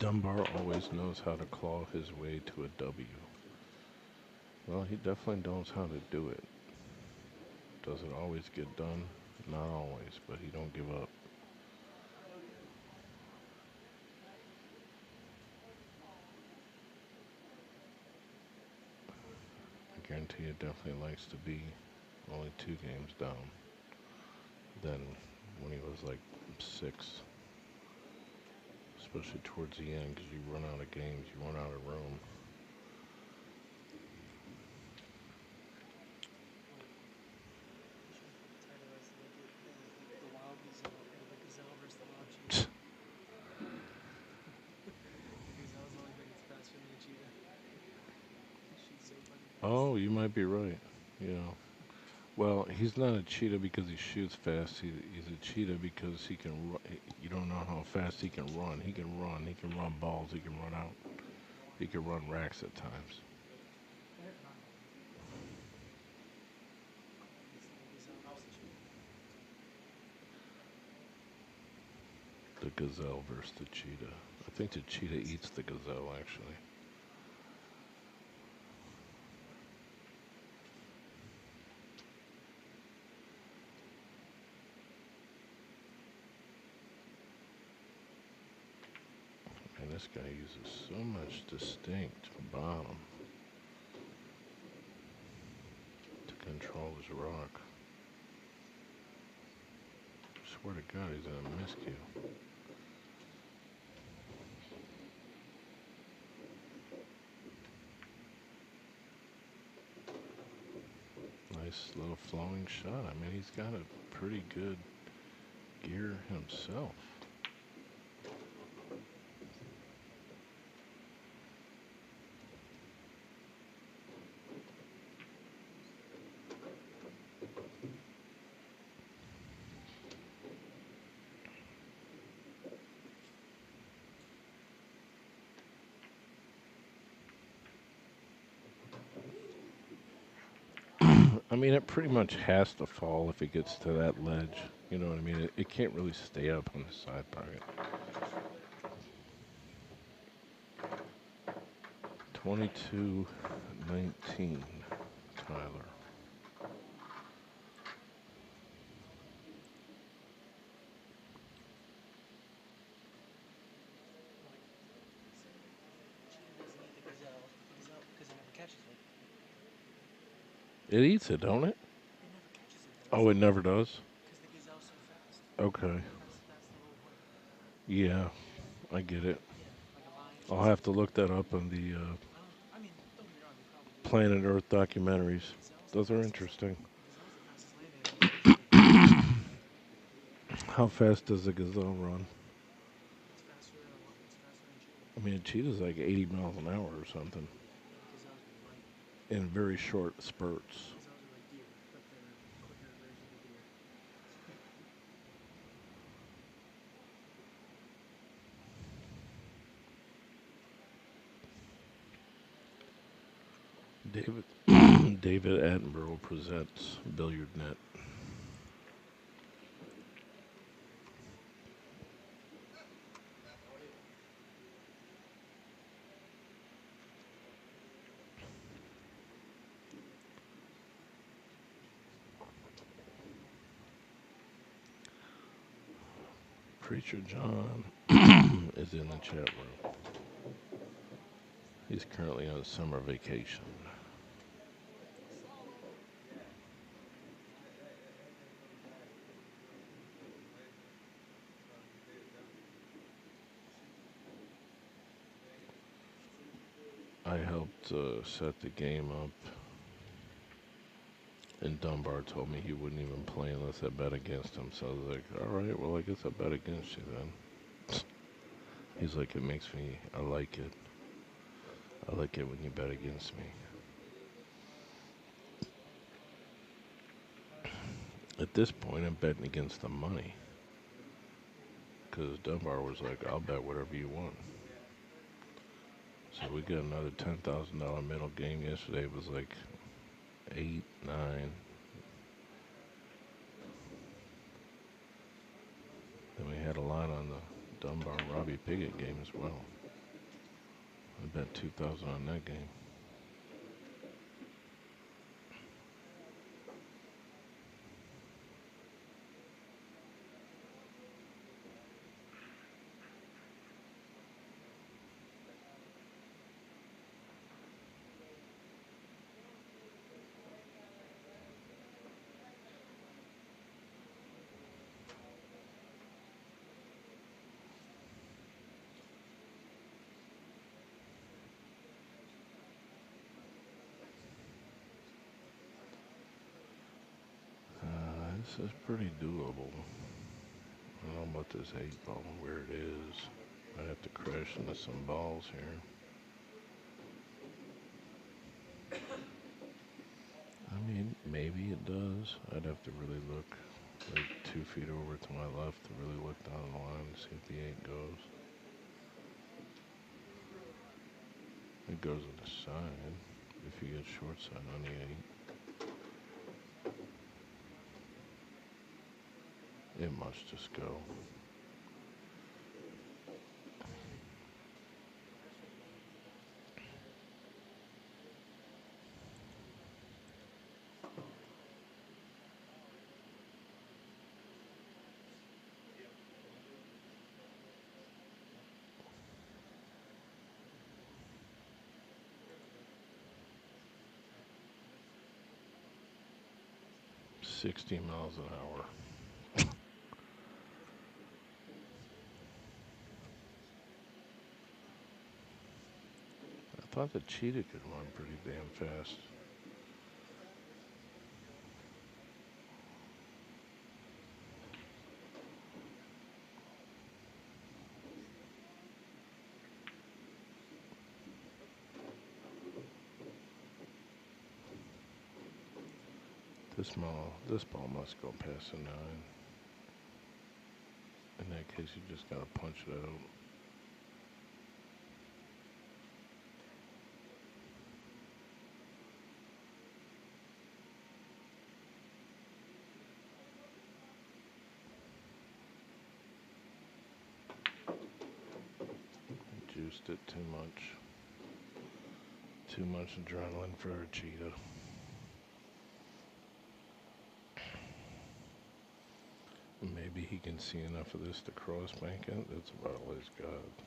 Dunbar always knows how to claw his way to a W. Well, he definitely knows how to do it. Does it always get done? Not always, but he don't give up. I guarantee it definitely likes to be only 2 games down than when he was like 6. Especially towards the end, because you run out of games, you run out of room. The wild gazelle or the gazelle versus the wild cheetah. The gazelle's the only thing that's faster than a cheetah. She's so fucking fast. Oh, you might be right. Yeah. Well, he's not a cheetah because he shoots fast. He's a cheetah because he can run. You don't know how fast he can run. He can run. He can run balls. He can run out. He can run racks at times. The gazelle versus the cheetah. I think the cheetah eats the gazelle, actually. And this guy uses so much distinct bottom to control his rock. I swear to God, he's in a miscue. Nice little flowing shot. I mean, he's got a pretty good gear himself. I mean, it pretty much has to fall if it gets to that ledge. You know what I mean? It can't really stay up on the side pocket. 22-19, Tyler. It eats it, don't it? Oh, it never does? Okay. Yeah, I get it. I'll have to look that up on the Planet Earth documentaries. Those are interesting. How fast does a gazelle run? I mean, a cheetah's like 80 miles an hour or something. In very short spurts. David Attenborough presents Billiardnet. Preacher John is in the chat room. He's currently on summer vacation. I helped set the game up, and Dunbar told me he wouldn't even play unless I bet against him. So I was like, all right, well, I guess I bet against you then. He's like, it makes me, I like it. I like it when you bet against me. At this point, I'm betting against the money. Because Dunbar was like, I'll bet whatever you want. So we got another $10,000 middle game yesterday. It was like 8, 9. Then we had a lot on the Dunbar Robbie Piggott game as well. I bet 2,000 on that game. This is pretty doable. I don't know about this 8-ball, where it is. Might have to crash into some balls here. I mean, maybe it does. I'd have to really look like 2 feet over to my left to really look down the line and see if the 8 goes. It goes on the side if you get short side on the 8. It must just go. $60 miles an hour. I thought the cheetah could run pretty damn fast. This ball must go past the 9. In that case, you just gotta punch it out. Juiced it too much. Too much adrenaline for a cheetah. Maybe he can see enough of this to cross bank it. That's about all he's got.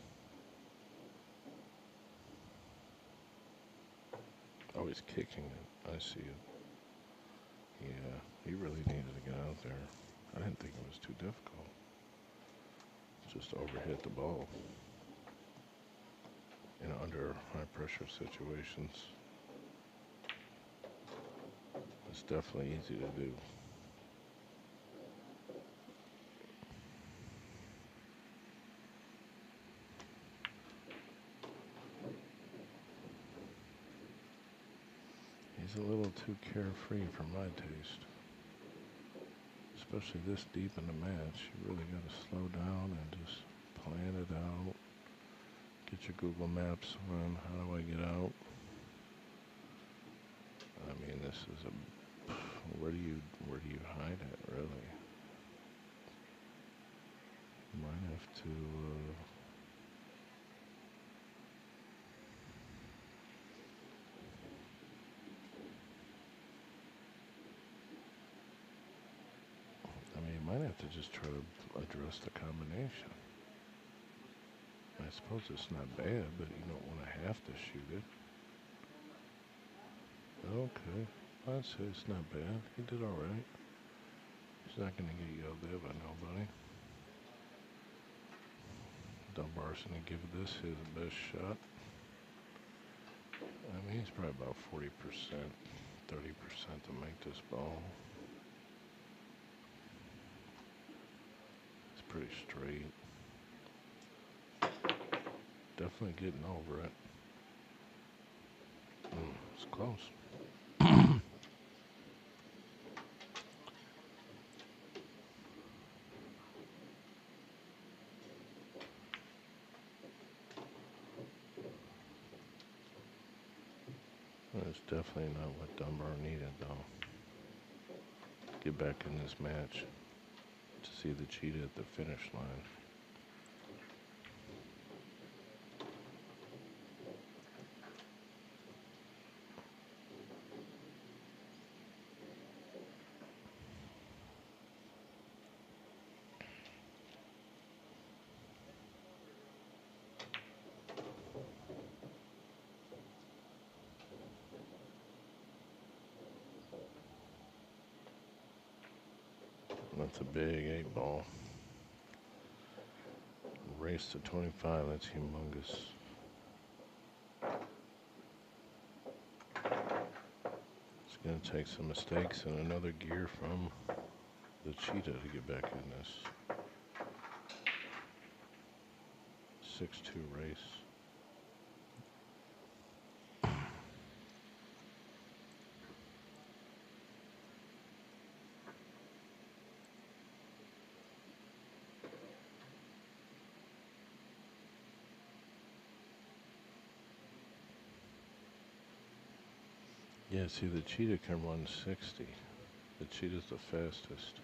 Oh, he's kicking it. I see it. Yeah, he really needed to get out there. I didn't think it was too difficult. Just overhit the ball. In under high pressure situations, it's definitely easy to do. He's a little too carefree for my taste. Especially this deep in the match. You really got to slow down and just plan it out. Get your Google Maps on. How do I get out? I mean, this is a... Where do you hide it, really? You might have to... I mean, you might have to just try to address the combination. I suppose it's not bad, but you don't want to have to shoot it. Okay, I'd say it's not bad. He did all right. He's not going to get yelled at by nobody. Dunbar's going to give this his best shot. I mean, he's probably about 40%, 30% to make this ball. It's pretty straight. Definitely getting over it. It's close. That's definitely not what Dunbar needed, though. Get back in this match to see the cheetah at the finish line. That's a big 8-ball. Race to 25, that's humongous. It's going to take some mistakes and another gear from the cheetah to get back in this 6-2 race. Yeah, see, the cheetah can run 60. The cheetah's the fastest.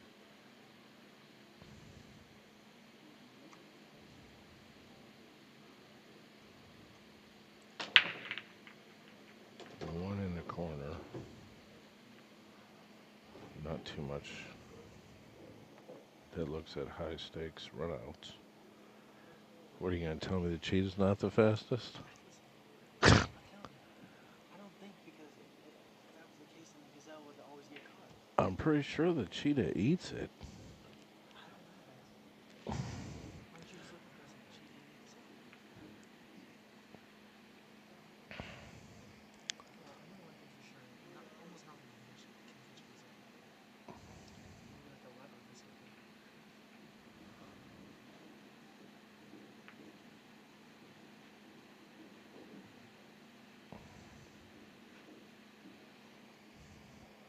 One in the corner. Not too much. That looks at high stakes runouts. What are you going to tell me? The cheetah's not the fastest? I don't think because if that was the case, then the gazelle would always get caught. I'm pretty sure the cheetah eats it. Why don't you just look at this and cheetah eats it? Well, I know one thing for sure. Almost nothing can catch gazelle. Maybe like a leopard or something.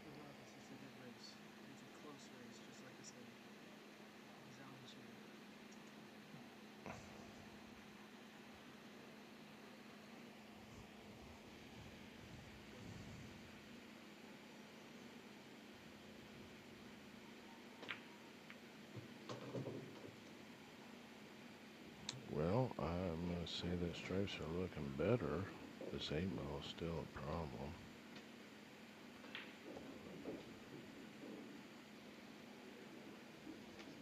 Regardless, it's a good race. It's a close race, just like I said. Gazelle and cheetah. Well, I'm going to say that stripes are looking better. This 8-ball is still a problem.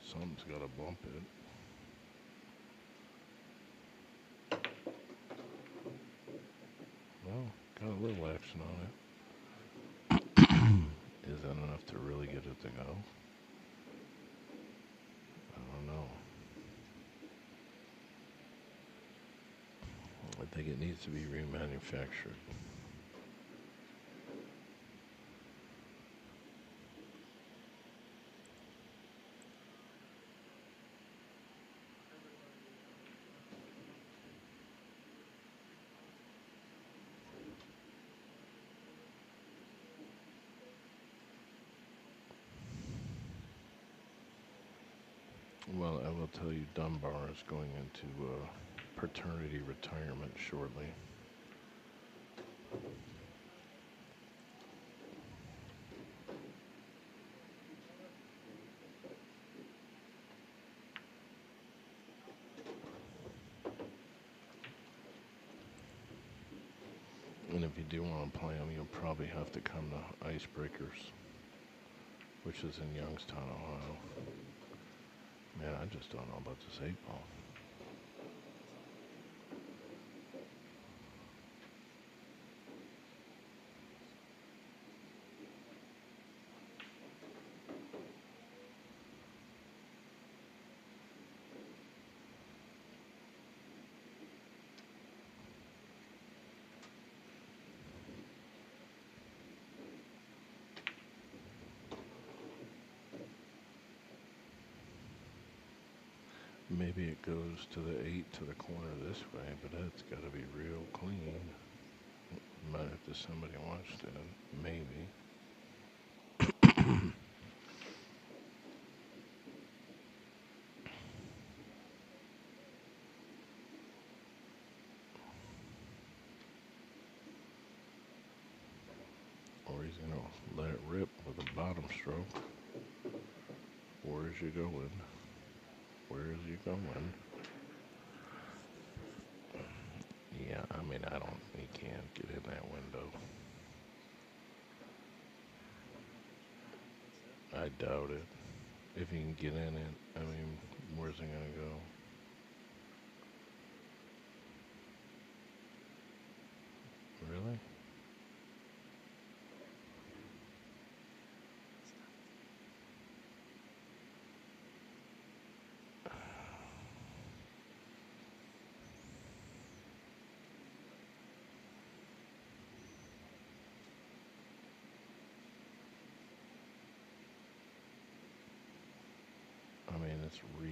Something's got to bump it. Well, got a little action on it. Is that enough to really get it to go? I don't know. I think it needs to be remanufactured. Well, I will tell you, Dunbar is going into paternity retirement shortly. And if you do want to play them, you'll probably have to come to Icebreakers, which is in Youngstown, Ohio. Man, I just don't know about this 8-ball. Maybe it goes to the 8 to the corner this way, but that's got to be real clean. Might have to somebody watched it, maybe. Or he's going to let it rip with a bottom stroke. Where's you going? Where's you going? Yeah, I mean, he can't get in that window. I doubt it. If he can get in it, I mean, where's he gonna go? Really?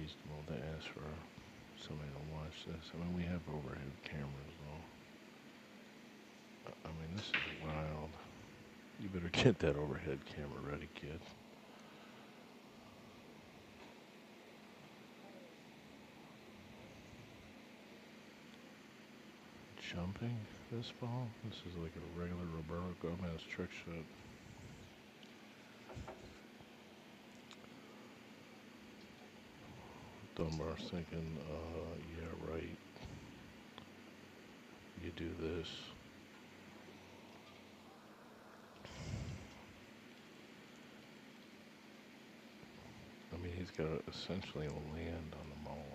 reasonable to ask for somebody to watch this. I mean, we have overhead cameras, though. I mean, this is wild. You better get that overhead camera ready, kid. Jumping this ball? This is like a regular Roberto Gomez trick shot. Dunbar's thinking, yeah, right. You do this. I mean, he's got to essentially land on the ball.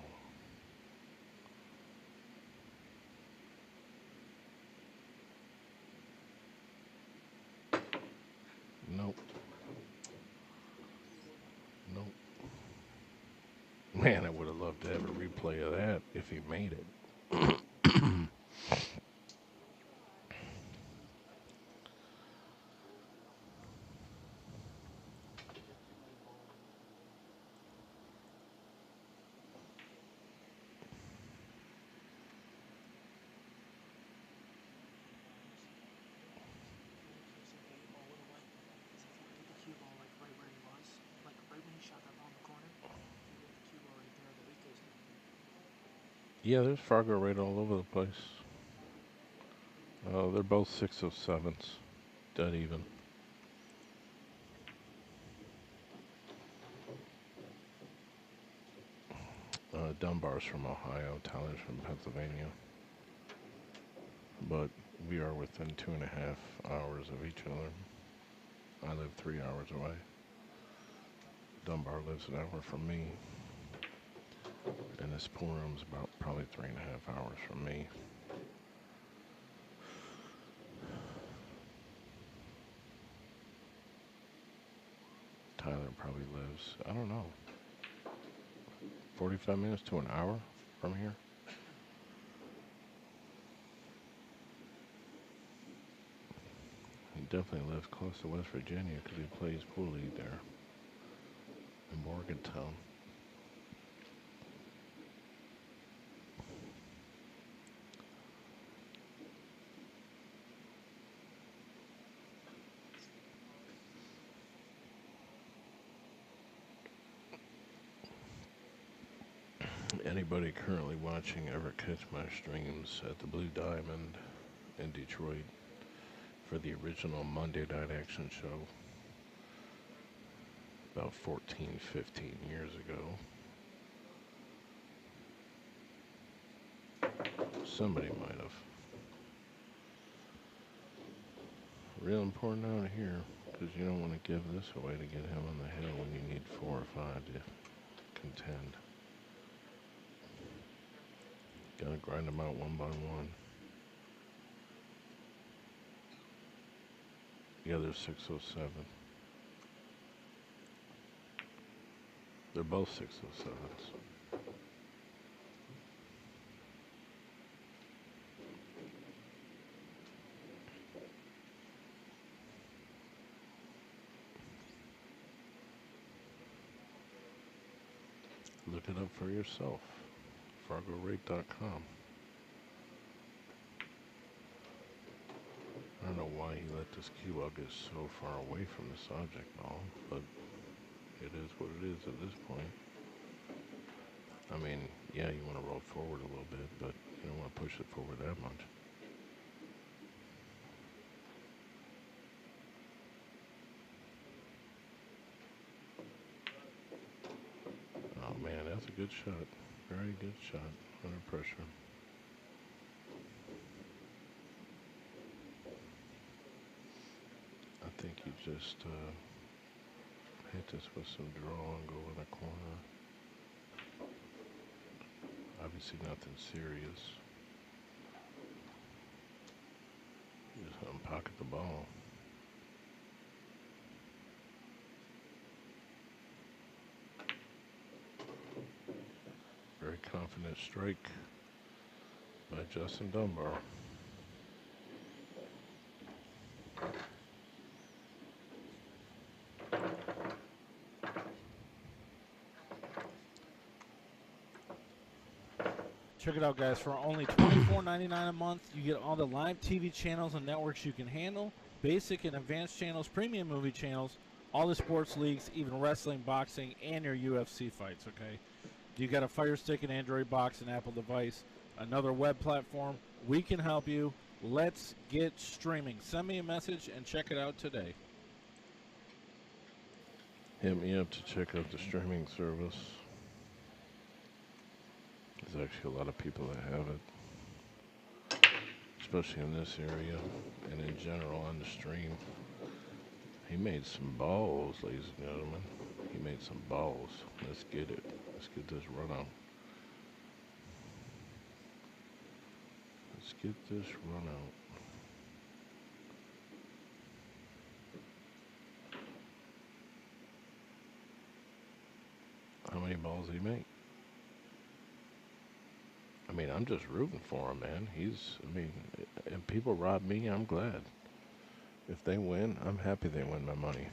Nope. Nope. Man, I would have loved to have a replay of that if he made it. Cue ball like right where he was, like right when he shot that ball in the corner. He hit the cue ball right there. The 8 goes in. Yeah, there's Fargo right all over the place. They're both 607s. Dead even. Dunbar's from Ohio, Tyler's from Pennsylvania. But we are within 2.5 hours of each other. I live 3 hours away. Dunbar lives an hour from me. And this pool room's about probably 3.5 hours from me. Tyler probably lives, I don't know, 45 minutes to an hour from here. He definitely lives close to West Virginia because he plays pool league there in Morgantown. Anybody currently watching ever catch my streams at the Blue Diamond in Detroit for the original Monday Night Action show about 14, 15 years ago? Somebody might have. Real important out here because you don't want to give this away to get him on the hill when you need 4 or 5 to contend. Gotta grind them out one by one. Yeah, they're 607. They're both 607s. Look it up for yourself. FargoRate.com. I don't know why he let this cue ball get so far away from this object ball, but it is what it is at this point. I mean, yeah, you want to roll forward a little bit, but you don't want to push it forward that much. Oh man, that's a good shot. Very good shot under pressure. I think you just hit this with some draw and go in the corner. Obviously nothing serious. Just unpocket the ball. Very confident strike by Justin Dunbar. Check it out, guys. For only $24.99 a month, you get all the live TV channels and networks you can handle, basic and advanced channels, premium movie channels, all the sports leagues, even wrestling, boxing, and your UFC fights, okay? You got a Fire Stick, an Android box, an Apple device, another web platform. We can help you. Let's get streaming. Send me a message and check it out today. Hit me up to check out the streaming service. There's actually a lot of people that have it, especially in this area and in general on the stream. He made some balls, ladies and gentlemen. He made some balls. Let's get it. Let's get this run out. Let's get this run out. How many balls did he make? I mean, I'm just rooting for him, man. If people rob me, I'm glad. If they win, I'm happy they win my money.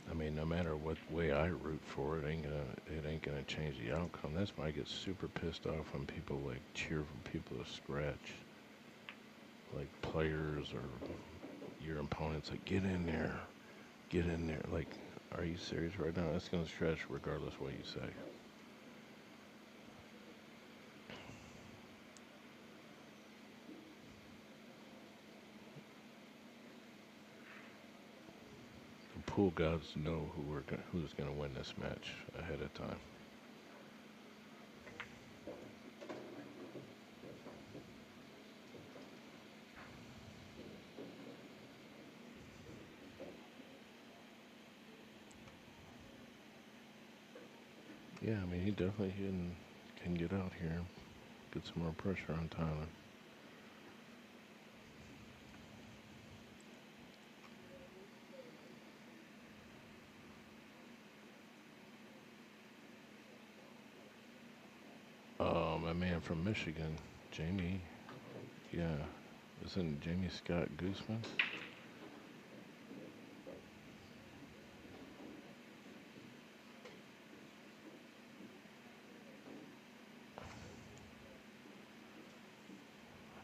I mean, no matter what way I root for it, it ain't gonna change the outcome. That's why I get super pissed off when people like cheer for people to scratch, like players or your opponents. Like, get in there, get in there. Like, are you serious right now? That's gonna scratch regardless what you say. Pool gods know who's going to win this match ahead of time. Yeah, I mean, he definitely can get out here, get some more pressure on Tyler. My man from Michigan, Jamie. Yeah, isn't Jamie Scott Gooseman?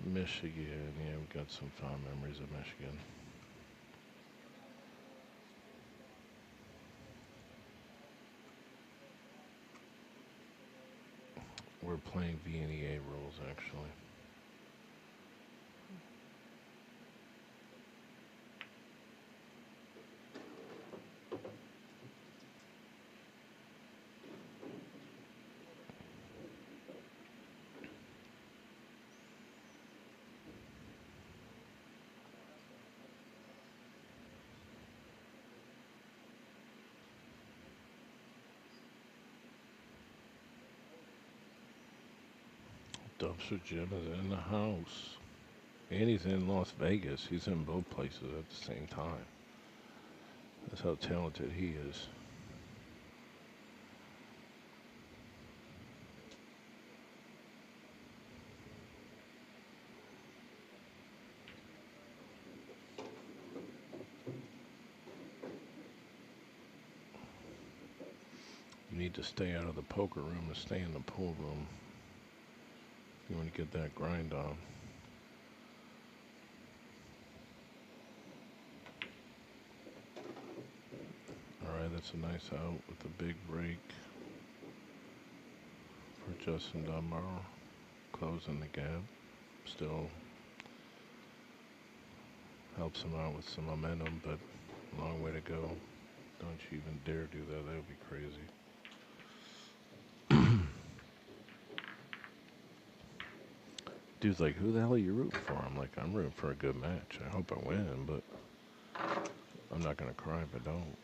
Michigan, yeah, we've got some fond memories of Michigan. We're playing VNEA rules, actually. Dumpster Jim is in the house. And he's in Las Vegas. He's in both places at the same time. That's how talented he is. You need to stay out of the poker room and stay in the pool room. You want to get that grind on. Alright, that's a nice out with the big break for Justin Dunbar. Closing the gap. Still helps him out with some momentum, but a long way to go. Don't you even dare do that. That would be crazy. Dude's like, who the hell are you rooting for? I'm like, I'm rooting for a good match. I hope I win, but I'm not going to cry if I don't.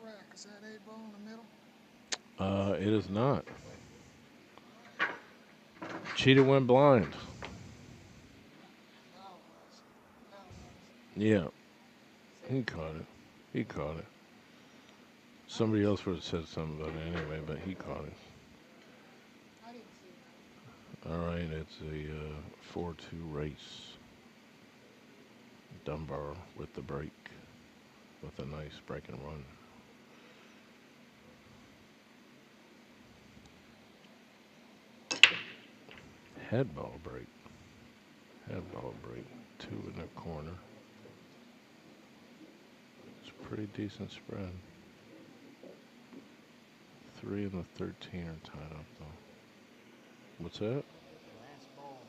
rack? Is that 8 ball in the middle? It is not. Cheetah went blind. Yeah, he caught it. He caught it. Somebody else would have said something about it anyway, but he caught it. I didn't see it. All right, it's a 4-2 race. Dunbar with the break, with a nice break and run. Head ball break. Head ball break. 2 in the corner. It's a pretty decent spread. 3 and the 13 are tied up though. What's that? Last ball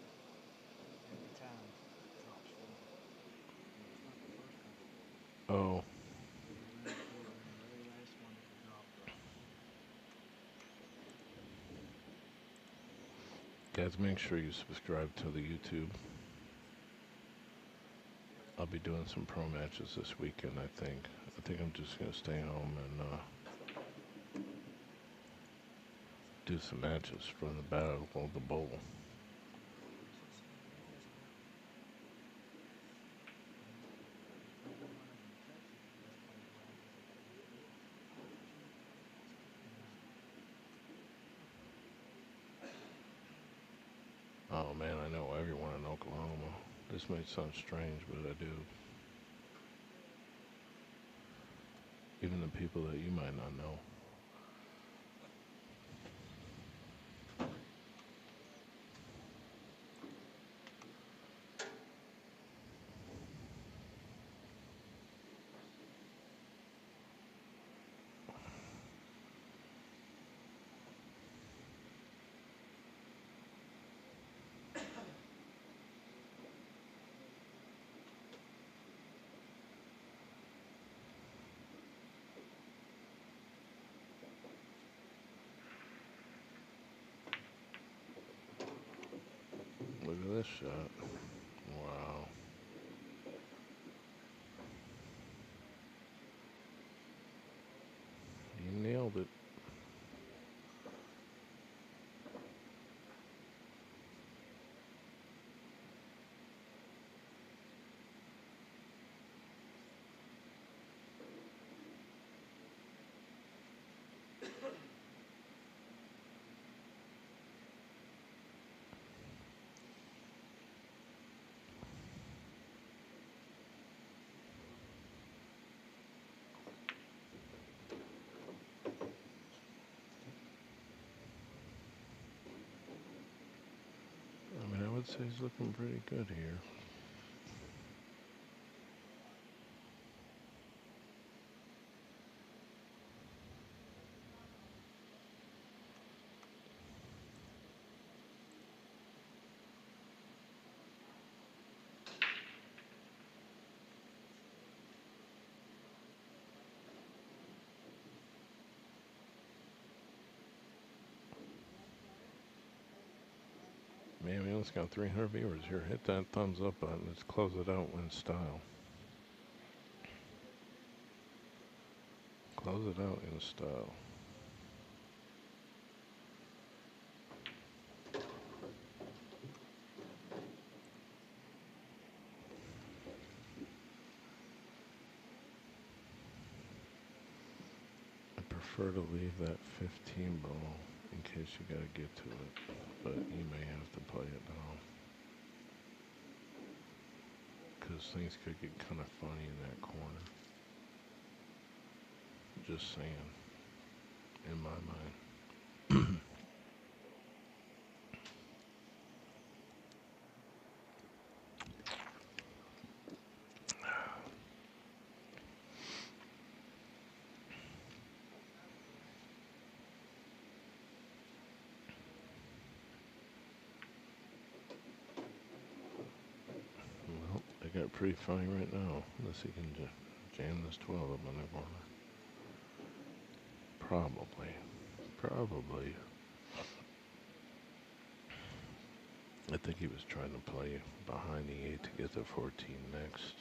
every time drops forward. Oh. Guys, make sure you subscribe to the YouTube. I'll be doing some pro matches this weekend, I think. I think I'm just going to stay home and do some matches for the Battle of the Bowl. Oh man, I know everyone in Oklahoma. This may sound strange, but I do. Even the people that you might not know. Look at this shot. Wow. You nailed it. I mean, I would say he's looking pretty good here. Man, we almost got 300 viewers here. Hit that thumbs up button. Let's close it out in style. Close it out in style. I prefer to leave that 15 ball in case you got to get to it, but you may have to play it now. Because things could get kind of funny in that corner. Just saying, in my mind. Well, they got pretty funny right now. Unless he can jam this 12 up in the corner. Probably. I think he was trying to play behind the 8 to get the 14 next.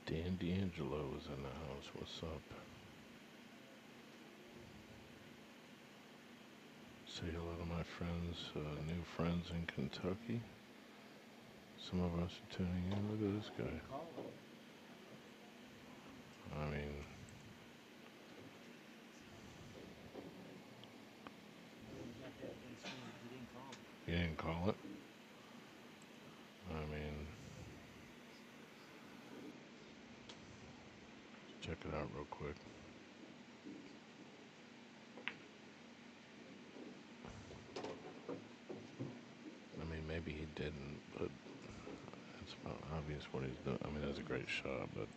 Dan D'Angelo is in the house. What's up? Say hello to my friends, new friends in Kentucky. Some of us are tuning in. Look at this guy. I mean, he didn't call it. I mean, check it out real quick. I mean, maybe he didn't, but it's about obvious what he's doing. I mean, that's a great shot, but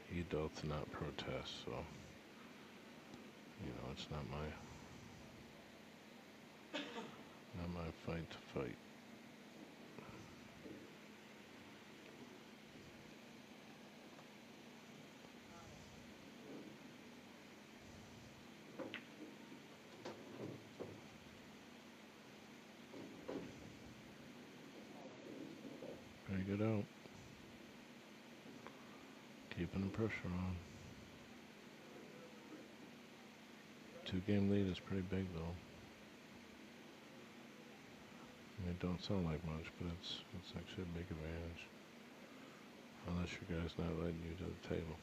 he doth not protest, so, you know, it's not my fight to fight. Very good out. Keeping the pressure on. 2-game lead is pretty big, though. I mean, it don't sound like much, but it's actually a big advantage. Unless your guy's not letting you to the table.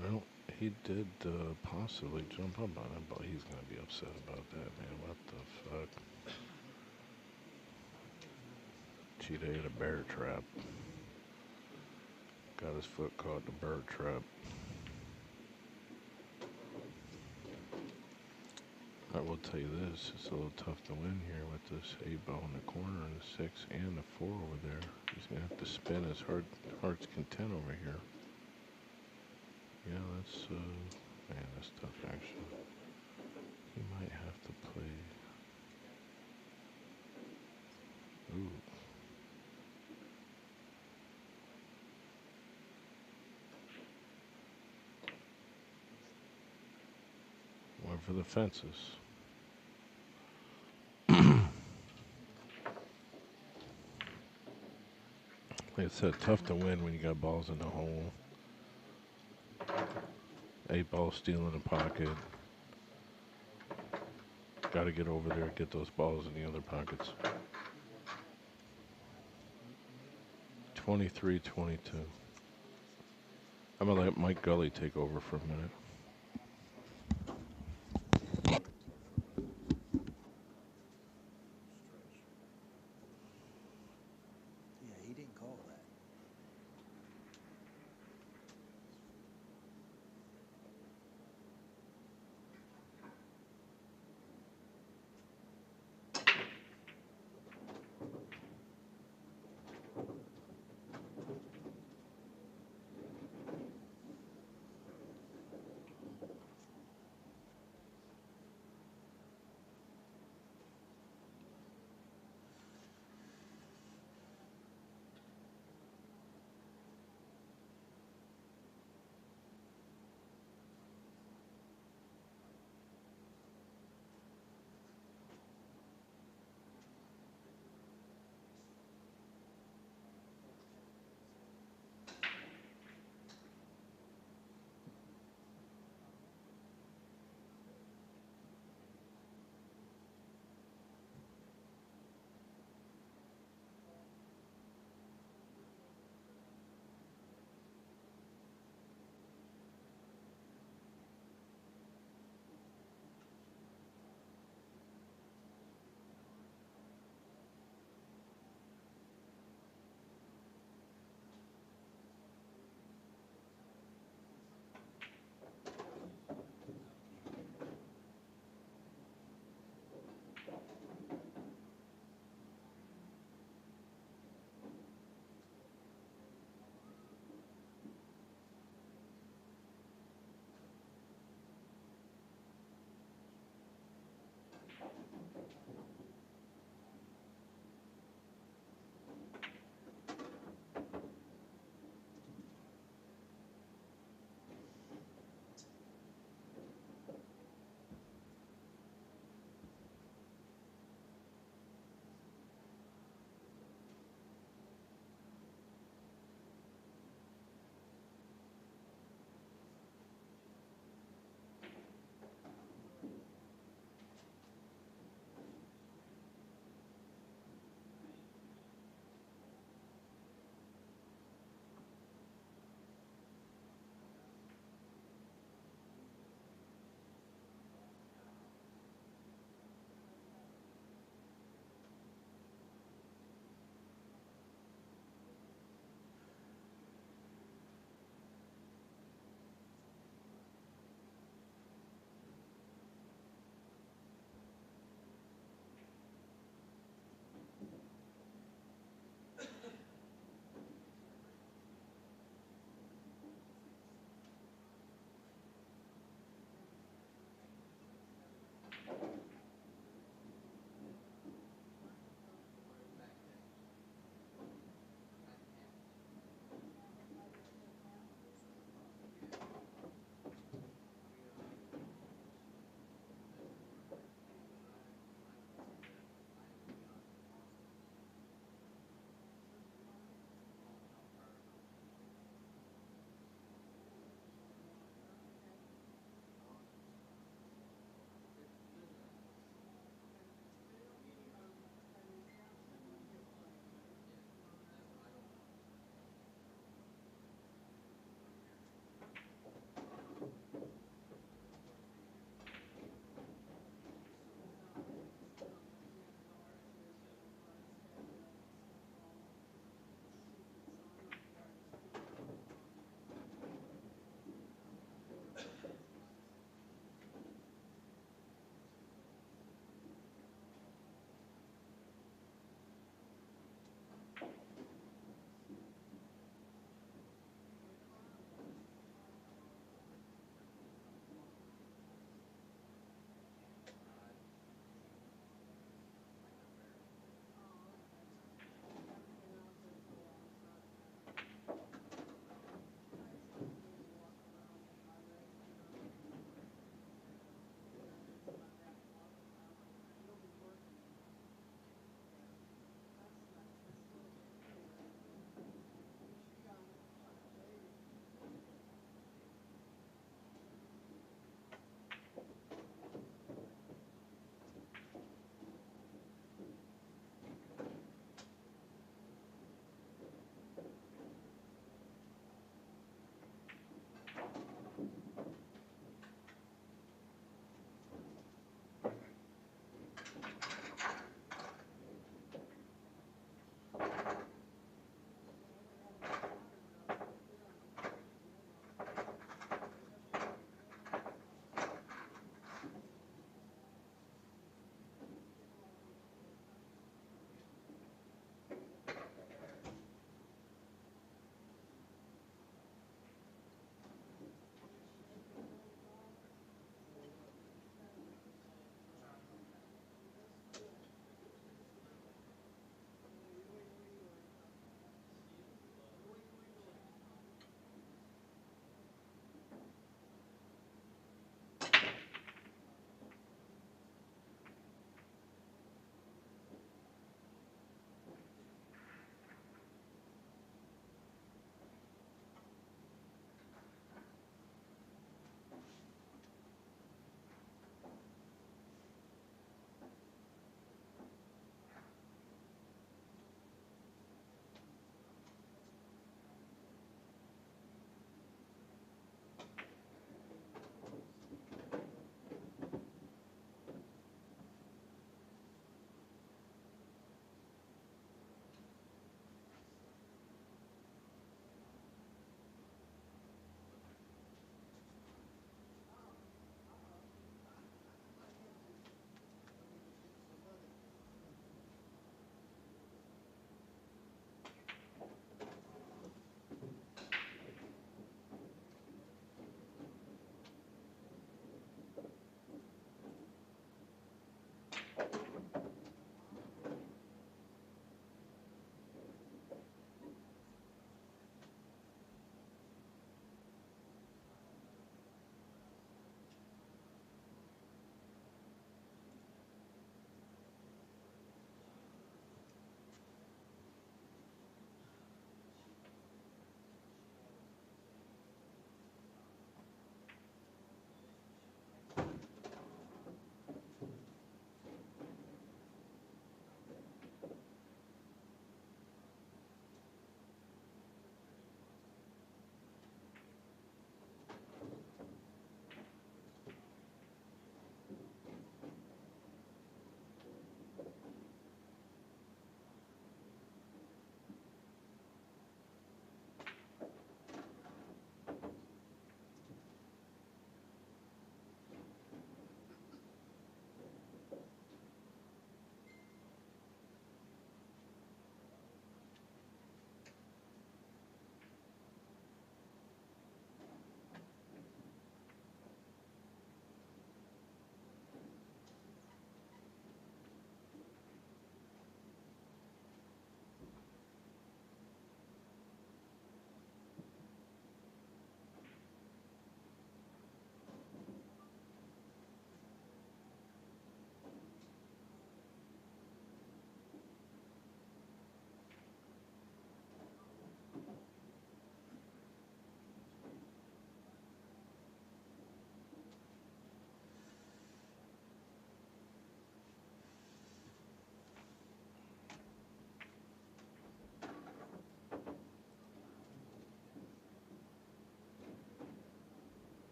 Well, he did possibly jump up on it, but he's going to be upset about that, man. What the fuck? Cheetah ate a bear trap. Got his foot caught in a bird trap. I will tell you this, it's a little tough to win here with this 8-ball in the corner and the 6 and the 4 over there. He's going to have to spin his heart's content over here. Yeah, that's, man, that's tough action. He might have to play. Ooh. Went for the fences. Like I said, tough to win when you got balls in the hole. 8-ball stealing a pocket. Got to get over there, get those balls in the other pockets. 23-22. I'm going to let Mike Gully take over for a minute. Yeah, he didn't call that.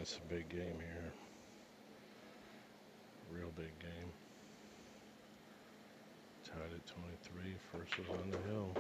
It's a big game here. Real big game. Tied at 23. First was on the hill.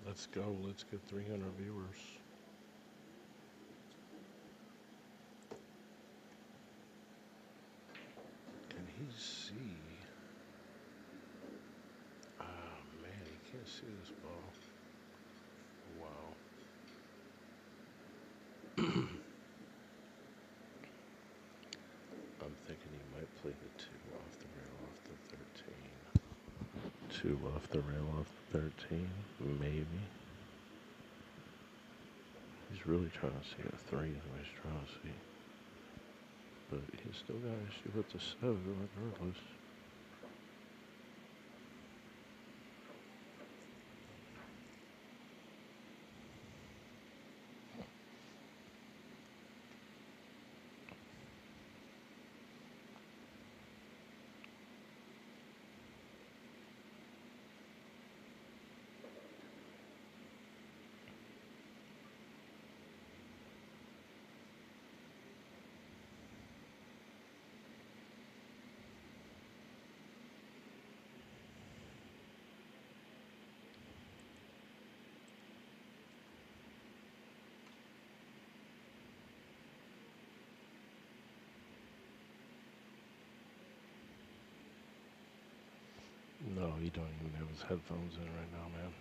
Let's go. Let's get 300 viewers. Can he see? Ah, man, he can't see this ball. Wow. I'm thinking he might play the 2 off the rail off the 13. 2 off the rail off the 13, maybe. He's really trying to see a 3 is what he's trying to see. But he's still got to shoot with the 7 regardless. No, he don't even have his headphones in right now, man.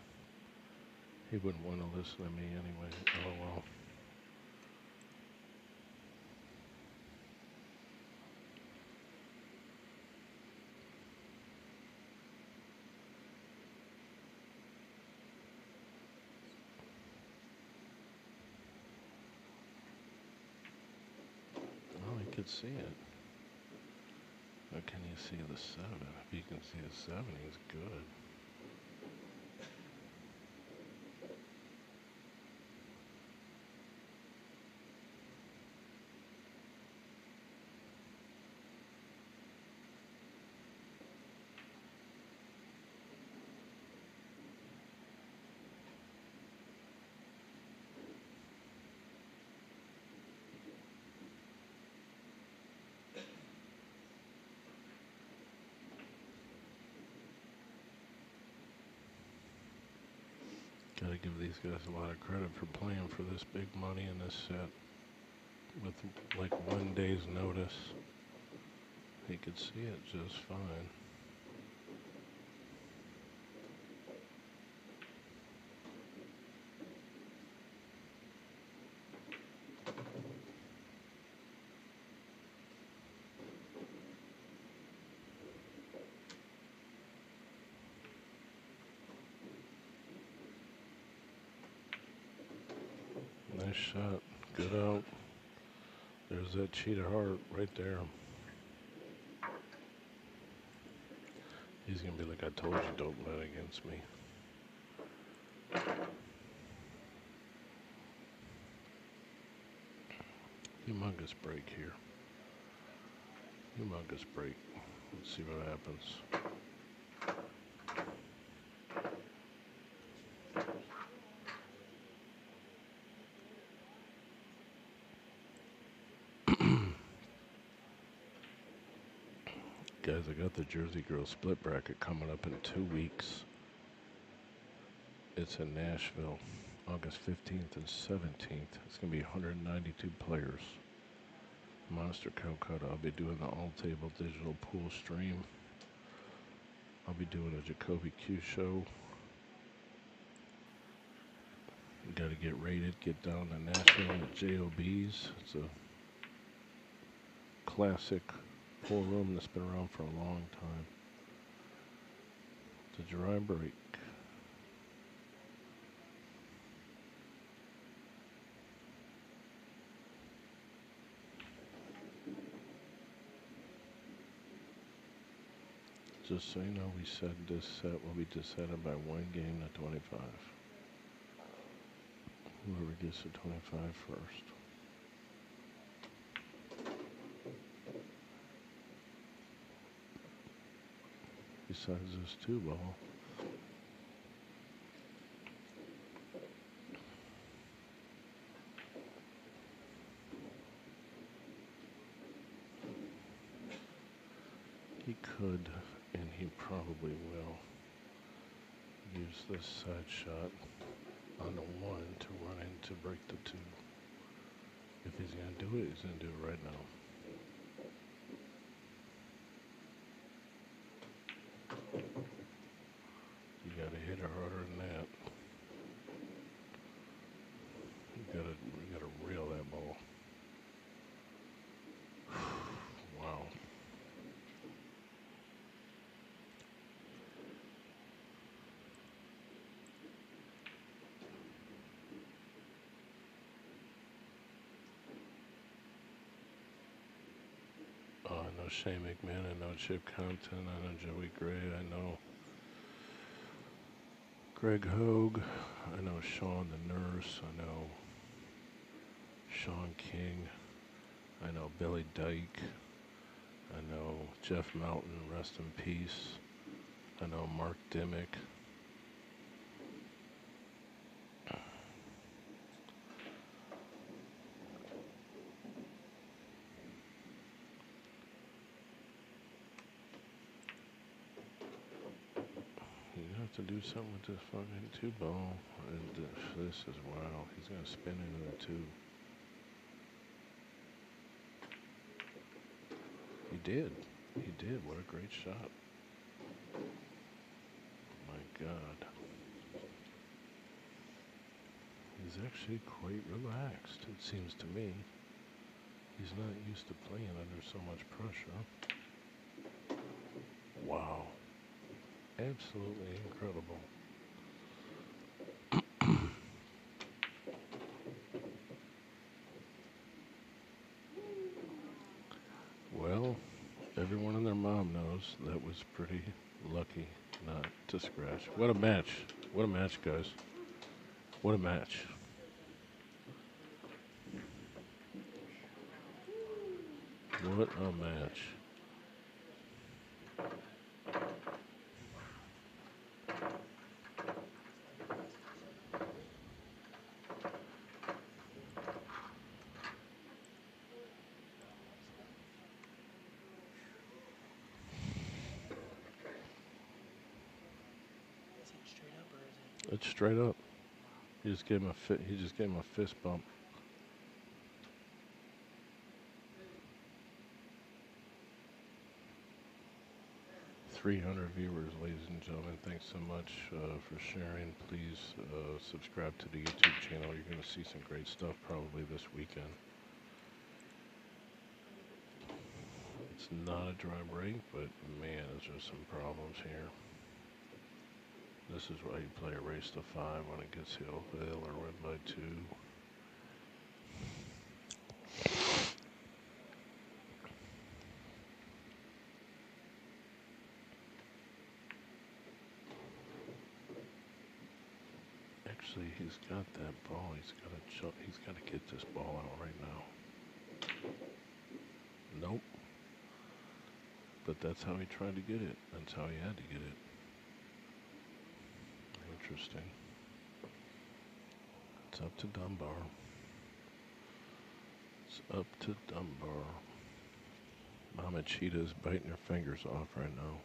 He wouldn't want to listen to me anyway. Oh, well. Oh, he could see it. But can you see the 7? If you can see the 7, he's good. Gotta give these guys a lot of credit for playing for this big money in this set with like 1 day's notice. He could see it just fine. Nice shot. Good out. There's that cheetah heart right there. He's going to be like, I told you, don't bet against me. Humongous break here. Humongous break. Let's see what happens. Guys, I got the Jersey Girl split bracket coming up in 2 weeks. It's in Nashville, August 15th and 17th. It's going to be 192 players. Monster Calcutta. I'll be doing the all-table digital pool stream. I'll be doing a Jacoby Custom show. You got to get rated, get down to Nashville at JOB's. It's a classic pool room that's been around for a long time. It's a dry break. Just so you know, we said this set will be decided by 1 game to 25. Whoever gets to 25 first. Besides this 2-ball. He could, and he probably will, use this side shot on the 1 to run in to break the 2. If he's going to do it, he's going to do it right now. You got to hit her harder than that. You got to reel that ball. Wow. I know Shane McMahon, I know Chip Compton, I know Joey Gray, I know Greg Hogue, I know Sean the Nurse, I know Sean King, I know Billy Dyke, I know Jeff Mountain, rest in peace, I know Mark Dimmick. To do something with this fucking 2-ball, and this is wow. He's gonna spin into the 2. He did. What a great shot. My God. He's actually quite relaxed, it seems to me. He's not used to playing under so much pressure. Wow. Absolutely incredible. Well, everyone and their mom knows that was pretty lucky not to scratch. What a match. What a match, guys. What a match. What a match. Is it straight up or is it? It's straight up. He just gave him a fist bump. .300 viewers, ladies and gentlemen. Thanks so much for sharing. Please subscribe to the YouTube channel. You're going to see some great stuff probably this weekend. It's not a dry break, but man, there's just some problems here. This is why you play a race to 5 when it gets hill or win by 2. Actually, he's got that ball. He's got to get this ball out right now. Nope. But that's how he tried to get it. That's how he had to get it. Interesting. It's up to Dunbar. It's up to Dunbar. Mama Cheetah's biting her fingers off right now.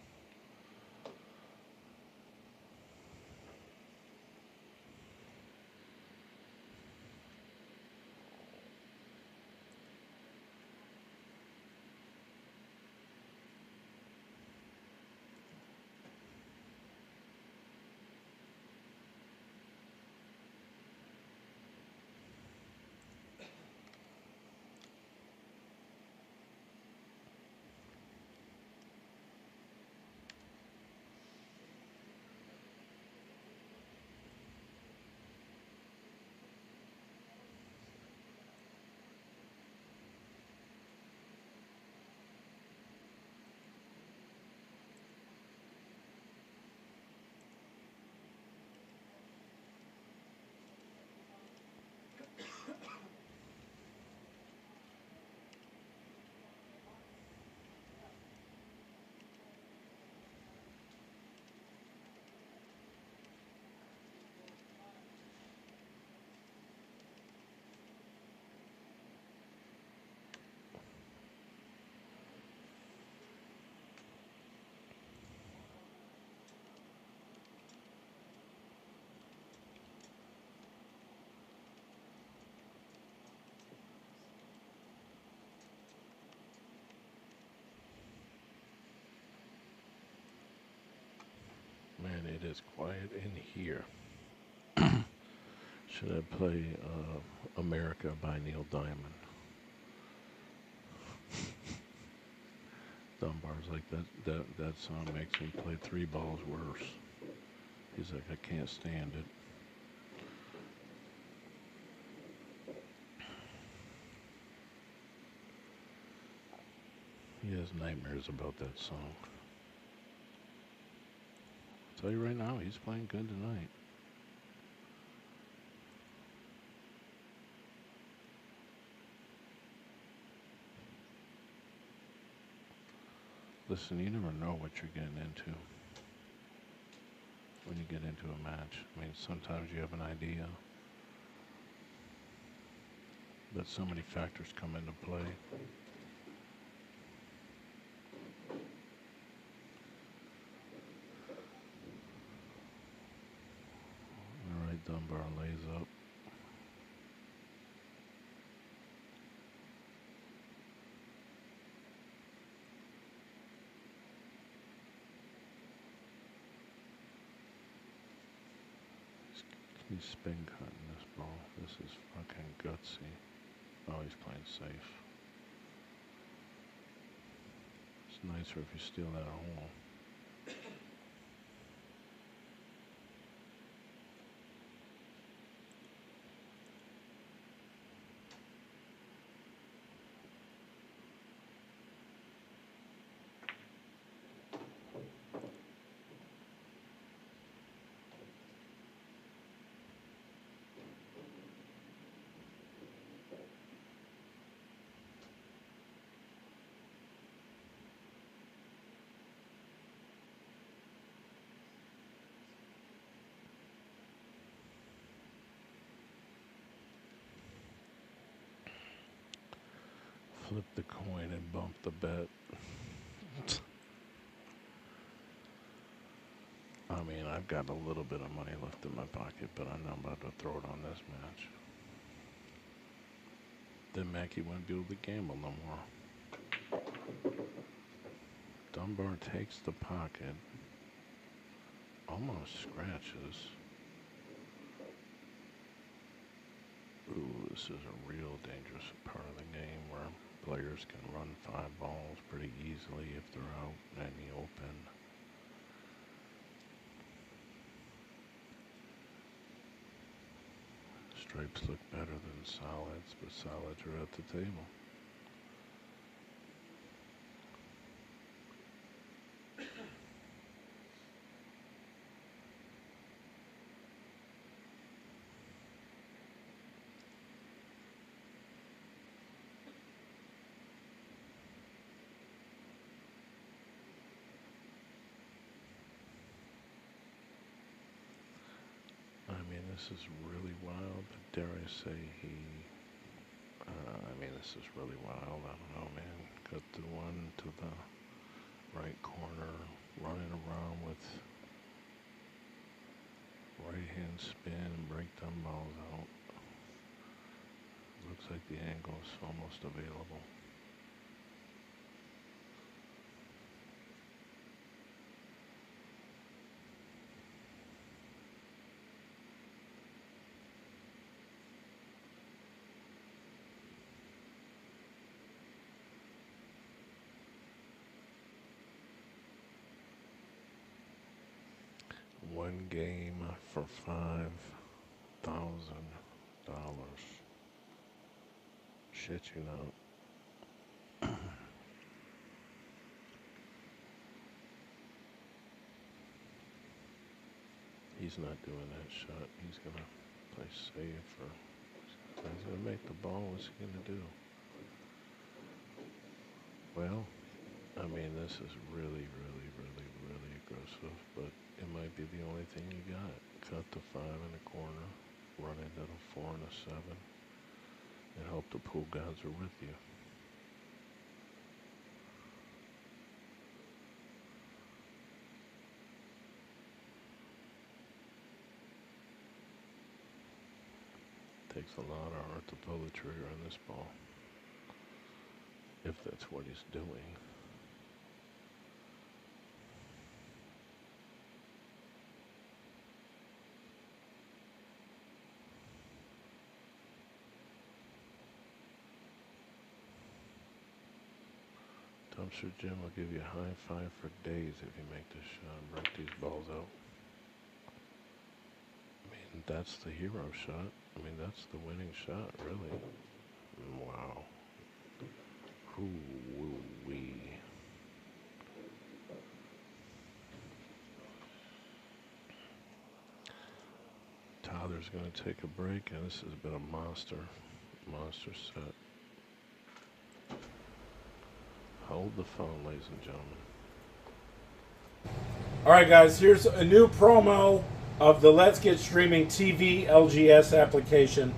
Man, it is quiet in here. Should I play America by Neil Diamond? Dunbar's like, that song makes me play 3 balls worse. He's like, I can't stand it. He has nightmares about that song. I'll tell you right now, he's playing good tonight. Listen, you never know what you're getting into when you get into a match. I mean, sometimes you have an idea, but so many factors come into play. All right, Dunbar lays up. He's spin cutting this ball. This is fucking gutsy. Oh, he's playing safe. It's nicer if you steal that hole. Flip the coin and bump the bet. I mean, I've got a little bit of money left in my pocket, but I'm not about to throw it on this match. Then Mackie won't be able to gamble no more. Dunbar takes the pocket. Almost scratches. Ooh, this is a real dangerous part of the game where players can run 5 balls pretty easily if they're out in the open. Stripes look better than solids, but solids are at the table. this is really wild, but dare I say this is really wild. I don't know, man. Got the one to the right corner, running around with right hand spin, break them balls out. Looks like the angle is almost available. One game for $5,000. Shit, you know. He's not doing that shot. He's gonna play safe, or he's gonna make the ball. What's he gonna do? Well, I mean, this is really, really, really, really aggressive, but it might be the only thing you got. Cut the 5 in the corner, run into the 4 and a 7, and hope the pool gods are with you. Takes a lot of art to pull the trigger on this ball, if that's what he's doing. Dumpster Jim will give you a high five for days if you make this shot and break these balls out. I mean, that's the hero shot. I mean, that's the winning shot, really. Wow. Hoo-wee. Tyler's going to take a break, and this has been a monster set. Hold the phone, ladies and gentlemen. All right, guys, here's a new promo of the Let's Get Streaming TV LGS application.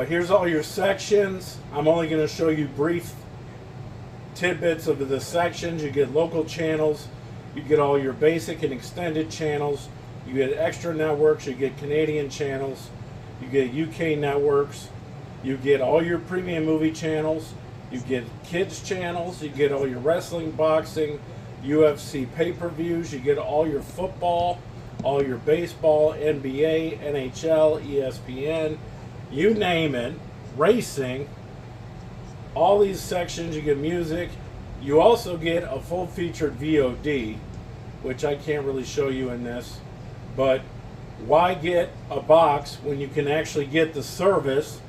Here's all your sections. I'm only going to show you brief tidbits of the sections. You get local channels. You get all your basic and extended channels. You get extra networks. You get Canadian channels. You get UK networks. You get all your premium movie channels. You get kids channels. You get all your wrestling, boxing, UFC pay-per-views. You get all your football, all your baseball, NBA, NHL, ESPN, you name it, racing, all these sections. You get music. You also get a full-featured VOD, which I can't really show you in this, but why get a box when you can actually get the service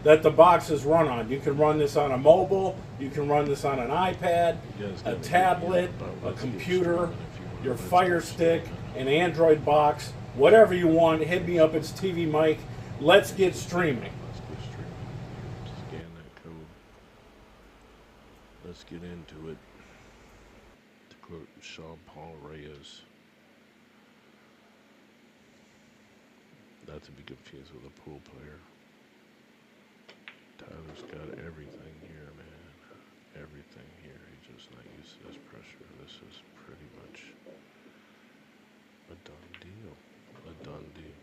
that the box is run on? You can run this on a mobile, you can run this on an iPad, a tablet, a computer, your Fire Stick, an Android box, whatever you want. Hit me up, it's TvMike. Let's get streaming. Let's get streaming. Scan that code. Let's get into it. To quote Sean Paul Reyes, not to be confused with a pool player. Tyler's got everything here, man. Everything here. He's just not used to this pressure. This is pretty much a done deal. A done deal.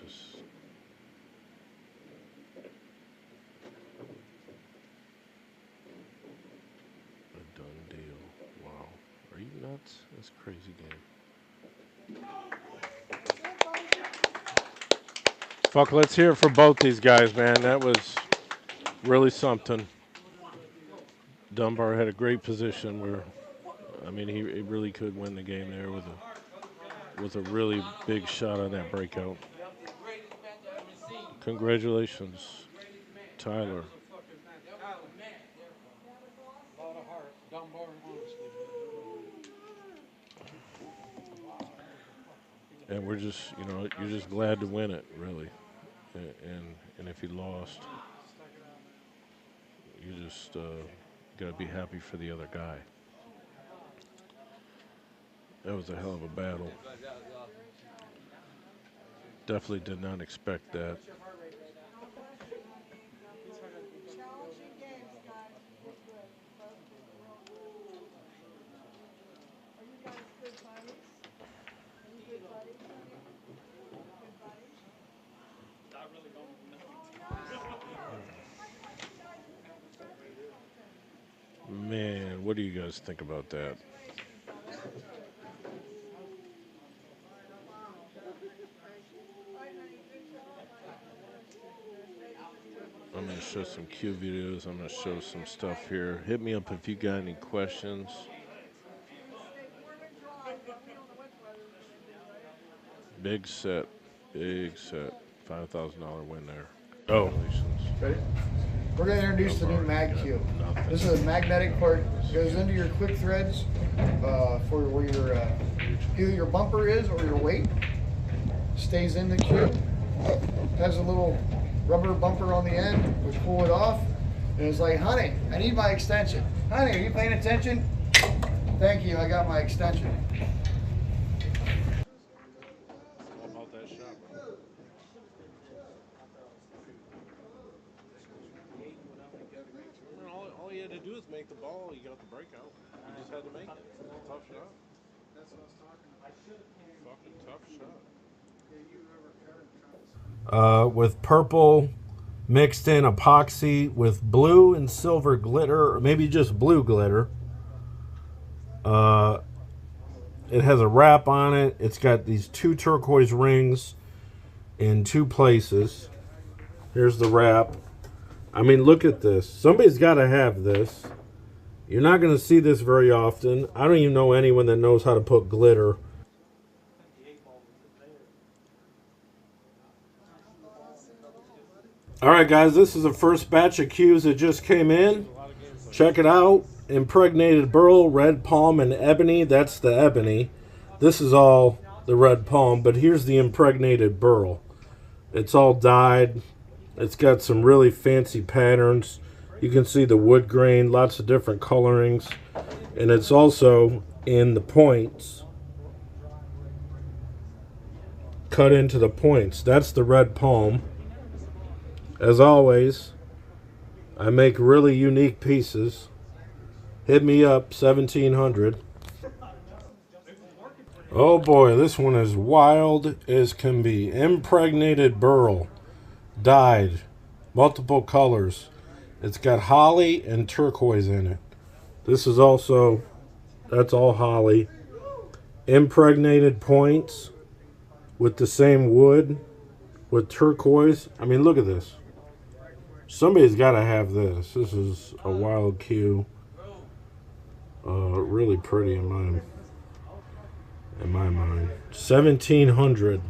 Just a done deal. Wow. Are you nuts? That's a crazy game. Fuck, let's hear it for both these guys, man. That was really something. Dunbar had a great position where, I mean, he really could win the game there with a really big shot on that breakout. Congratulations, Tyler. And we're just, you're just glad to win it, really. And if you lost, you just got to be happy for the other guy. That was a hell of a battle. Definitely did not expect that. Man, what do you guys think about that? I'm going to show some cue videos. I'm going to show some stuff here. Hit me up if you got any questions. Big set. Big set. $5,000 win there. Oh. Congratulations. Ready? We're going to introduce the new mag cue. This is a magnetic part. Goes into your quick threads for where your either your bumper is or your weight. Stays in the cue. Has a little rubber bumper on the end. We pull it off, and it's like, honey, I need my extension. Honey, are you paying attention? Thank you, I got my extension. How about that shot, bro? All you had to do is make the ball. You got the breakout. You just had to make it. Tough shot. That's what I was talking about. Fucking tough shot. With purple mixed in epoxy with blue and silver glitter, or maybe just blue glitter. It has a wrap on it. It's got these 2 turquoise rings in 2 places. Here's the wrap. I mean, look at this. Somebody's got to have this. You're not going to see this very often. I don't even know anyone that knows how to put glitter. Alright guys, this is the first batch of cues that just came in. Check it out. Impregnated burl, red palm, and ebony. That's the ebony. This is all the red palm, but here's the impregnated burl. It's all dyed. It's got some really fancy patterns. You can see the wood grain, lots of different colorings. And it's also in the points. Cut into the points. That's the red palm. As always, I make really unique pieces. Hit me up, 1700. Oh boy, this one is wild as can be. Impregnated burl, dyed, multiple colors. It's got holly and turquoise in it. This is also, that's all holly. Impregnated points with the same wood with turquoise. I mean, look at this. Somebody's got to have this. This is a wild cue. Really pretty in my mind. 1700.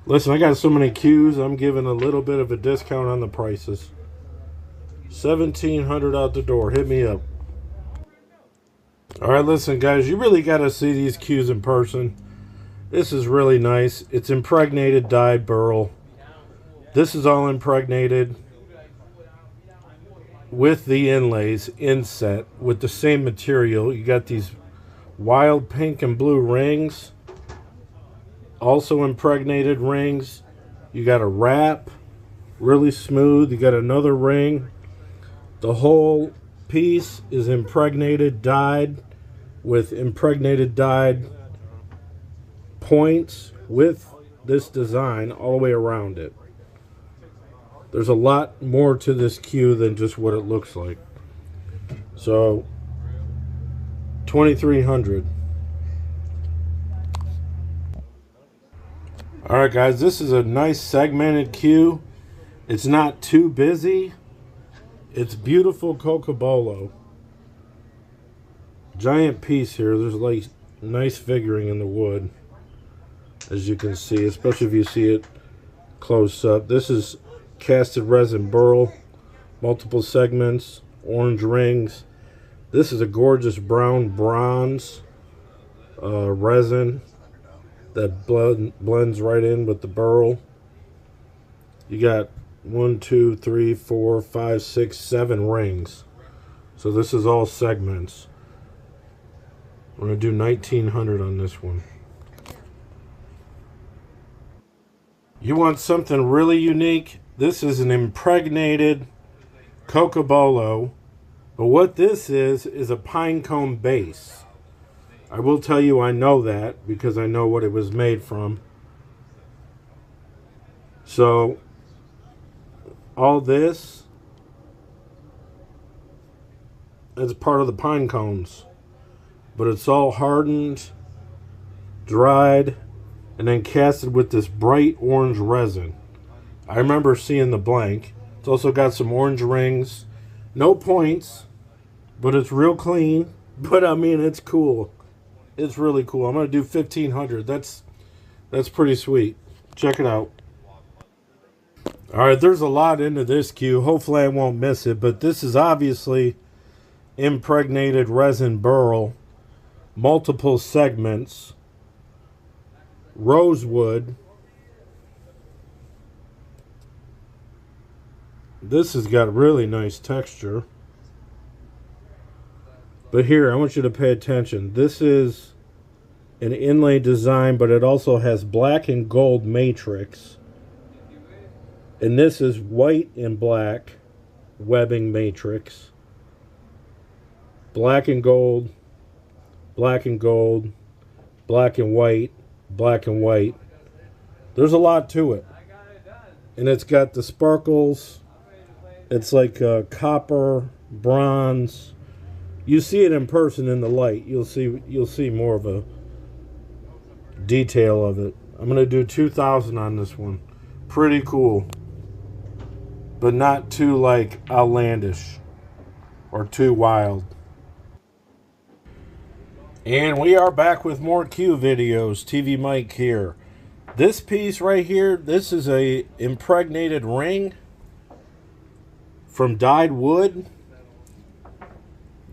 Listen, I got so many cues. I'm giving a little bit of a discount on the prices. 1700 out the door. Hit me up. All right, listen, guys. You really got to see these cues in person. This is really nice. It's impregnated dyed burl. This is all impregnated with the inlays inset with the same material. You got these wild pink and blue rings, also impregnated rings. You got a wrap, really smooth. You got another ring. The whole piece is impregnated, dyed with impregnated dyed points with this design all the way around it. There's a lot more to this cue than just what it looks like. So, 2300. Alright guys, this is a nice segmented cue. It's not too busy. It's beautiful cocobolo. Giant piece here. There's like nice figuring in the wood, as you can see, especially if you see it close up. This is casted resin burl, multiple segments, orange rings. This is a gorgeous brown bronze resin that blends right in with the burl. You got 1, 2, 3, 4, 5, 6, 7 rings. So this is all segments. We're going to do 1900 on this one. You want something really unique? This is an impregnated Cocobolo. But what this is a pine cone base. I will tell you I know that because I know what it was made from. So all this is part of the pine cones. But it's all hardened, dried, and then casted with this bright orange resin. I remember seeing the blank. It's also got some orange rings. No points, but it's real clean. But I mean, it's cool. It's really cool. I'm going to do 1500. That's pretty sweet. Check it out. Alright, there's a lot into this cue. Hopefully I won't miss it. But this is obviously impregnated resin burl. Multiple segments. Rosewood. This has got really nice texture. But here, I want you to pay attention. This is an inlay design, but it also has black and gold matrix. And this is white and black webbing matrix. Black and gold, black and gold, black and white, black and white. There's a lot to it. And it's got the sparkles. It's like copper, bronze. You see it in person in the light. You'll see more of a detail of it. I'm going to do 2000 on this one. Pretty cool. But not too like outlandish or too wild. And we are back with more cue videos. TvMike here. This piece right here, this is a impregnated ring from dyed wood.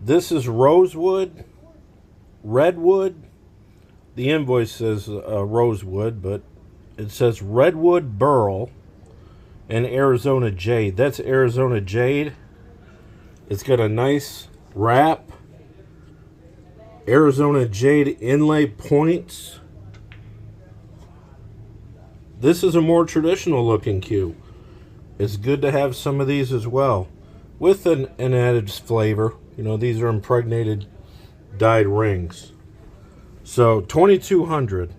This is rosewood, redwood. The invoice says rosewood, but it says redwood burl and Arizona jade. That's Arizona jade. It's got a nice wrap. Arizona jade inlay points. This is a more traditional looking cue. It's good to have some of these as well with an added flavor. You know, these are impregnated dyed rings. So 2200.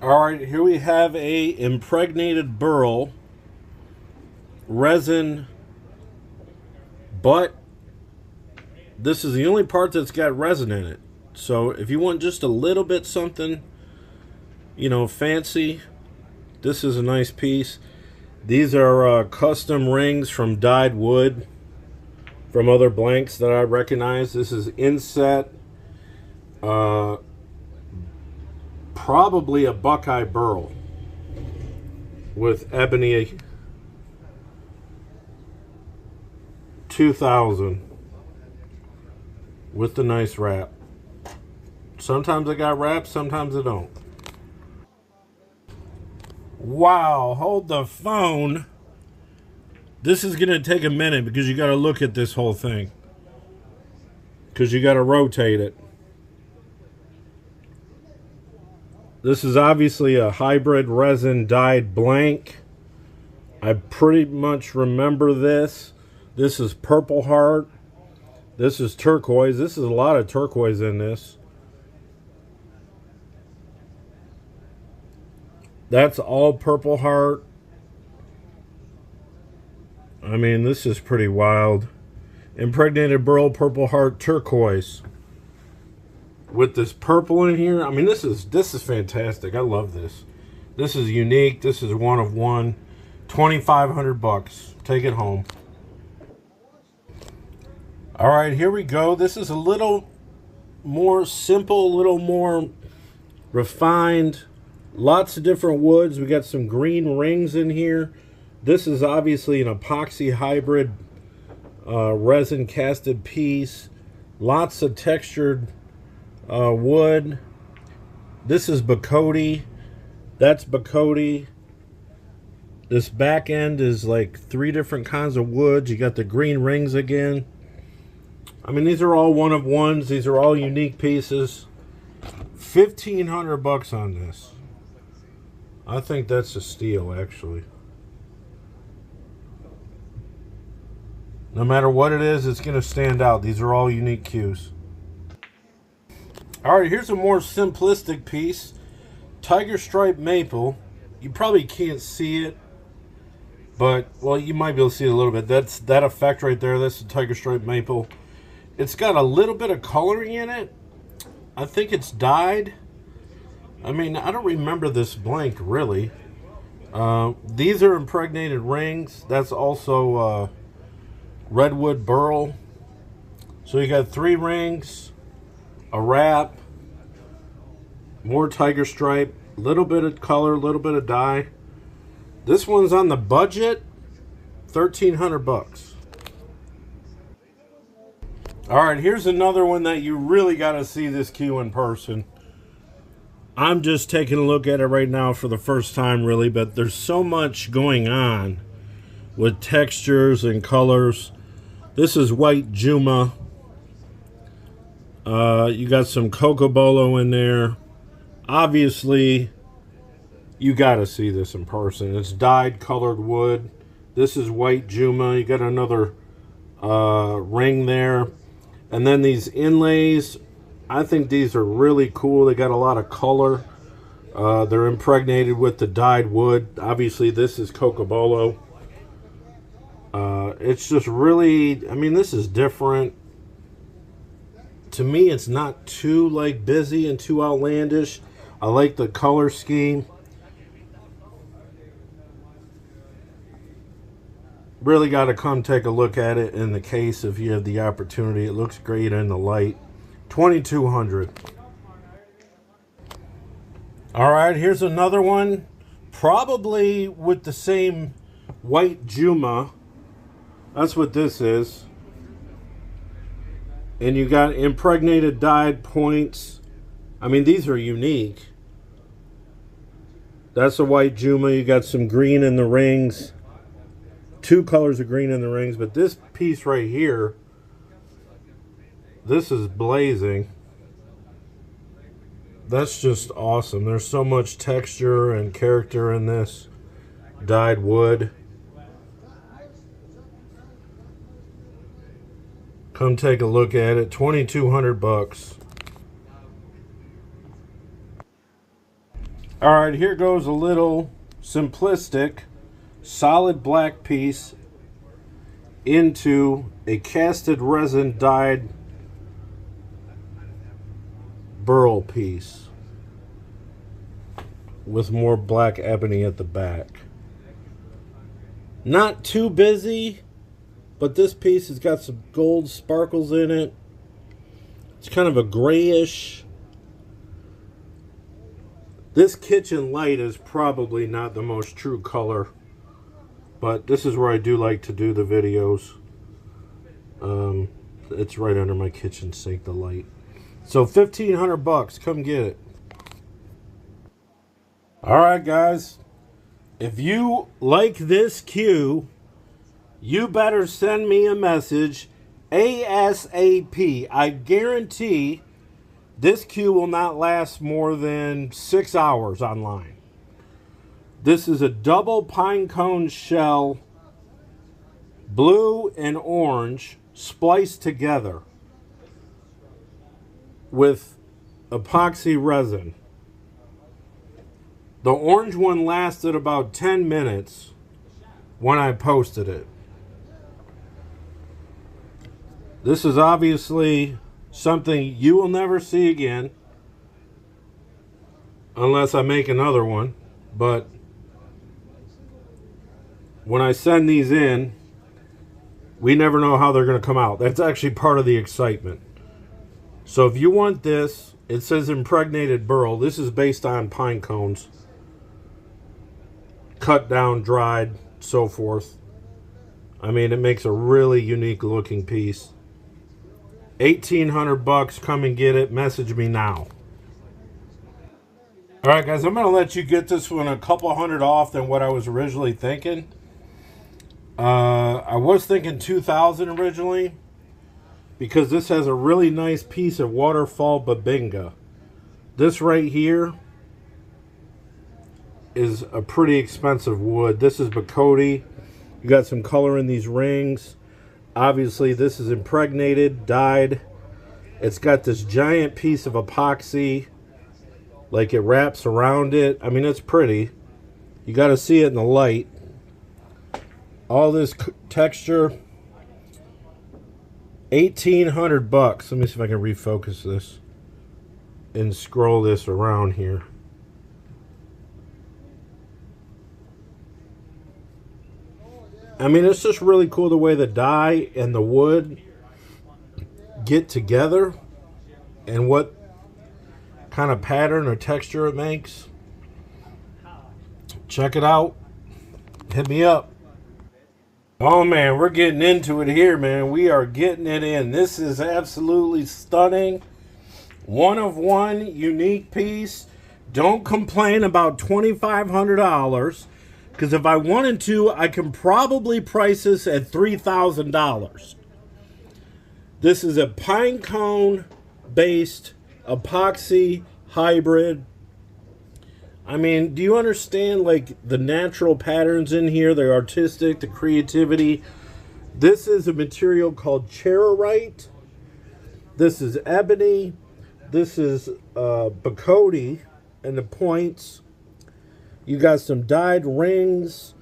All right, here we have a impregnated burl resin, but this is the only part that's got resin in it. So if you want just a little bit something, you know, fancy, this is a nice piece. These are custom rings from dyed wood from other blanks that I recognize. This is inset, probably a Buckeye burl with ebony. 2000 with the nice wrap. Sometimes I got wraps, sometimes I don't. Wow, hold the phone. This is gonna take a minute because you gotta look at this whole thing, because you gotta rotate it. This is obviously a hybrid resin dyed blank. I pretty much remember this. This is Purple Heart. This is turquoise. This is a lot of turquoise in this. That's all Purple Heart. I mean, this is pretty wild. Impregnated burl, Purple Heart, turquoise. With this purple in here. I mean, this is fantastic. I love this. This is unique. This is one of one. 2,500 bucks. Take it home. All right, here we go. This is a little more simple, a little more refined. Lots of different woods. We got some green rings in here. This is obviously an epoxy hybrid resin casted piece. Lots of textured wood. This is Bacote. That's Bacote. This back end is like 3 different kinds of woods. You got the green rings again. I mean, these are all one of ones. These are all unique pieces. $1,500 on this. I think that's a steal, actually. No matter what it is, it's going to stand out. These are all unique cues. All right, here's a more simplistic piece. Tiger Stripe Maple. You probably can't see it, but, well, you might be able to see it a little bit. That's that effect right there. That's the Tiger Stripe Maple. It's got a little bit of coloring in it. I think it's dyed. I mean, I don't remember this blank, really. These are impregnated rings. That's also redwood burl. So you got 3 rings, a wrap, more tiger stripe, little bit of color, little bit of dye. This one's on the budget, $1,300. All right, here's another one that you really got to see this cue in person. I'm just taking a look at it right now for the first time, really, but there's so much going on with textures and colors. This is white Juma. You got some Cocobolo in there. Obviously, you got to see this in person. It's dyed colored wood. This is white Juma. You got another ring there. And then these inlays, I think these are really cool. They got a lot of color. They're impregnated with the dyed wood. Obviously, this is Cocobolo. It's just really, I mean, this is different. To me, it's not too, like, busy and too outlandish. I like the color scheme. Really got to come take a look at it in the case if you have the opportunity. It looks great in the light. $2,200. All right, here's another one. Probably with the same white Juma. That's what this is. And you got impregnated dyed points. I mean, these are unique. That's a white Juma. You got some green in the rings. 2 colors of green in the rings. But this piece right here, this is blazing. That's just awesome. There's so much texture and character in this dyed wood. Come take a look at it. $2,200. All right, here goes a little simplistic solid black piece into a casted resin dyed burl piece with more black ebony at the back. Not too busy, but this piece has got some gold sparkles in it. It's kind of a grayish. This kitchen light is probably not the most true color, but this is where I do like to do the videos. It's right under my kitchen sink, the light. So $1,500, come get it. All right, guys. If you like this cue, you better send me a message ASAP. I guarantee this cue will not last more than 6 hours online. This is a double pine cone shell, blue and orange, spliced together with epoxy resin. The orange one lasted about 10 minutes when I posted it. This is obviously something you will never see again unless I make another one, but when I send these in, we never know how they're going to come out. That's actually part of the excitement. So if you want this, it says impregnated burl. This is based on pine cones, cut down, dried, so forth. I mean, it makes a really unique looking piece. $1,800, come and get it. Message me now. All right, guys, I'm going to let you get this one a couple hundred off than what I was originally thinking. I was thinking $2,000 originally, because this has a really nice piece of waterfall babinga. This right here is a pretty expensive wood. This is Bacote. You got some color in these rings. Obviously, this is impregnated, dyed. It's got this giant piece of epoxy, like it wraps around it. I mean, it's pretty. You got to see it in the light. All this texture, $1,800. Let me see if I can refocus this and scroll this around here. I mean, it's just really cool the way the dye and the wood get together and what kind of pattern or texture it makes. Check it out. Hit me up. Oh man, we're getting into it here, man. We are getting it in. This is absolutely stunning. One of one, unique piece. Don't complain about $2,500. Because if I wanted to, I can probably price this at $3,000. This is a pine cone based epoxy hybrid. I mean, do you understand like the natural patterns in here, the artistic, the creativity? This is a material called charoite. This is ebony. This is Bacote and the points. You got some dyed rings.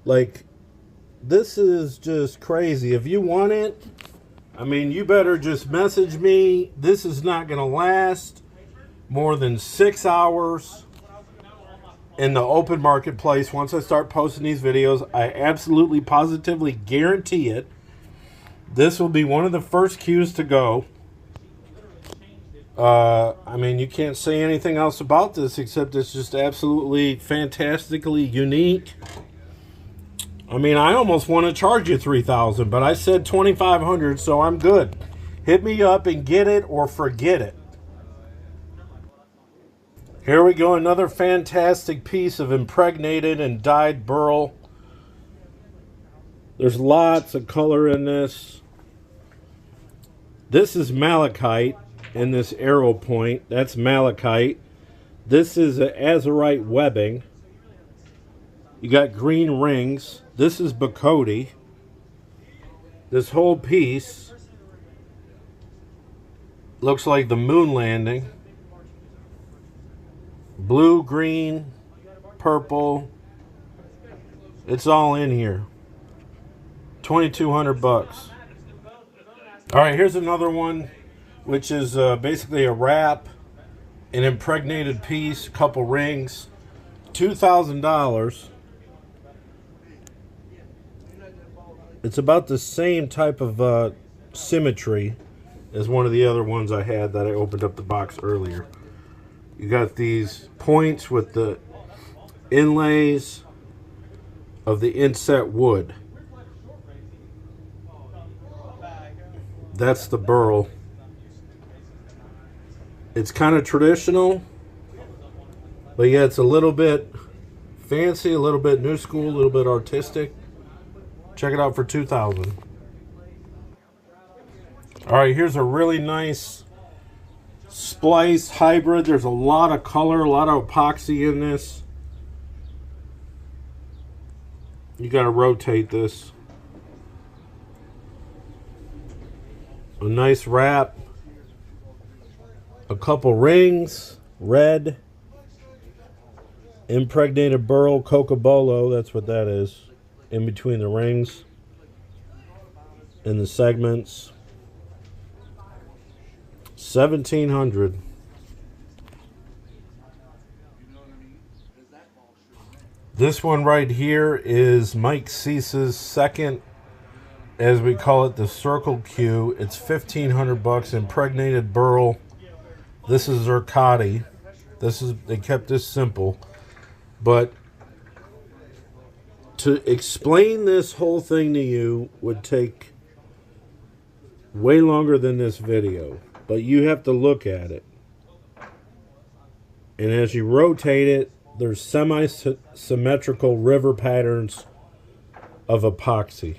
Like, this is just crazy. If you want it, I mean, you better just message me. This is not going to last more than 6 hours in the open marketplace. Once I start posting these videos, I absolutely, positively guarantee it. This will be one of the first cues to go. I mean, you can't say anything else about this except it's just absolutely fantastically unique. I mean, I almost want to charge you $3,000, but I said $2,500, so I'm good. Hit me up and get it or forget it. Here we go, another fantastic piece of impregnated and dyed burl. There's lots of color in this. This is malachite. In this arrow point, that's malachite. This is a azurite webbing. You got green rings. This is Bacote. This whole piece looks like the moon landing. Blue, green, purple. It's all in here. $2,200. All right, here's another one, which is basically a wrap, an impregnated piece, a couple rings, $2,000. It's about the same type of symmetry as one of the other ones I had that I opened up the box earlier. You got these points with the inlays of the inset wood. That's the burl. It's kind of traditional, but yeah, it's a little bit fancy, a little bit new school, a little bit artistic. Check it out for $2,000. All right, here's a really nice splice hybrid. There's a lot of color, a lot of epoxy in this. You got to rotate this. A nice wrap. A couple rings, red, impregnated burl, cocobolo, that's what that is, in between the rings and the segments. $1,700. This one right here is Mike Cease's second, as we call it, the circle cue. It's $1,500, impregnated burl. This is zircotti. They kept this simple. But to explain this whole thing to you would take way longer than this video. But you have to look at it. And as you rotate it, there's semi-symmetrical river patterns of epoxy.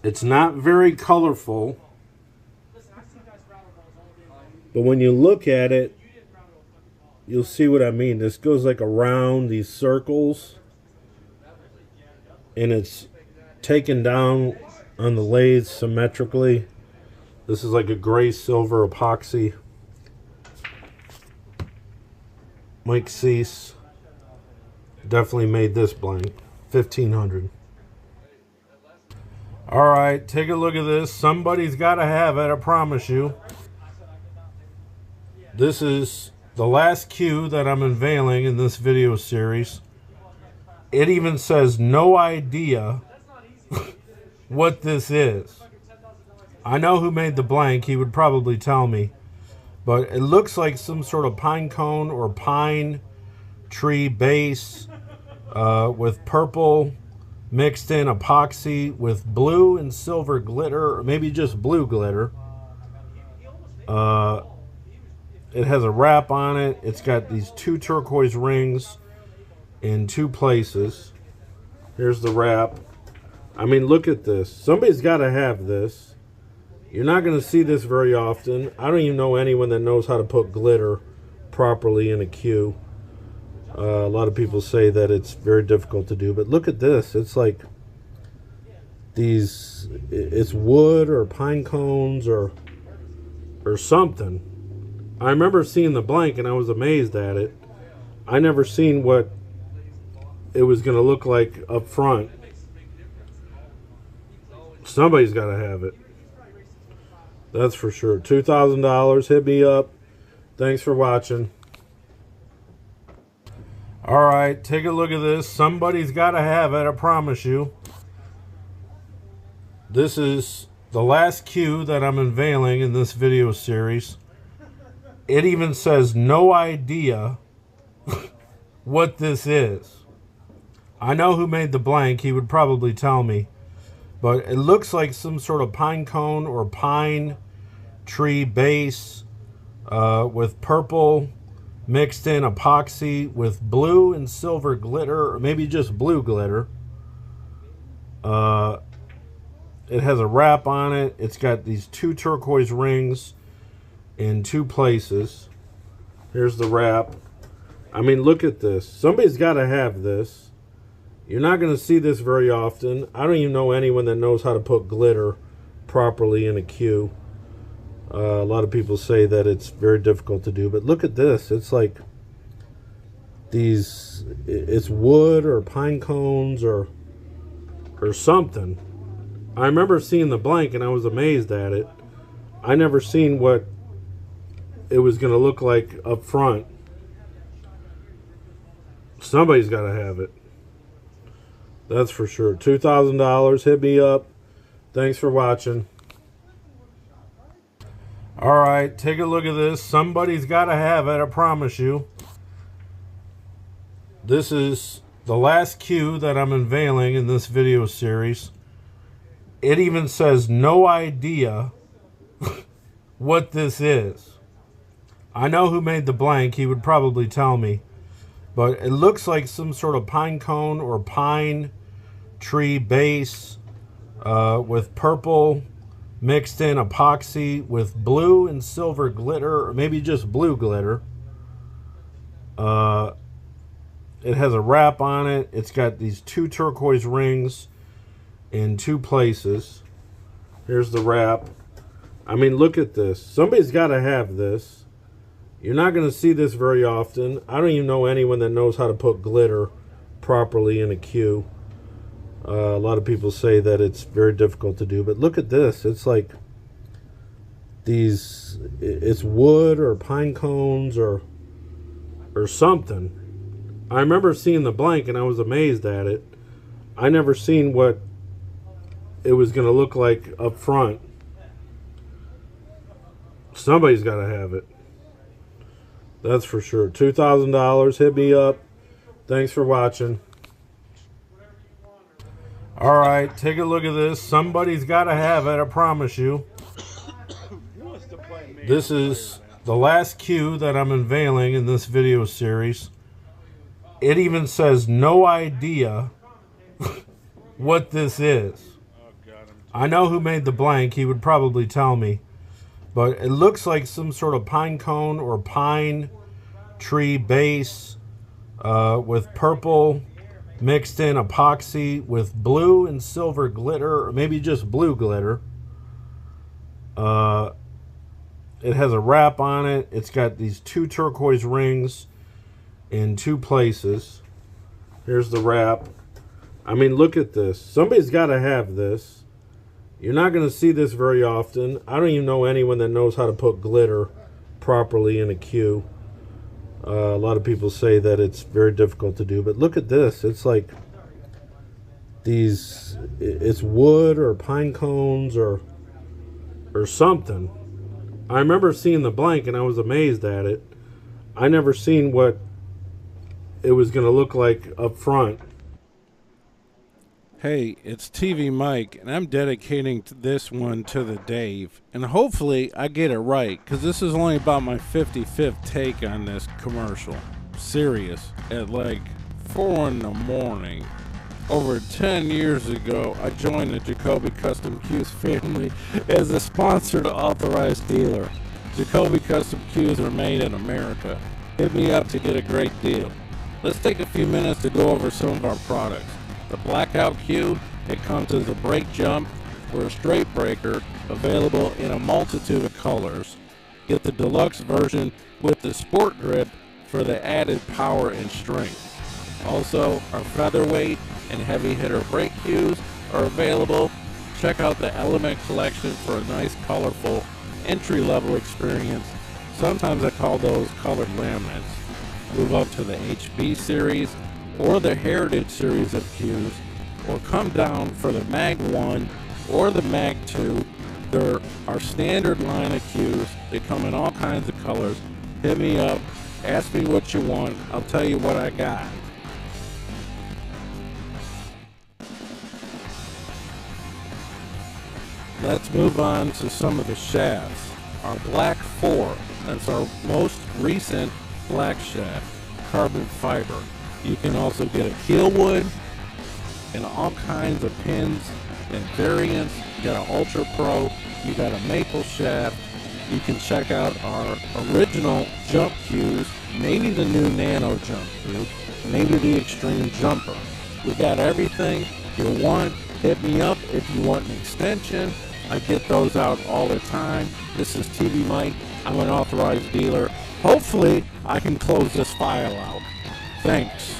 It's not very colorful, but when you look at it, you'll see what I mean. This goes like around these circles, and it's taken down on the lathe symmetrically. This is like a gray silver epoxy. Mike Cease definitely made this blank. 1500. All right, take a look at this. Somebody's got to have it, I promise you. This is the last cue that I'm unveiling in this video series. It even says no idea what this is. I know who made the blank. He would probably tell me. But it looks like some sort of pine cone or pine tree base with purple mixed in epoxy with blue and silver glitter, or maybe just blue glitter. It has a wrap on it. It's got these 2 turquoise rings in 2 places. Here's the wrap. I mean, look at this. Somebody's got to have this. You're not going to see this very often. I don't even know anyone that knows how to put glitter properly in a cue. A lot of people say that it's very difficult to do, but look at this. It's like these, it's wood or pine cones or something. I remember seeing the blank and I was amazed at it. I never seen what it was going to look like up front. Somebody's got to have it. That's for sure. $2,000. Hit me up. Thanks for watching. All right, take a look at this. Somebody's got to have it, I promise you. This is the last cue that I'm unveiling in this video series. It even says no idea what this is. I know who made the blank. He would probably tell me. But it looks like some sort of pine cone or pine tree base with purple mixed in epoxy with blue and silver glitter, or maybe just blue glitter. It has a wrap on it. It's got these 2 turquoise rings in 2 places. Here's the wrap. I mean, look at this. Somebody's got to have this. You're not going to see this very often. I don't even know anyone that knows how to put glitter properly in a cue. A lot of people say that it's very difficult to do, but look at this. It's like these, it's wood or pine cones or something. I remember seeing the blank and I was amazed at it. I never seen what it was going to look like up front. Somebody's got to have it. That's for sure. $2,000. Hit me up. Thanks for watching. All right, take a look at this. Somebody's got to have it, I promise you. This is the last cue that I'm unveiling in this video series. It even says no idea what this is. I know who made the blank. He would probably tell me. But it looks like some sort of pine cone or pine tree base with purple mixed in epoxy with blue and silver glitter, or maybe just blue glitter. It has a wrap on it. It's got these 2 turquoise rings in 2 places. Here's the wrap. I mean, look at this. Somebody's got to have this. You're not going to see this very often. I don't even know anyone that knows how to put glitter properly in a cue. A lot of people say that it's very difficult to do, but look at this. It's like these, it's wood or pine cones or something. I remember seeing the blank and I was amazed at it. I never seen what it was going to look like up front. Somebody's got to have it. That's for sure. $2,000. Hit me up. Thanks for watching. All right, take a look at this. Somebody's got to have it, I promise you. This is the last cue that I'm unveiling in this video series. It even says no idea what this is. I know who made the blank. He would probably tell me. But it looks like some sort of pine cone or pine tree base with purple mixed in epoxy with blue and silver glitter, or maybe just blue glitter. It has a wrap on it. It's got these 2 turquoise rings in 2 places. Here's the wrap. I mean, look at this. Somebody's got to have this. You're not going to see this very often. I don't even know anyone that knows how to put glitter properly in a cue. A lot of people say that it's very difficult to do, but look at this. It's like these, it's wood or pine cones or something. I remember seeing the blank and I was amazed at it. I never seen what it was going to look like up front. Hey, it's TvMike, and I'm dedicating this one to the Dave. And hopefully I get it right, because this is only about my 55th take on this commercial. Serious. At like 4 in the morning. Over 10 years ago, I joined the Jacoby Custom Cues family as a sponsored authorized dealer. Jacoby Custom Cues are made in America. Hit me up to get a great deal. Let's take a few minutes to go over some of our products. The Blackout Cue, it comes as a break jump or a straight breaker, available in a multitude of colors. Get the deluxe version with the sport grip for the added power and strength. Also, our featherweight and heavy hitter break cues are available. Check out the Element collection for a nice, colorful, entry-level experience. Sometimes I call those colored laminates. Move up to the HB series or the Heritage series of cues, or come down for the Mag 1 or the Mag 2. They're our standard line of cues. They come in all kinds of colors. Hit me up, ask me what you want, I'll tell you what I got. Let's move on to some of the shafts. Our Black 4, that's our most recent black shaft, carbon fiber. You can also get a keel wood and all kinds of pins and variants. You got an Ultra Pro, you got a maple shaft. You can check out our original jump cues, maybe the new Nano jump cue, maybe the Extreme Jumper. We got everything you want. Hit me up if you want an extension. I get those out all the time. This is TvMike. I'm an authorized dealer. Hopefully, I can close this file out. Thanks.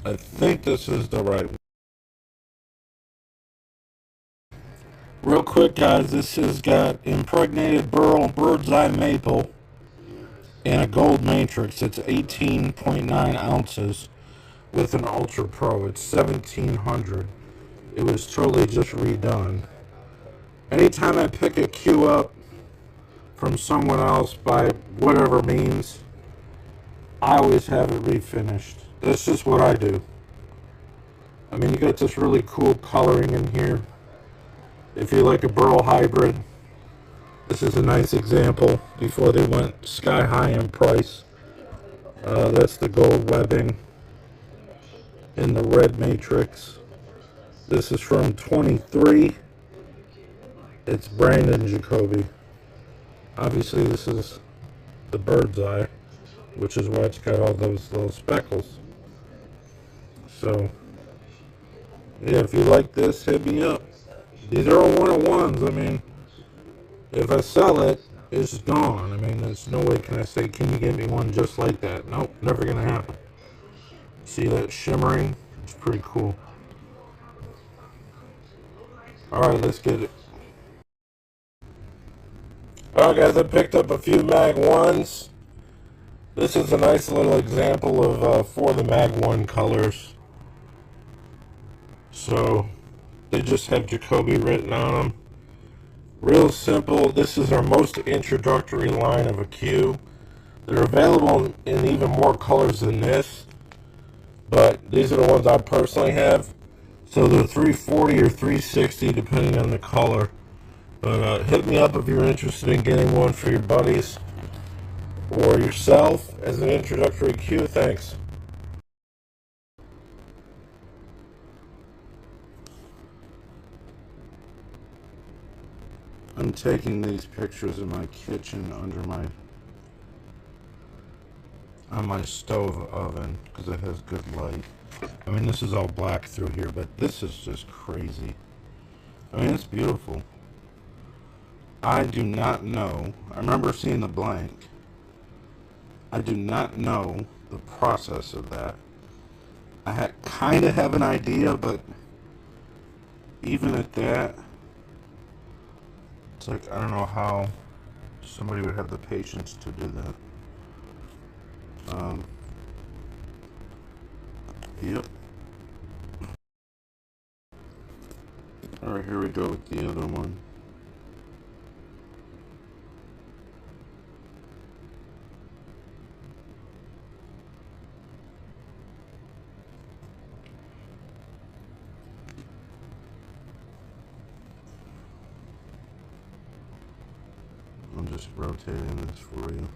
I think this is the right one. Real quick, guys, this has got impregnated burl, bird's eye maple, and a gold matrix. It's 18.9 ounces with an Ultra Pro. It's 1700. It was totally just redone. Anytime I pick a cue up from someone else by whatever means, I always have it refinished. That's just what I do. I mean, you got this really cool coloring in here. If you like a burl hybrid, this is a nice example before they went sky high in price. That's the gold webbing in the red matrix. This is from 23. It's Brandon Jacoby. Obviously, this is the bird's eye, which is why it's got all those little speckles. So, yeah, if you like this, hit me up. These are all one-on-ones. I mean, if I sell it, it's gone. I mean, there's no way can I say, can you get me one just like that? Nope, never gonna happen. See that shimmering? It's pretty cool. Alright, let's get it. Alright, guys, I picked up a few Mag 1s. This is a nice little example of for the Mag 1 colors. So, they just have Jacoby written on them. Real simple. This is our most introductory line of a cue. They're available in even more colors than this, but these are the ones I personally have. So they're 340 or 360 depending on the color. But hit me up if you're interested in getting one for your buddies or yourself as an introductory cue. Thanks. I'm taking these pictures in my kitchen on my stove oven because it has good light. I mean, this is all black through here, but this is just crazy. I mean, it's beautiful. I do not know. I remember seeing the blank. I do not know the process of that. I kind of have an idea, but even at that, it's like, I don't know how somebody would have the patience to do that. Yep. Alright, here we go with the other one. I'm just rotating this for you.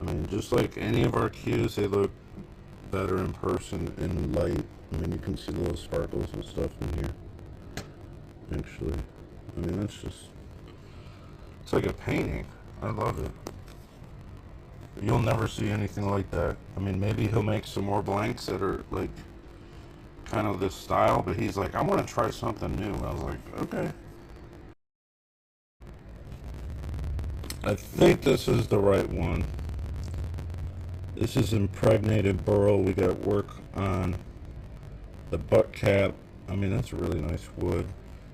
I mean, just like any of our cues, they look better in person in light. I mean, you can see the little sparkles and stuff in here. Actually, I mean, that's just, it's like a painting. I love it. You'll never see anything like that. I mean, maybe he'll make some more blanks that are like kind of this style, but he's like, I want to try something new. I was like, okay. I think this is the right one. This is impregnated burl. We got work on the butt cap. I mean, that's a really nice wood.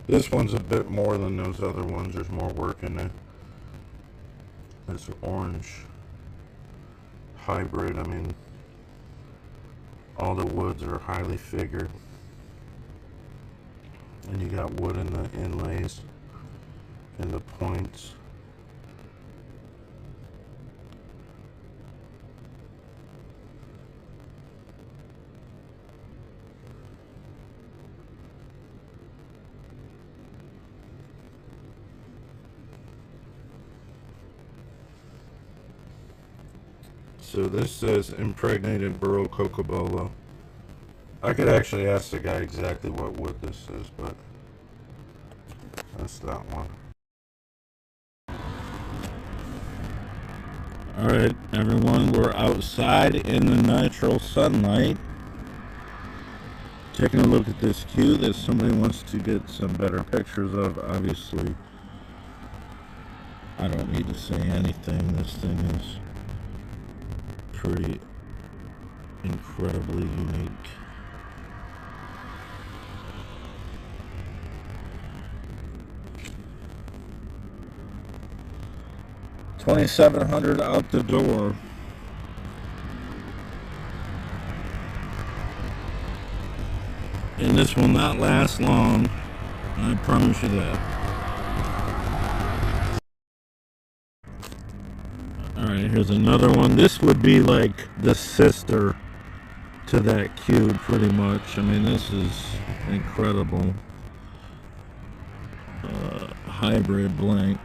This one's a bit more than those other ones. There's more work in it. It's orange hybrid. I mean, all the woods are highly figured. And you got wood in the inlays and the points. So this says impregnated burl cocobolo. I could actually ask the guy exactly what wood this is, but that's that one. Alright, everyone, we're outside in the natural sunlight taking a look at this cue that somebody wants to get some better pictures of. Obviously, I don't need to say anything. This thing is pretty incredibly unique. $2,700 out the door. And this will not last long, I promise you that. Alright, here's another one. This would be like the sister to that cue, pretty much. I mean, this is incredible. Hybrid blank.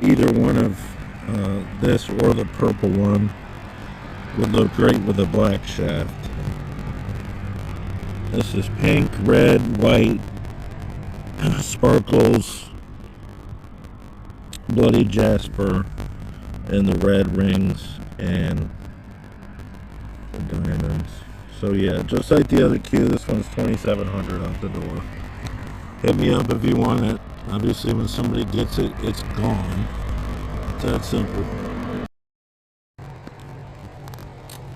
Either one of this or the purple one would look great with a black shaft. This is pink, red, white, sparkles, bloody jasper, and the red rings and the diamonds. So yeah, just like the other cue, this one's $2,700 out the door. Hit me up if you want it. Obviously, when somebody gets it, it's gone. It's that simple.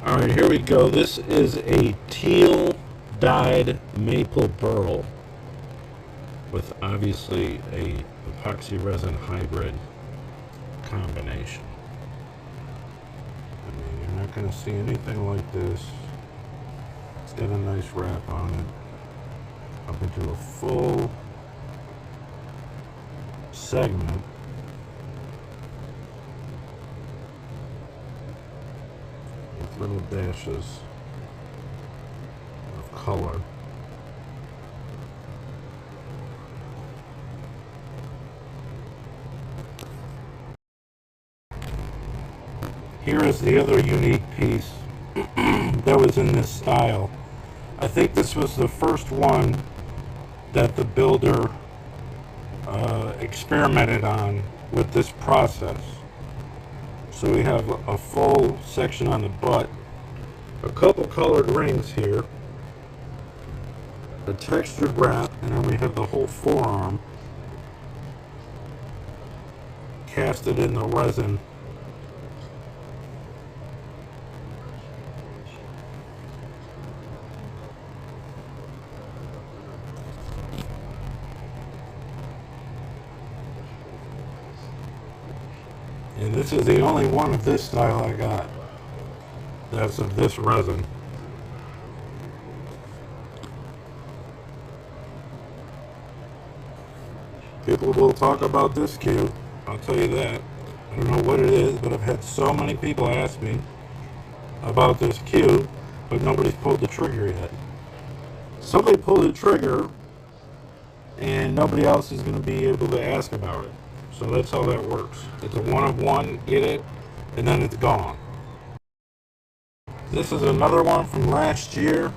Alright, here we go. This is a teal dyed maple pearl with obviously a epoxy resin hybrid combination. I mean, you're not going to see anything like this. It's got a nice wrap on it. Up into a full segment. With little dashes of color. Here is the other unique piece that was in this style. I think this was the first one that the builder experimented on with this process. So we have a full section on the butt, a couple colored rings here, a textured wrap, and then we have the whole forearm casted in the resin. And this is the only one of this style I got. That's of this resin. People will talk about this cue, I'll tell you that. I don't know what it is, but I've had so many people ask me about this cue, but nobody's pulled the trigger yet. Somebody pulled the trigger, and nobody else is going to be able to ask about it. So that's how that works. It's a one of one, get it, and then it's gone. This is another one from last year.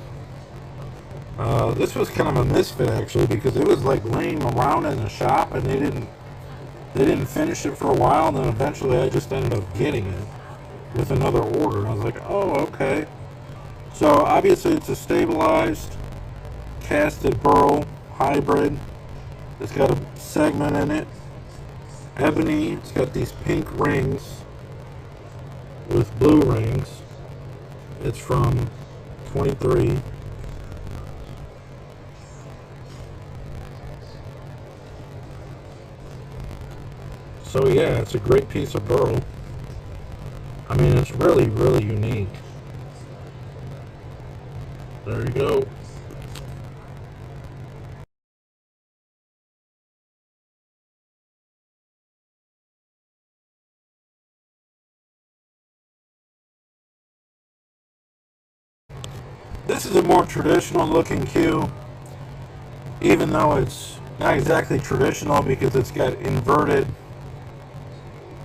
This was kind of a misfit actually, because it was like laying around in the shop and they didn't finish it for a while, and then eventually I just ended up getting it with another order. I was like, oh, okay. So obviously it's a stabilized casted pearl hybrid. It's got a segment in it. Ebony, it's got these pink rings with blue rings. It's from 23. So yeah, it's a great piece of pearl. I mean, it's really, really unique. There you go. This is a more traditional looking cue, even though it's not exactly traditional because it's got inverted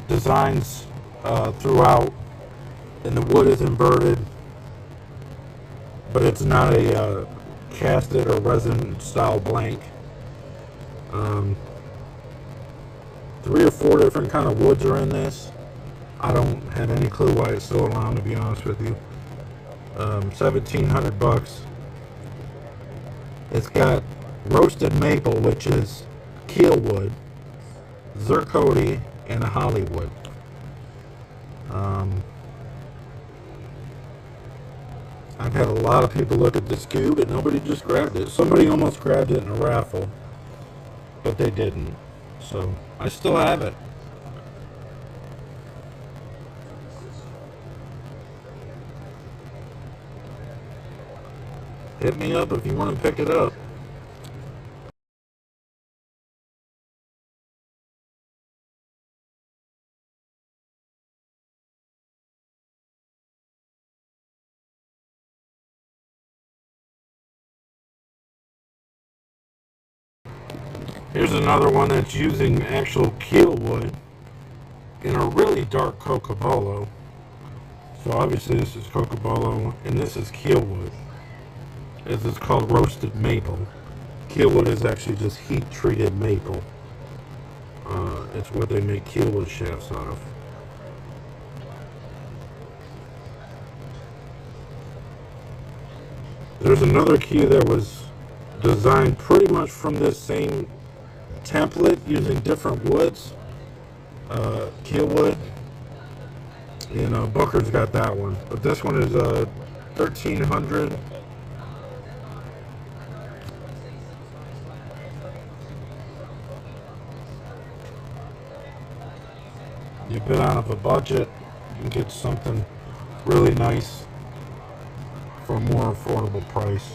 designs throughout, and the wood is inverted, but it's not a casted or resin style blank. 3 or 4 different kind of woods are in this. I don't have any clue why it's still around, to be honest with you. $1,700. It's got roasted maple, which is keel wood, zirconia, and a Hollywood. I've had a lot of people look at this cue, but nobody just grabbed it. Somebody almost grabbed it in a raffle, but they didn't. So I still have it. Hit me up if you want to pick it up. Here's another one that's using actual keel wood in a really dark cocobolo. So obviously this is cocobolo and this is keel wood. This is called roasted maple. Keel wood is actually just heat treated maple. It's what they make keel wood shafts out of. There's another cue that was designed pretty much from this same template using different woods. Keel wood. You know, Booker's got that one. But this one is 1300. You bit out of a budget, you can get something really nice for a more affordable price.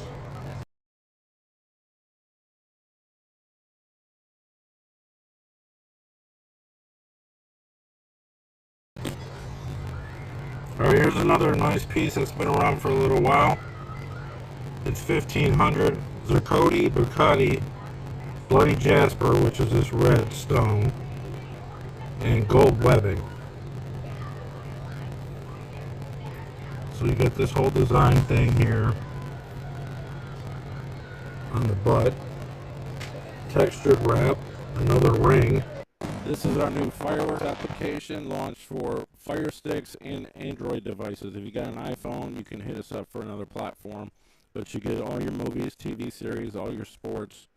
Alright, here's another nice piece that's been around for a little while. It's 1500 zirconia, Bucati, bloody jasper, which is this red stone, and gold webbing. So you get this whole design thing here on the butt. Textured wrap, another ring. This is our new fireworks application launched for Fire Sticks and Android devices. If you got an iPhone, you can hit us up for another platform. But you get all your movies, TV series, all your sports,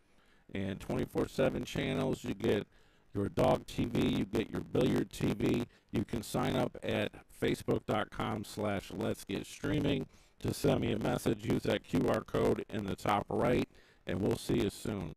and 24/7 channels. You get your dog TV, you get your billiard TV. You can sign up at facebook.com/letsgetstreaming to send me a message. Use that QR code in the top right, and we'll see you soon.